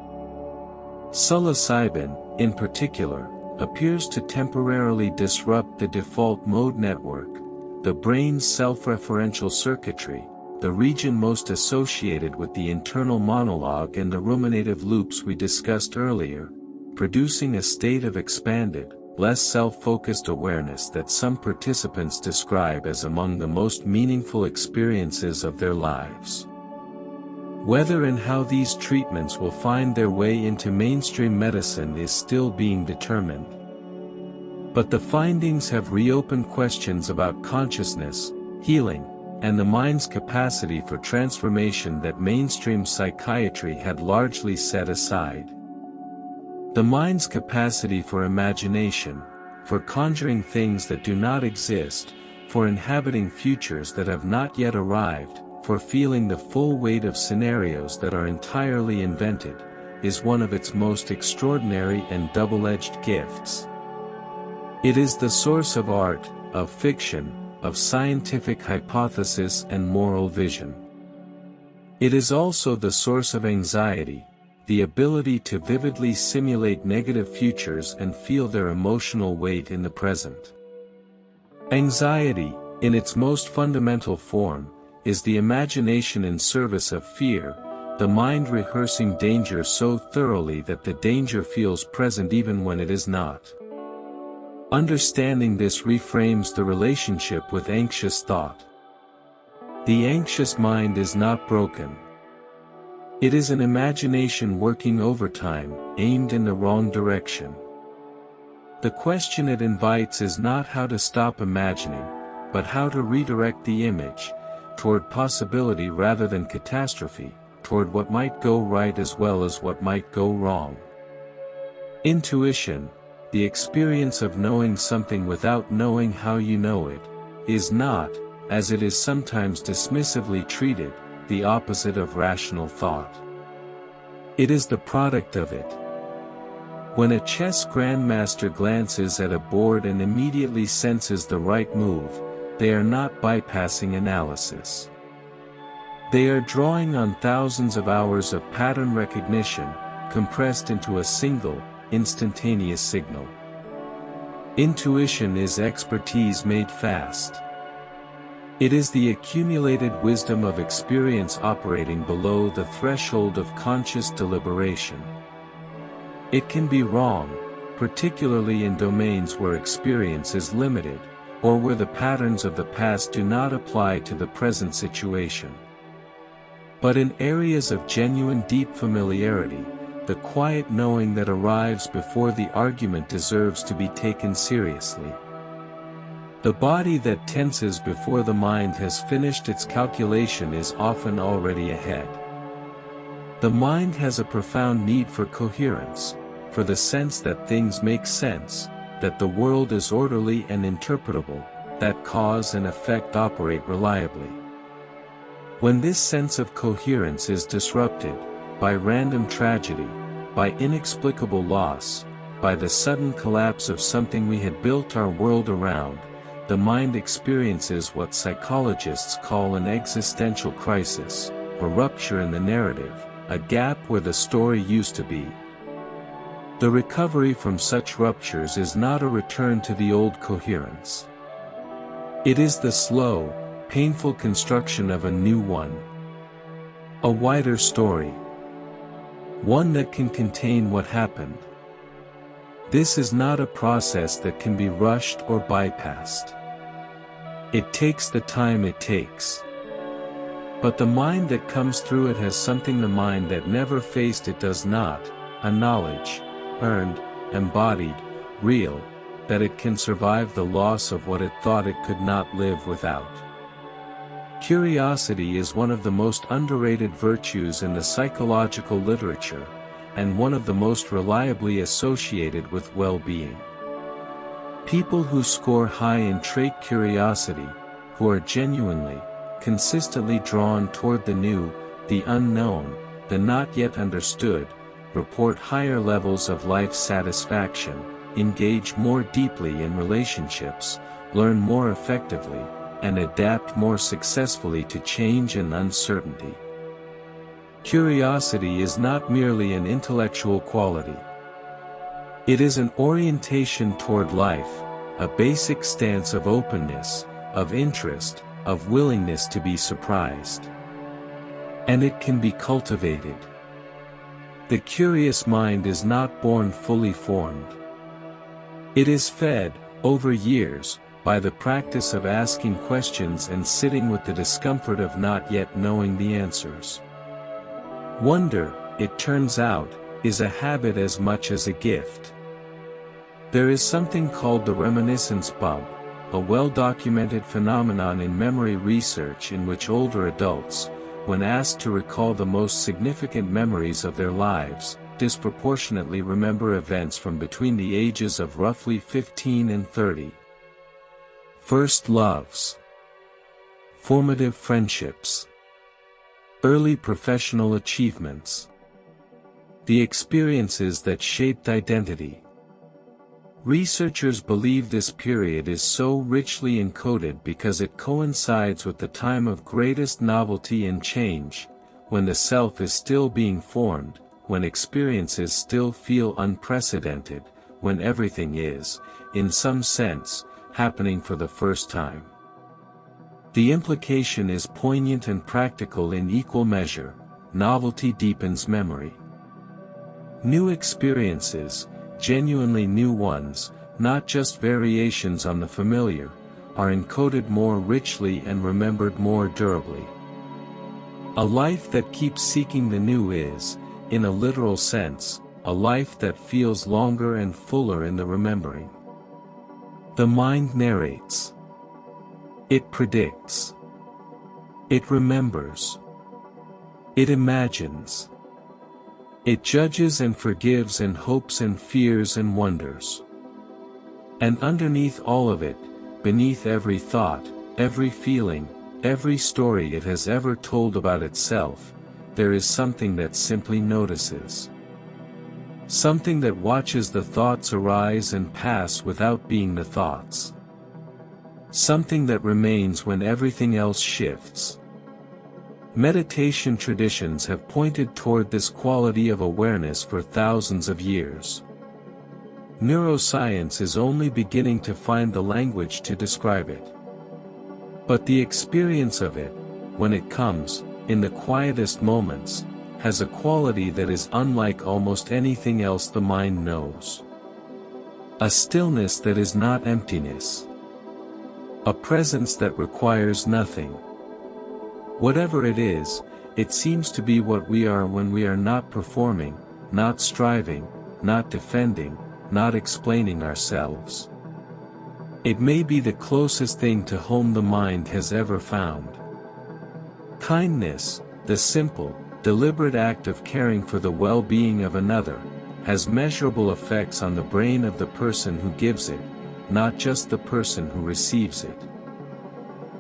Psilocybin, in particular, appears to temporarily disrupt the default mode network, the brain's self-referential circuitry, the region most associated with the internal monologue and the ruminative loops we discussed earlier, producing a state of expanded, less self-focused awareness that some participants describe as among the most meaningful experiences of their lives. Whether and how these treatments will find their way into mainstream medicine is still being determined. But the findings have reopened questions about consciousness, healing, and the mind's capacity for transformation that mainstream psychiatry had largely set aside. The mind's capacity for imagination, for conjuring things that do not exist, for inhabiting futures that have not yet arrived, for feeling the full weight of scenarios that are entirely invented, is one of its most extraordinary and double-edged gifts. It is the source of art, of fiction, of scientific hypothesis and moral vision. It is also the source of anxiety, the ability to vividly simulate negative futures and feel their emotional weight in the present. Anxiety, in its most fundamental form, is the imagination in service of fear, the mind rehearsing danger so thoroughly that the danger feels present even when it is not. Understanding this reframes the relationship with anxious thought. The anxious mind is not broken. It is an imagination working overtime, aimed in the wrong direction. The question it invites is not how to stop imagining, but how to redirect the image, toward possibility rather than catastrophe, toward what might go right as well as what might go wrong. Intuition, the experience of knowing something without knowing how you know it, is not, as it is sometimes dismissively treated, the opposite of rational thought. It is the product of it. When a chess grandmaster glances at a board and immediately senses the right move, they are not bypassing analysis. They are drawing on thousands of hours of pattern recognition, compressed into a single, instantaneous signal. Intuition is expertise made fast. It is the accumulated wisdom of experience operating below the threshold of conscious deliberation. It can be wrong, particularly in domains where experience is limited, or where the patterns of the past do not apply to the present situation. But in areas of genuine deep familiarity, the quiet knowing that arrives before the argument deserves to be taken seriously. The body that tenses before the mind has finished its calculation is often already ahead. The mind has a profound need for coherence, for the sense that things make sense, that the world is orderly and interpretable, that cause and effect operate reliably. When this sense of coherence is disrupted, by random tragedy, by inexplicable loss, by the sudden collapse of something we had built our world around, the mind experiences what psychologists call an existential crisis, a rupture in the narrative, a gap where the story used to be. The recovery from such ruptures is not a return to the old coherence. It is the slow, painful construction of a new one. A wider story. One that can contain what happened. This is not a process that can be rushed or bypassed. It takes the time it takes. But the mind that comes through it has something the mind that never faced it does not, a knowledge, earned, embodied, real, that it can survive the loss of what it thought it could not live without. Curiosity is one of the most underrated virtues in the psychological literature, and one of the most reliably associated with well-being. People who score high in trait curiosity, who are genuinely, consistently drawn toward the new, the unknown, the not yet understood, report higher levels of life satisfaction, engage more deeply in relationships, learn more effectively, and adapt more successfully to change and uncertainty. Curiosity is not merely an intellectual quality. It is an orientation toward life, a basic stance of openness, of interest, of willingness to be surprised. And it can be cultivated. The curious mind is not born fully formed. It is fed, over years, by the practice of asking questions and sitting with the discomfort of not yet knowing the answers. Wonder, it turns out, is a habit as much as a gift. There is something called the reminiscence bump, a well-documented phenomenon in memory research in which older adults, when asked to recall the most significant memories of their lives, disproportionately remember events from between the ages of roughly 15 and 30. First loves. Formative friendships. Early professional achievements. The experiences that shaped identity. Researchers believe this period is so richly encoded because it coincides with the time of greatest novelty and change, when the self is still being formed, when experiences still feel unprecedented, when everything is, in some sense, happening for the first time. The implication is poignant and practical in equal measure: novelty deepens memory. New experiences, genuinely new ones, not just variations on the familiar, are encoded more richly and remembered more durably. A life that keeps seeking the new is, in a literal sense, a life that feels longer and fuller in the remembering. The mind narrates. It predicts. It remembers. It imagines. It judges and forgives and hopes and fears and wonders. And underneath all of it, beneath every thought, every feeling, every story it has ever told about itself, there is something that simply notices. Something that watches the thoughts arise and pass without being the thoughts. Something that remains when everything else shifts. Meditation traditions have pointed toward this quality of awareness for thousands of years. Neuroscience is only beginning to find the language to describe it. But the experience of it, when it comes, in the quietest moments, has a quality that is unlike almost anything else the mind knows. A stillness that is not emptiness. A presence that requires nothing. Whatever it is, it seems to be what we are when we are not performing, not striving, not defending, not explaining ourselves. It may be the closest thing to home the mind has ever found. Kindness, the simple, deliberate act of caring for the well-being of another, has measurable effects on the brain of the person who gives it, not just the person who receives it.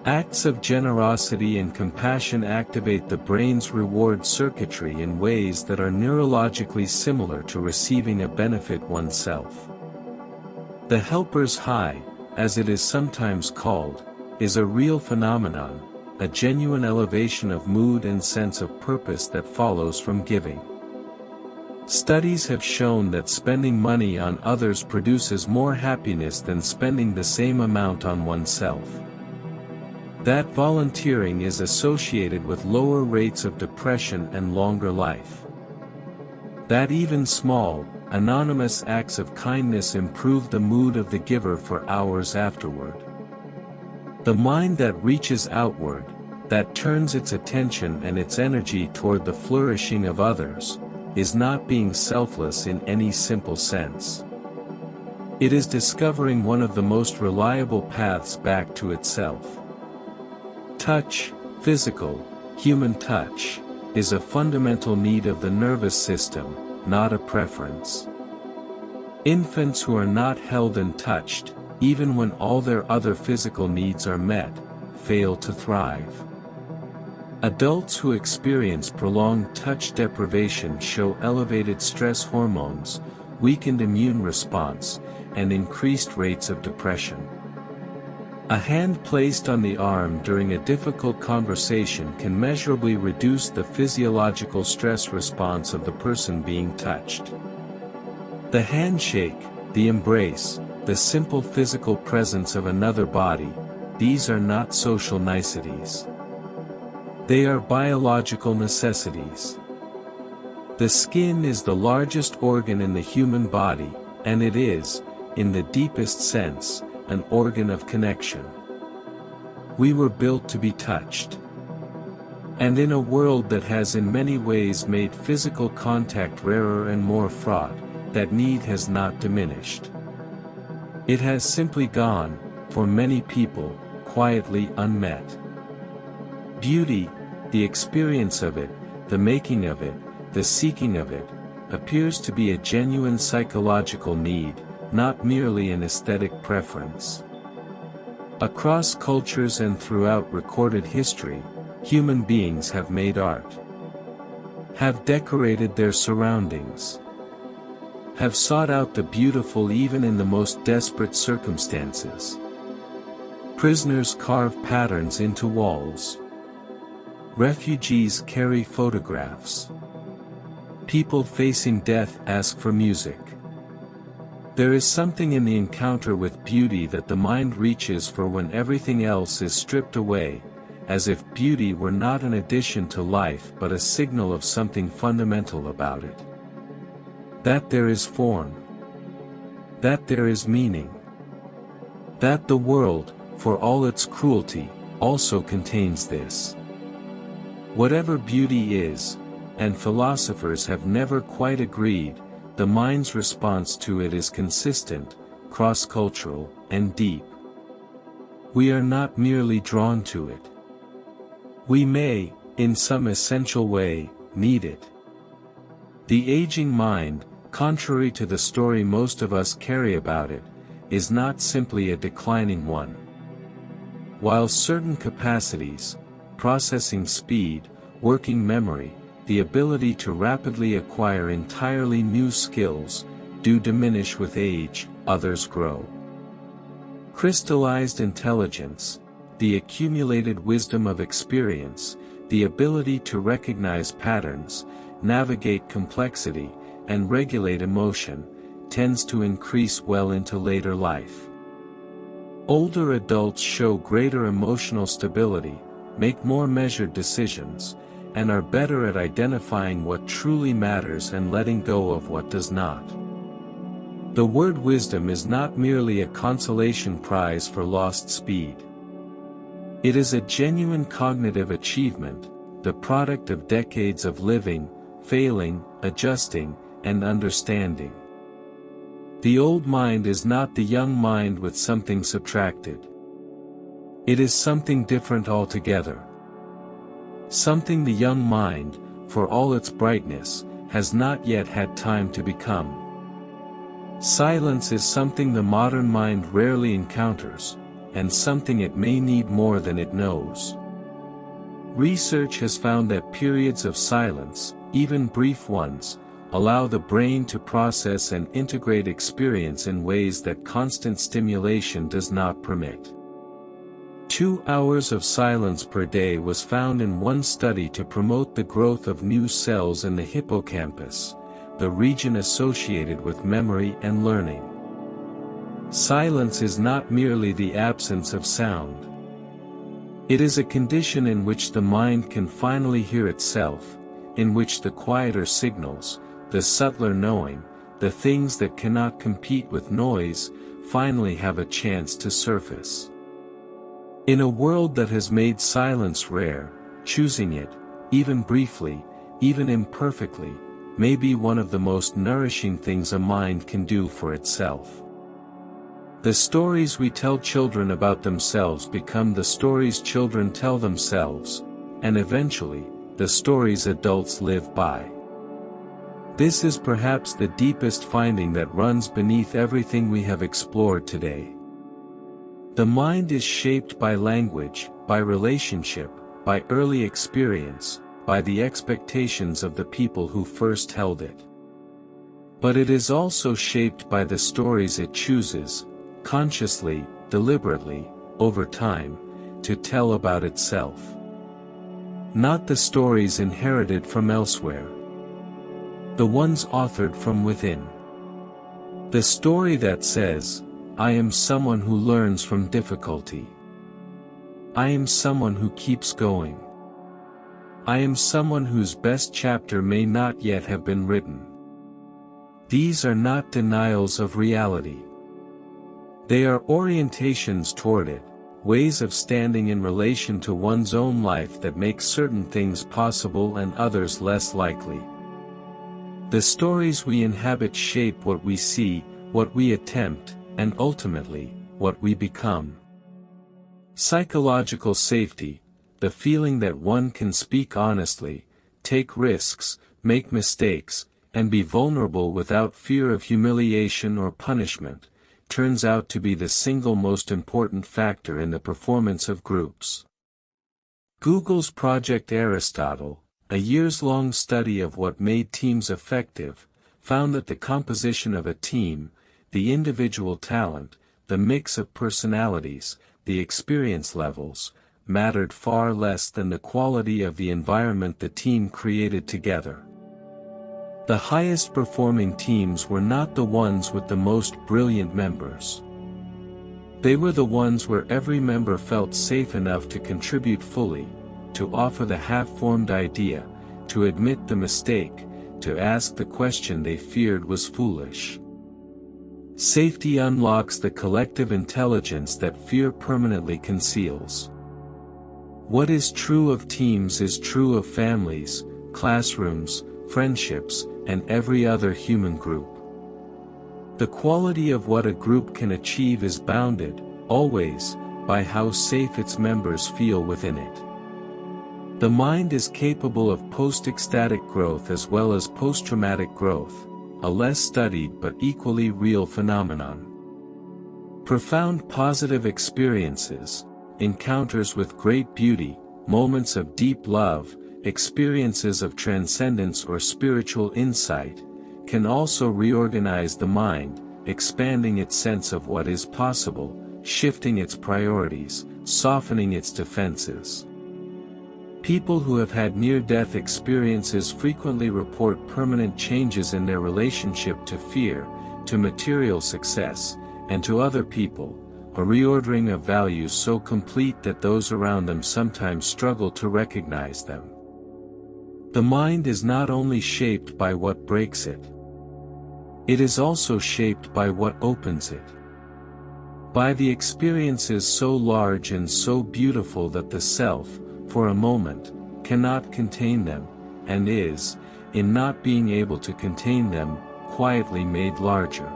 Acts of generosity and compassion activate the brain's reward circuitry in ways that are neurologically similar to receiving a benefit oneself. The helper's high, as it is sometimes called, is a real phenomenon, a genuine elevation of mood and sense of purpose that follows from giving. Studies have shown that spending money on others produces more happiness than spending the same amount on oneself. That volunteering is associated with lower rates of depression and longer life. That even small, anonymous acts of kindness improve the mood of the giver for hours afterward. The mind that reaches outward, that turns its attention and its energy toward the flourishing of others, is not being selfless in any simple sense. It is discovering one of the most reliable paths back to itself. Touch, physical, human touch, is a fundamental need of the nervous system, not a preference. Infants who are not held and touched, even when all their other physical needs are met, fail to thrive. Adults who experience prolonged touch deprivation show elevated stress hormones, weakened immune response, and increased rates of depression. A hand placed on the arm during a difficult conversation can measurably reduce the physiological stress response of the person being touched. The handshake, the embrace, the simple physical presence of another body, these are not social niceties. They are biological necessities. The skin is the largest organ in the human body, and it is, in the deepest sense, an organ of connection. We were built to be touched. And in a world that has in many ways made physical contact rarer and more fraught, that need has not diminished. It has simply gone, for many people, quietly unmet. Beauty, the experience of it, the making of it, the seeking of it, appears to be a genuine psychological need, not merely an aesthetic preference. Across cultures and throughout recorded history, human beings have made art, have decorated their surroundings, have sought out the beautiful even in the most desperate circumstances. Prisoners carve patterns into walls. Refugees carry photographs. People facing death ask for music. There is something in the encounter with beauty that the mind reaches for when everything else is stripped away, as if beauty were not an addition to life but a signal of something fundamental about it. That there is form. That there is meaning. That the world, for all its cruelty, also contains this. Whatever beauty is, and philosophers have never quite agreed, the mind's response to it is consistent, cross-cultural, and deep. We are not merely drawn to it. We may, in some essential way, need it. The aging mind, contrary to the story most of us carry about it, is not simply a declining one. While certain capacities, processing speed, working memory, the ability to rapidly acquire entirely new skills, do diminish with age, others grow. Crystallized intelligence, the accumulated wisdom of experience, the ability to recognize patterns, navigate complexity, and regulate emotion, tends to increase well into later life. Older adults show greater emotional stability, make more measured decisions, and are better at identifying what truly matters and letting go of what does not. The word wisdom is not merely a consolation prize for lost speed. It is a genuine cognitive achievement, the product of decades of living, failing, adjusting, and understanding. The old mind is not the young mind with something subtracted. It is something different altogether. Something the young mind, for all its brightness, has not yet had time to become. Silence is something the modern mind rarely encounters, and something it may need more than it knows. Research has found that periods of silence, even brief ones, allow the brain to process and integrate experience in ways that constant stimulation does not permit. 2 hours of silence per day was found in one study to promote the growth of new cells in the hippocampus, the region associated with memory and learning. Silence is not merely the absence of sound. It is a condition in which the mind can finally hear itself, in which the quieter signals, the subtler knowing, the things that cannot compete with noise, finally have a chance to surface. In a world that has made silence rare, choosing it, even briefly, even imperfectly, may be one of the most nourishing things a mind can do for itself. The stories we tell children about themselves become the stories children tell themselves, and eventually, the stories adults live by. This is perhaps the deepest finding that runs beneath everything we have explored today. The mind is shaped by language, by relationship, by early experience, by the expectations of the people who first held it. But it is also shaped by the stories it chooses, consciously, deliberately, over time, to tell about itself. Not the stories inherited from elsewhere. The ones authored from within. The story that says, I am someone who learns from difficulty. I am someone who keeps going. I am someone whose best chapter may not yet have been written. These are not denials of reality. They are orientations toward it, ways of standing in relation to one's own life that make certain things possible and others less likely. The stories we inhabit shape what we see, what we attempt, and ultimately, what we become. Psychological safety, the feeling that one can speak honestly, take risks, make mistakes, and be vulnerable without fear of humiliation or punishment, turns out to be the single most important factor in the performance of groups. Google's Project Aristotle, a years-long study of what made teams effective, found that the composition of a team, the individual talent, the mix of personalities, the experience levels, mattered far less than the quality of the environment the team created together. The highest performing teams were not the ones with the most brilliant members. They were the ones where every member felt safe enough to contribute fully, to offer the half-formed idea, to admit the mistake, to ask the question they feared was foolish. Safety unlocks the collective intelligence that fear permanently conceals. What is true of teams is true of families, classrooms, friendships, and every other human group. The quality of what a group can achieve is bounded, always, by how safe its members feel within it. The mind is capable of post-ecstatic growth as well as post-traumatic growth, a less studied but equally real phenomenon. Profound positive experiences, encounters with great beauty, moments of deep love, experiences of transcendence or spiritual insight, can also reorganize the mind, expanding its sense of what is possible, shifting its priorities, softening its defenses. People who have had near-death experiences frequently report permanent changes in their relationship to fear, to material success, and to other people, a reordering of values so complete that those around them sometimes struggle to recognize them. The mind is not only shaped by what breaks it. It is also shaped by what opens it. By the experiences so large and so beautiful that the self, for a moment, cannot contain them, and is, in not being able to contain them, quietly made larger.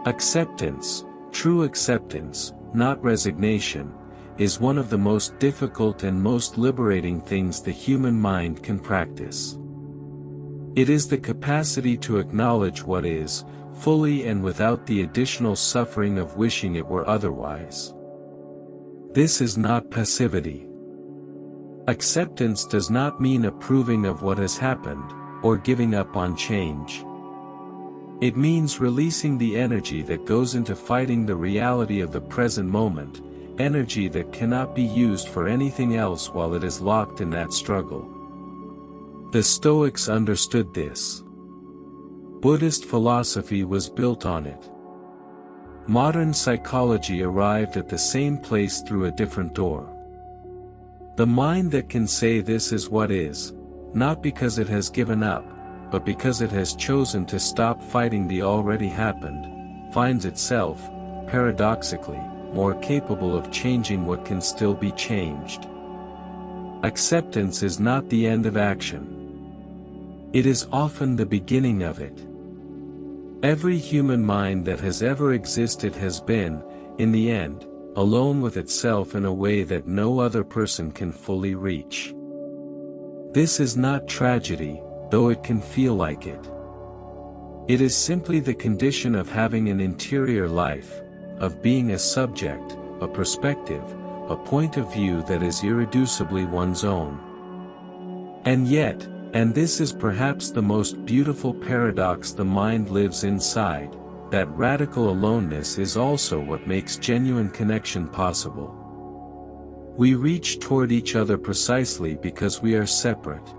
Acceptance, true acceptance, not resignation, is one of the most difficult and most liberating things the human mind can practice. It is the capacity to acknowledge what is, fully and without the additional suffering of wishing it were otherwise. This is not passivity. Acceptance does not mean approving of what has happened, or giving up on change. It means releasing the energy that goes into fighting the reality of the present moment, energy that cannot be used for anything else while it is locked in that struggle. The Stoics understood this. Buddhist philosophy was built on it. Modern psychology arrived at the same place through a different door. The mind that can say this is what is, not because it has given up, but because it has chosen to stop fighting the already happened, finds itself, paradoxically, more capable of changing what can still be changed. Acceptance is not the end of action. It is often the beginning of it. Every human mind that has ever existed has been, in the end, alone with itself in a way that no other person can fully reach. This is not tragedy, though it can feel like it. It is simply the condition of having an interior life, of being a subject, a perspective, a point of view that is irreducibly one's own. And yet, and this is perhaps the most beautiful paradox the mind lives inside, that radical aloneness is also what makes genuine connection possible. We reach toward each other precisely because we are separate.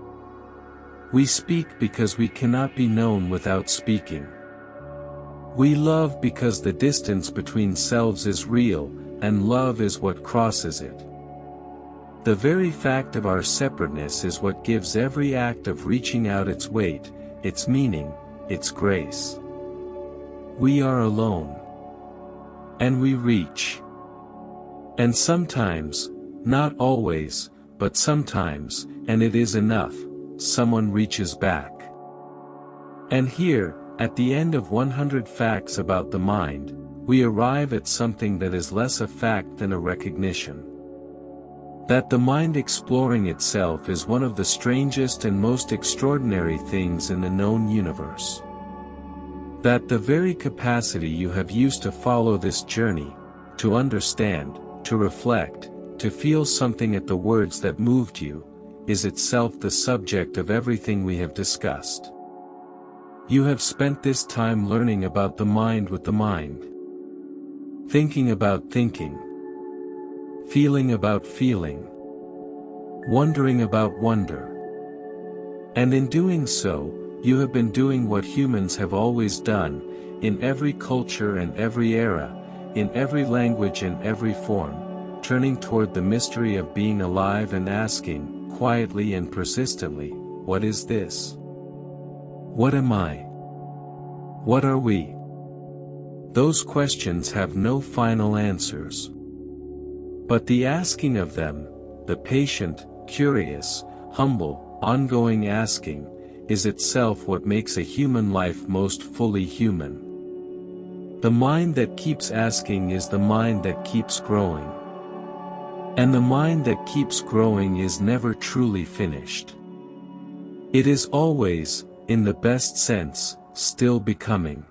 We speak because we cannot be known without speaking. We love because the distance between selves is real, and love is what crosses it. The very fact of our separateness is what gives every act of reaching out its weight, its meaning, its grace. We are alone. And we reach. And sometimes, not always, but sometimes, and it is enough, someone reaches back. And here, at the end of 100 facts about the mind, we arrive at something that is less a fact than a recognition. That the mind exploring itself is one of the strangest and most extraordinary things in the known universe. That the very capacity you have used to follow this journey, to understand, to reflect, to feel something at the words that moved you, is itself the subject of everything we have discussed. You have spent this time learning about the mind with the mind. Thinking about thinking. Feeling about feeling. Wondering about wonder. And in doing so, you have been doing what humans have always done, in every culture and every era, in every language and every form, turning toward the mystery of being alive and asking, quietly and persistently, what is this? What am I? What are we? Those questions have no final answers. But the asking of them, the patient, curious, humble, ongoing asking, is itself what makes a human life most fully human. The mind that keeps asking is the mind that keeps growing. And the mind that keeps growing is never truly finished. It is always, in the best sense, still becoming.